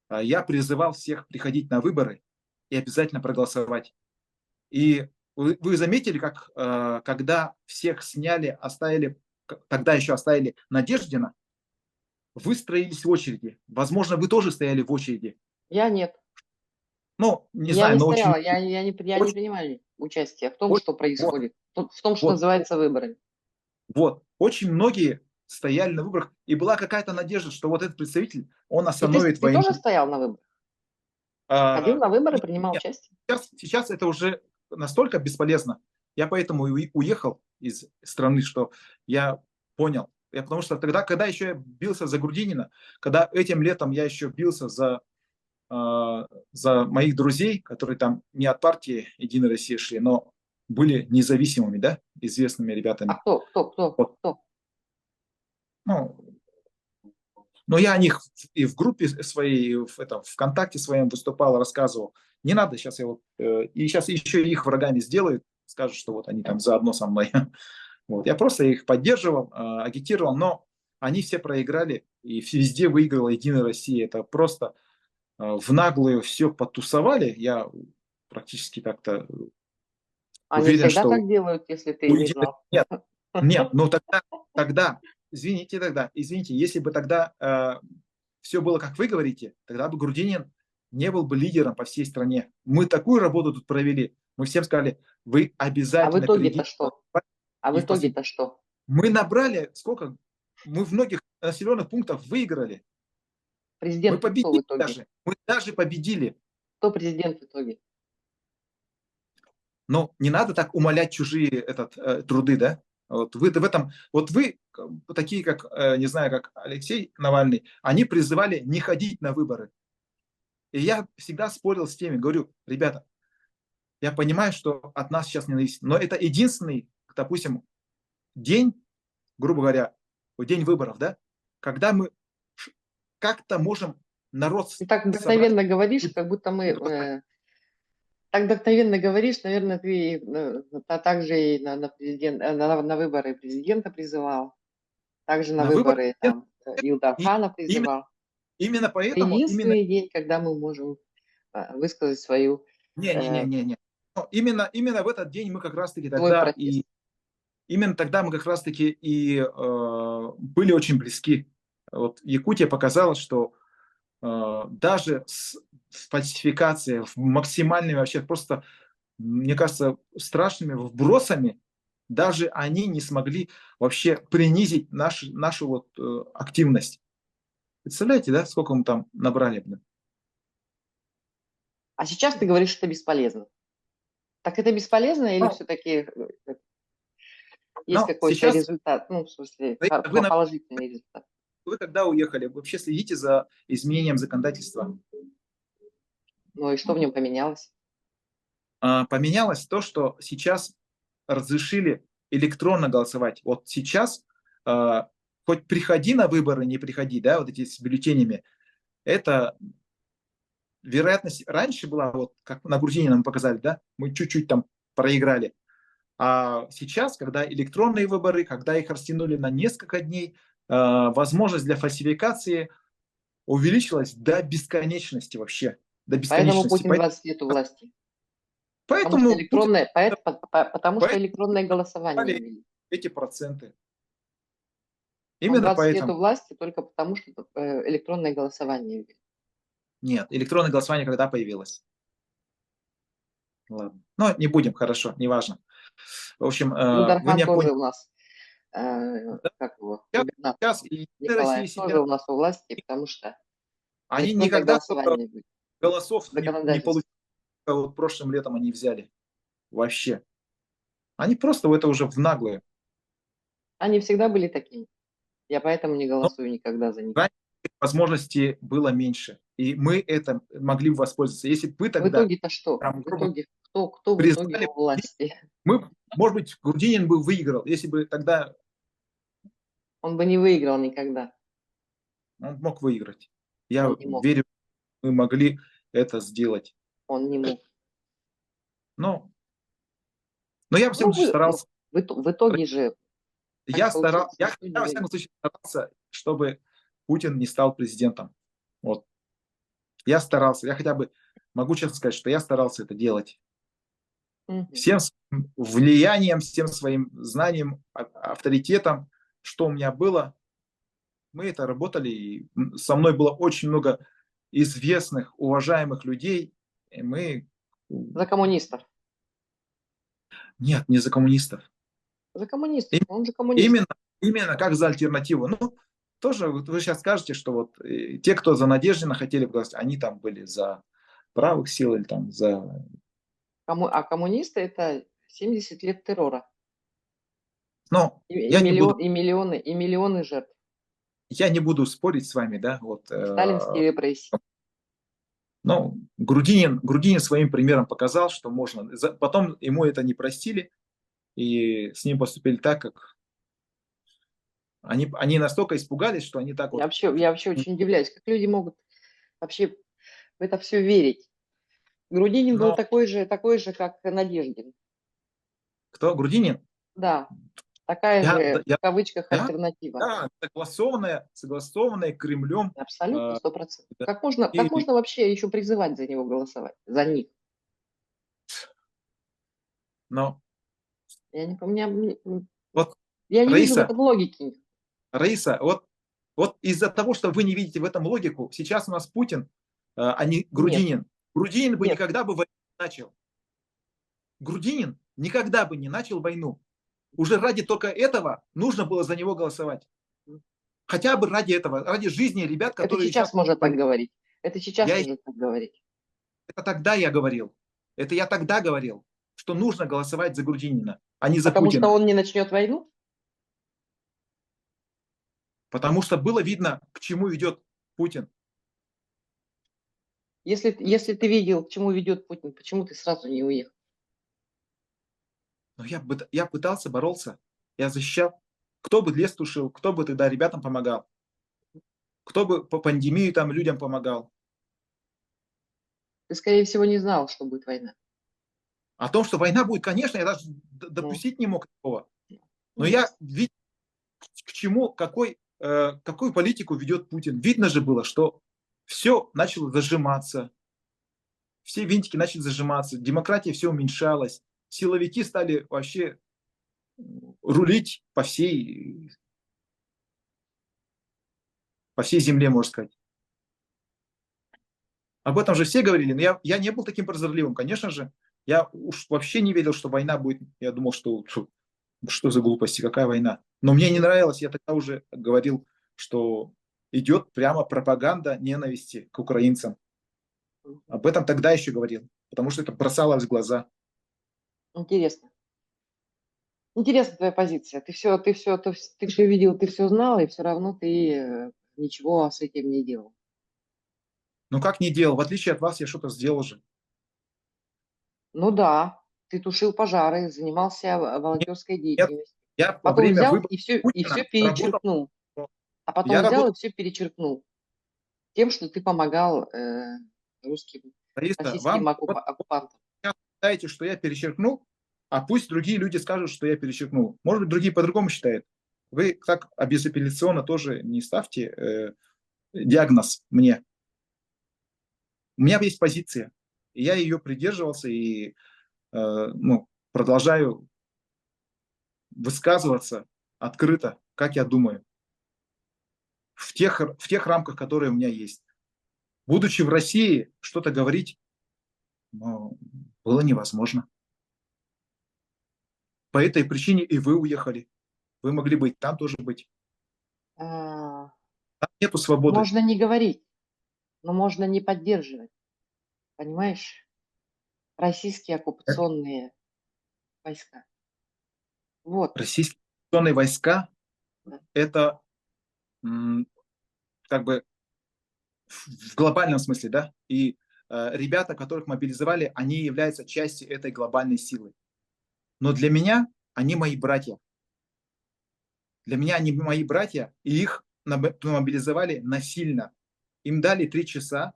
B: Я призывал всех приходить на выборы и обязательно проголосовать. И вы заметили, как когда всех сняли, тогда еще оставили Надеждина, выстроились в очереди. Возможно, вы тоже стояли в очереди.
A: Я нет.
B: Ну, не
A: Я
B: знаю,
A: не
B: но
A: стояла,
B: очень...
A: я не принимаю участие в том,
B: Вот,
A: что происходит, в том, что
B: вот,
A: называется выборами.
B: вот. Очень многие стояли на выборах, и была какая-то надежда, что вот этот представитель, он
A: И
B: остановит
A: ты
B: войну.
A: тоже стоял на выборах? Ходил
B: А,
A: на выборы,
B: нет,
A: принимал
B: нет.
A: участие?
B: Сейчас это уже настолько бесполезно. Я поэтому и уехал из страны, что я понял. Потому что тогда, когда еще я бился за Грудинина, когда этим летом я еще бился за моих друзей, которые там не от партии «Единая Россия» шли, но были независимыми, да, известными
A: А
B: ребятами.
A: кто?
B: Ну, но я о них и в группе своей, и в ВКонтакте своем выступал, рассказывал. Не надо сейчас и сейчас еще их врагами сделают, скажут, что вот они там заодно со мной. Вот. Я просто их поддерживал, агитировал, но они все проиграли, и везде выиграла «Единая Россия». Это просто в наглую все подтусовали. Я практически как-то
A: Они
B: уверен,
A: всегда
B: что
A: так делают, если ты
B: у
A: не
B: «Единой».
A: знал.
B: Нет, но извините, если бы тогда все было, как вы говорите, тогда бы Грудинин не был бы лидером по всей стране. Мы такую работу тут провели. Мы всем сказали, вы
A: А в
B: обязательно
A: итоге-то
B: придите.
A: что? А в итоге-то что?
B: Мы набрали сколько? Мы в многих населенных пунктах выиграли. Мы
A: Президент кто в
B: победили
A: итоге?
B: даже. Мы даже победили.
A: Кто президент в итоге?
B: Но не надо так умалять чужие труды, да? Вот вы в этом, вот вы такие, как, не знаю, как Алексей Навальный, они призывали не ходить на выборы. И я всегда спорил с теми, говорю, ребята, я понимаю, что от нас сейчас не зависит, но это единственный, допустим, день, грубо говоря, день выборов, да, когда мы как-то можем народ
A: Ты так
B: собрать.
A: вдохновенно говоришь, как будто мы... Так вдохновенно говоришь, наверное, ты также и на выборы президента призывал, также на выборы там Илдархана призывал.
B: Именно
A: Это
B: поэтому...
A: единственный день, когда мы можем высказать свою...
B: Не. Именно в этот день мы как раз-таки
A: Твой
B: тогда
A: протест.
B: именно тогда мы как раз-таки и были очень близки. Вот Якутия показала, что даже с фальсификацией, максимальными вообще просто, мне кажется, страшными вбросами, даже они не смогли вообще принизить нашу вот активность. Представляете, да, сколько мы там набрали? Блин?
A: А сейчас ты говоришь, что это бесполезно. Так это бесполезно или все-таки есть какой-то
B: сейчас
A: результат? Ну, в смысле,
B: вы,
A: положительный результат.
B: вы когда уехали, вы вообще следите за изменением законодательства?
A: Ну и что в нем поменялось?
B: Поменялось то, что сейчас разрешили электронно голосовать. Вот сейчас, хоть приходи на выборы, не приходи, да, вот эти с бюллетенями, это вероятность раньше была, вот как на Грузине нам показали, да, мы чуть-чуть там проиграли. А сейчас, когда электронные выборы, когда их растянули на несколько дней, возможность для фальсификации увеличилась до бесконечности вообще. До
A: Поэтому
B: бесконечности.
A: Путин 20 лет у власти.
B: Поэтому
A: Потому что электронное голосование ввели.
B: эти проценты.
A: Он
B: Именно
A: 20 лет
B: поэтому.
A: у власти только потому, что электронное голосование ввели.
B: Нет, электронное голосование когда появилось? Ладно. Но не будем, хорошо, неважно. В общем, вы
A: Илдархан
B: меня
A: тоже
B: поняли.
A: у нас как его,
B: Сейчас,
A: губернатор
B: сейчас и Единой России
A: Николаев тоже
B: сидят,
A: у нас у власти, потому что
B: они
A: электронное
B: никогда столько
A: голосование будет,
B: голосов не
A: законодательство.
B: получили, как вот прошлым летом они взяли. Вообще. Они просто это уже в наглые.
A: Они всегда были такими. Я поэтому не
B: Но
A: голосую никогда за них.
B: раньше возможностей было меньше. И мы это могли бы воспользоваться. Если бы вы
A: В
B: тогда
A: итоге-то что?
B: там,
A: В
B: грубо
A: итоге кто в итоге
B: признали,
A: у власти?
B: мы, может быть, Грудинин бы выиграл, если бы тогда
A: Он бы не выиграл никогда.
B: он мог выиграть. Я
A: Он не мог.
B: верю, мы могли это сделать.
A: Он не мог.
B: Но я, во всяком случае, старался.
A: В итоге же так получилось,
B: Я,
A: никто не
B: во
A: выиграл.
B: всяком случае, старался, чтобы Путин не стал президентом. Вот. Я старался. Я хотя бы могу честно сказать, что я старался это делать.
A: Мгм.
B: Всем своим влиянием, всем своим знанием, авторитетом, что у меня было, мы это работали. И со мной было очень много известных, уважаемых людей. И мы...
A: За коммунистов.
B: Нет, не за коммунистов.
A: За коммунистов. Он же коммунист.
B: Именно как за альтернативу. Ну, тоже вот вы сейчас скажете, что вот те, кто за Надеждина хотели голосовать, они там были за правых сил или там за...
A: А коммунисты – это 70 лет террора.
B: Но
A: И
B: я не буду,
A: миллионы жертв.
B: я не буду спорить с вами, да, вот.
A: Сталинские репрессии.
B: Но Грудинин своим примером показал, что можно. Потом ему это не простили, и с ним поступили так, как... Они настолько испугались, что они так вот...
A: Я вообще очень удивляюсь, как люди могут вообще в это все верить. Грудинин был
B: Но
A: такой же, как Надеждин.
B: кто? Грудинин?
A: Да, такая же, в кавычках,
B: Да,
A: альтернатива.
B: да, согласованная Кремлем.
A: Абсолютно, 100%.
B: Да.
A: Как
B: И-
A: можно вообще еще призывать за него голосовать? За них?
B: Но
A: Я не,
B: вот,
A: я не вижу в
B: Раиса,
A: этом логики.
B: Раиса, вот из-за того, что вы не видите в этом логику, сейчас у нас Путин, а не Грудинин. Грудинин бы
A: Нет.
B: никогда бы войну не начал. Грудинин никогда бы не начал войну. Уже ради только этого нужно было за него голосовать. Хотя бы ради этого, ради жизни ребят,
A: Это
B: которые
A: сейчас может так говорить. Это сейчас
B: Я-
A: может так говорить.
B: Это тогда я говорил. Это я тогда говорил, что нужно голосовать за Грудинина, а не за
A: Потому
B: Путина.
A: что он не начнет войну?
B: Потому что было видно, к чему идет Путин.
A: Если ты видел, к чему ведет Путин, почему ты сразу не уехал?
B: Но я пытался, боролся, я защищал. Кто бы лес тушил, кто бы тогда ребятам помогал, кто бы по пандемии там людям помогал.
A: Ты, скорее всего, не знал, что будет война.
B: О том, что война будет, конечно, я даже допустить не мог такого. Но я видел, к чему, какую политику ведет Путин. Видно же было, что все начало зажиматься. Все винтики начали зажиматься. Демократия все уменьшалась. Силовики стали вообще рулить по всей земле, можно сказать. Об этом же все говорили, но я не был таким прозорливым. Конечно же, я уж вообще не верил, что война будет. Я думал, что за глупости, какая война. Но мне не нравилось, я тогда уже говорил, что идет прямо пропаганда ненависти к украинцам. Об этом тогда еще говорил, потому что это бросалось в глаза.
A: Интересно. Интересна твоя позиция. Ты все видел, ты все знал, и все равно ты ничего с этим не делал.
B: Ну как не делал? В отличие от вас, я что-то сделал же.
A: Ну да, ты тушил пожары, занимался волонтерской деятельностью.
B: Я во
A: Потом
B: время
A: взял
B: выборов
A: и все
B: Путина
A: перечеркнул. А потом
B: Я
A: взял
B: работал-
A: и все перечеркнул. Тем, что ты помогал русским,
B: Раиса,
A: российским
B: вам
A: оккупантам.
B: считаете, что я перечеркнул, а пусть другие люди скажут, что я перечеркнул. Может быть, другие по-другому считают. Вы так безапелляционно тоже не ставьте диагноз мне. У меня есть позиция, и я ее придерживался и продолжаю высказываться открыто, как я думаю, в тех рамках, которые у меня есть. Будучи в России, что-то говорить было невозможно. По этой причине и вы уехали. Вы могли быть там тоже быть.
A: А,
B: Там нету свободы.
A: Можно не говорить, но можно не поддерживать. Понимаешь? Российские оккупационные войска. Вот.
B: Российские оккупационные войска
A: Да.
B: – это как бы в глобальном смысле, да, и ребята, которых мобилизовали, они являются частью этой глобальной силы. Но для меня они мои братья. Для меня они мои братья, и их мобилизовали насильно. Им дали 3 часа,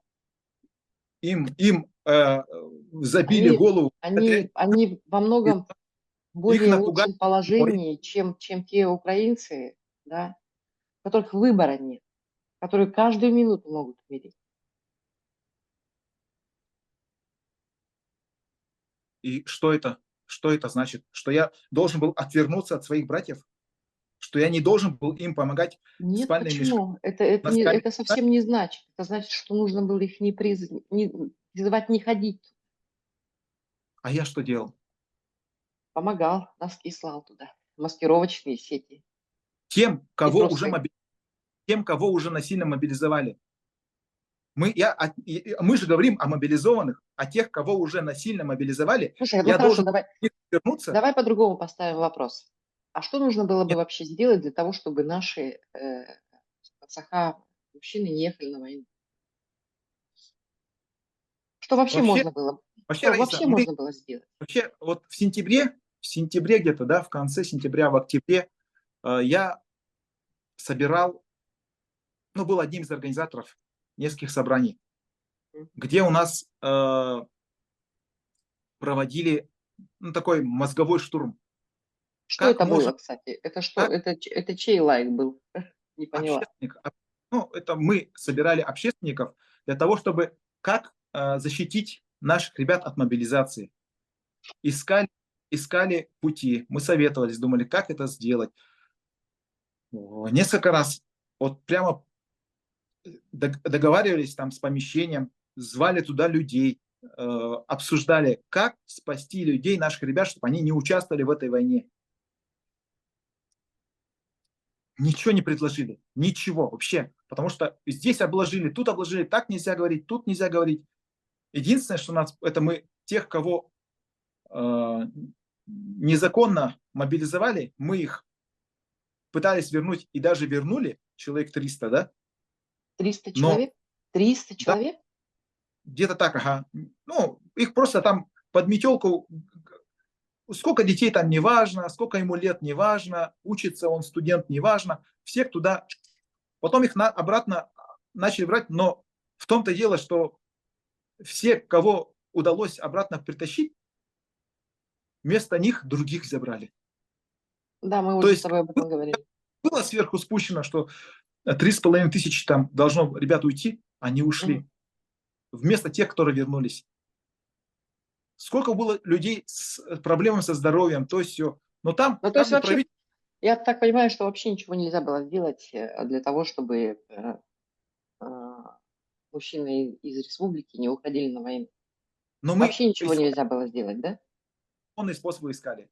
B: им забили
A: Они,
B: голову.
A: они во многом в
B: Их
A: более
B: напугали.
A: лучшем положении, чем те украинцы, да, у которых выбора нет, которые каждую минуту могут умереть.
B: И что это? Что это значит? Что я должен был отвернуться от своих братьев? Что я не должен был им помогать в
A: Нет,
B: спальной мешке?
A: почему? Это совсем не значит. Это значит, что нужно было их не призывать не ходить.
B: А я что делал?
A: Помогал, носки слал туда, маскировочные сети
B: Тем,
A: и
B: кого
A: трусы.
B: уже насильно мобилизовали. Мы же говорим о мобилизованных, о тех, кого уже насильно мобилизовали.
A: Слушай, ну
B: Я
A: хорошо,
B: должен вернуться.
A: давай по-другому поставим вопрос. А что нужно было бы вообще сделать для того, чтобы наши пацаха, мужчины не ехали на войну? Что вообще
B: Вообще,
A: можно было?
B: вообще,
A: Что
B: Раиса,
A: вообще можно было сделать?
B: вообще вот в сентябре где-то, да, в конце сентября, в октябре я собирал, ну, был одним из организаторов нескольких собраний, где у нас проводили такой мозговой штурм.
A: Что
B: Как
A: это было,
B: можно,
A: кстати? Это что?
B: как
A: Это чей лайк был? Не поняла.
B: общественник, ну, это мы собирали общественников для того, чтобы как защитить наших ребят от мобилизации. Искали пути, мы советовались, думали, как это сделать. Несколько раз вот прямо договаривались там с помещением, звали туда людей, обсуждали, как спасти людей, наших ребят, чтобы они не участвовали в этой войне. Ничего не предложили, ничего вообще, потому что здесь обложили, так нельзя говорить, тут нельзя говорить. Единственное, что нас, это мы тех, кого незаконно мобилизовали, мы их пытались вернуть и даже вернули, человек 300, да?
A: 300
B: Но
A: человек? 300
B: да,
A: человек?
B: где-то так, ага. Ну, их просто там под метелку, сколько детей там, неважно, сколько ему лет, неважно, учится он, студент, неважно, всех туда, потом их обратно начали брать, но в том-то дело, что все, кого удалось обратно притащить, вместо них других забрали.
A: Да, мы
B: То
A: уже с
B: есть
A: тобой об этом говорили.
B: было сверху спущено, что 3500 там должно ребят уйти, они ушли. Вместо тех, которые вернулись. Сколько было людей с проблемами со здоровьем, то есть все. Но там
A: Ну, то
B: как
A: есть
B: бы
A: вообще, я так понимаю, что вообще ничего нельзя было сделать для того, чтобы мужчины из республики не уходили на войну.
B: Но мы
A: Вообще ничего нельзя было сделать, да?
B: способы искали.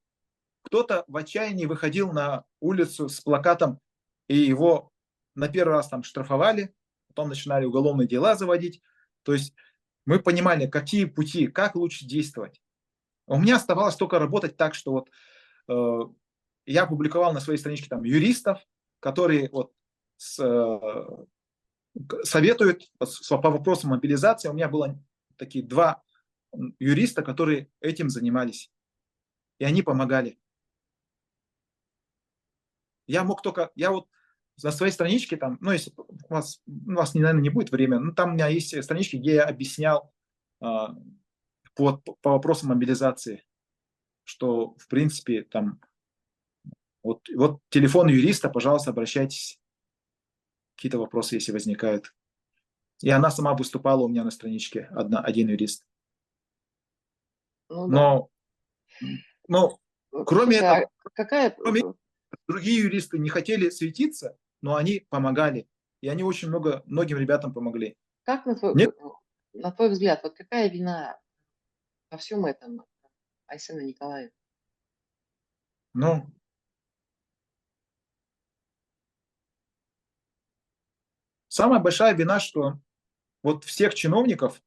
B: Кто-то в отчаянии выходил на улицу с плакатом, и его на первый раз там штрафовали, потом начинали уголовные дела заводить. То есть мы понимали, какие пути, как лучше действовать. У меня оставалось только работать так, что вот я публиковал на своей страничке там юристов, которые вот советуют по вопросам мобилизации. У меня было такие 2 юриста, которые этим занимались. И они помогали. Я вот на своей страничке там, ну, если у вас, наверное, не будет времени, но там у меня есть странички, где я объяснял по вопросам мобилизации, что, в принципе, там, вот телефон юриста, пожалуйста, обращайтесь, какие-то вопросы, если возникают. И она сама выступала у меня на страничке, один юрист.
A: Ну да.
B: Но кроме
A: Слушай,
B: этого,
A: какая...
B: другие юристы не хотели светиться, но они помогали. И они очень многим ребятам помогли.
A: Как на твой взгляд, вот какая вина во всем этом Айсена Николаева?
B: Ну, самая большая вина, что вот всех чиновников,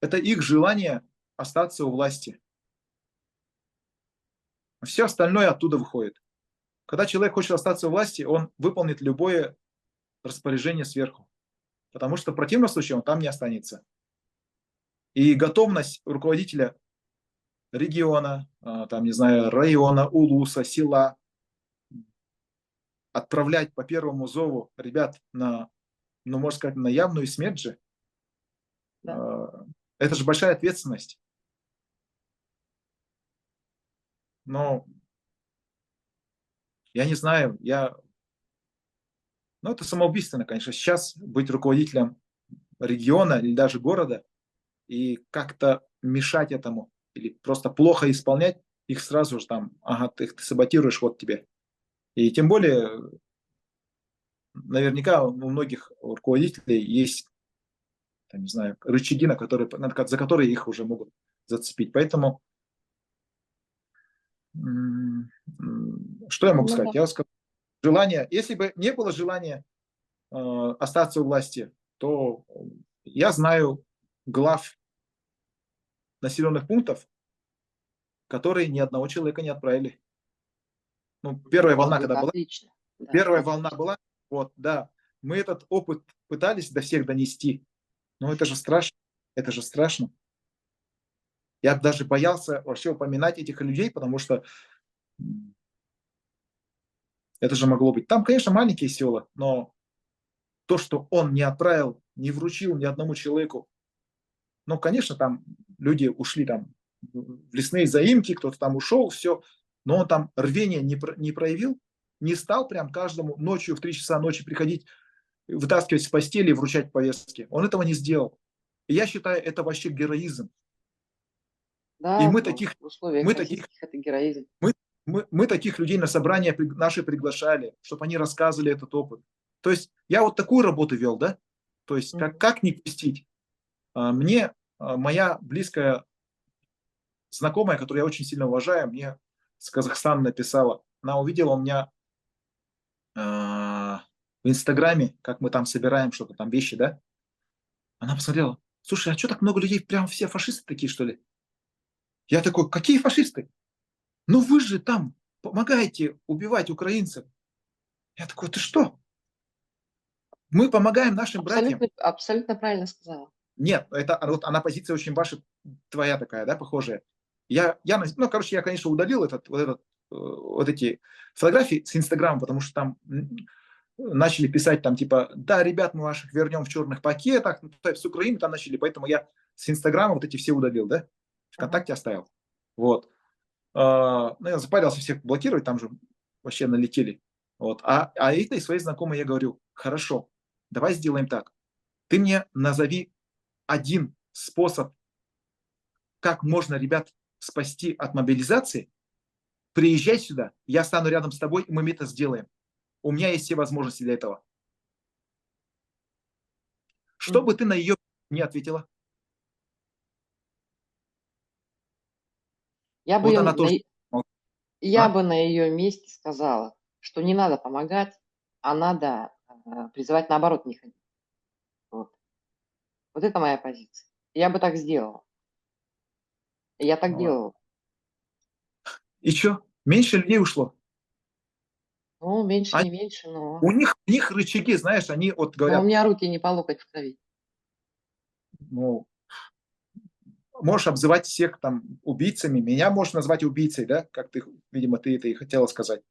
B: это их желание остаться у власти. Все остальное оттуда выходит. Когда человек хочет остаться у власти, он выполнит любое распоряжение сверху. Потому что в противном случае он там не останется. И готовность руководителя региона, там, не знаю, района, улуса, села отправлять по первому зову ребят на, ну, можно сказать, на явную смерть же,
A: Да.
B: это же большая ответственность. Но я не знаю, ну, это самоубийственно, конечно. Сейчас быть руководителем региона или даже города и как-то мешать этому или просто плохо исполнять, их сразу же там, ага, ты саботируешь, вот тебе. И тем более, наверняка у многих руководителей есть, там, не знаю, рычаги, за которые их уже могут зацепить. Поэтому, что я могу
A: Ну
B: сказать?
A: да.
B: Я скажу, желание, если бы не было желания остаться у власти, то я знаю глав населенных пунктов, которые ни одного человека не отправили. Ну, первая волна,
A: Это
B: когда была,
A: отлично. Да,
B: первая
A: это
B: волна
A: отлично.
B: была, вот, да, мы этот опыт пытались до всех донести, но это же страшно, это же страшно. Я даже боялся вообще упоминать этих людей, потому что это же могло быть. Там, конечно, маленькие села, но то, что он не отправил, не вручил ни одному человеку, ну, конечно, там люди ушли там в лесные заимки, кто-то там ушел, все, но он там рвения не проявил, не стал прям каждому ночью в 3 часа ночи приходить, вытаскивать с постели и вручать повестки. Он этого не сделал. И я считаю, это вообще героизм. И
A: Да, ну, в условиях
B: мы таких,
A: российских это героизм.
B: мы таких людей на собрания наши приглашали, чтобы они рассказывали этот опыт. То есть я вот такую работу вел, да? То есть как не пустить? Мне моя близкая знакомая, которую я очень сильно уважаю, мне с Казахстана написала. Она увидела у меня в Инстаграме, как мы там собираем что-то, там вещи, да? Она посмотрела, слушай, а что так много людей, прям все фашисты такие, что ли? Я такой, какие фашисты? Ну вы же там помогаете убивать украинцев. Я такой, ты что? Мы помогаем нашим братьям.
A: Абсолютно правильно сказала.
B: Нет, это вот она позиция очень ваша, твоя такая, да, похожая. Ну, короче, я, конечно, удалил вот эти фотографии с Инстаграма, потому что там начали писать там типа, да, ребят, мы ваших вернем в черных пакетах, с Украины там начали, поэтому я с Инстаграма вот эти все удалил, да, ВКонтакте оставил. Вот. Ну, я запарился всех блокировать, там же вообще налетели. Вот. А этой своей знакомой я говорю, хорошо, давай сделаем так. Ты мне назови один способ, как можно ребят спасти от мобилизации. Приезжай сюда, я стану рядом с тобой, и мы это сделаем. У меня есть все возможности для этого. Что бы ты на ее не ответила?
A: Я бы,
B: Вот
A: её
B: она
A: на
B: тоже.
A: я бы на ее месте сказала, что не надо помогать, а надо призывать, наоборот, не ходить. Вот. Вот это моя позиция. Я бы так сделала. Я так
B: Ну,
A: делала.
B: И что? Меньше людей ушло.
A: Ну, меньше,
B: А
A: не меньше, но...
B: у них рычаги, знаешь, они вот
A: Но у
B: говорят,
A: меня руки не по локоть в крови.
B: ну, можешь обзывать всех там убийцами, меня можешь назвать убийцей, да, как ты, видимо, ты это и хотела сказать.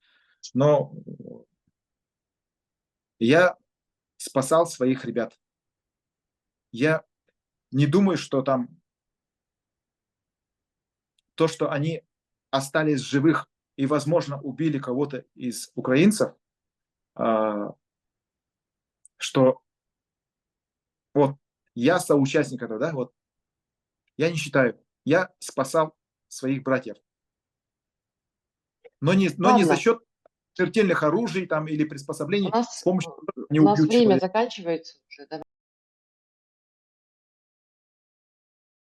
B: Но я спасал своих ребят. Я не думаю, что там то, что они остались живых и, возможно, убили кого-то из украинцев, что вот я соучастник этого, да, вот я не считаю. Я спасал своих братьев. Но не за
A: Ладно,
B: счет смертельных оружий там, или
A: у
B: приспособлений,
A: нас,
B: с помощью которых не
A: у нас
B: убьют
A: время
B: человека.
A: заканчивается уже.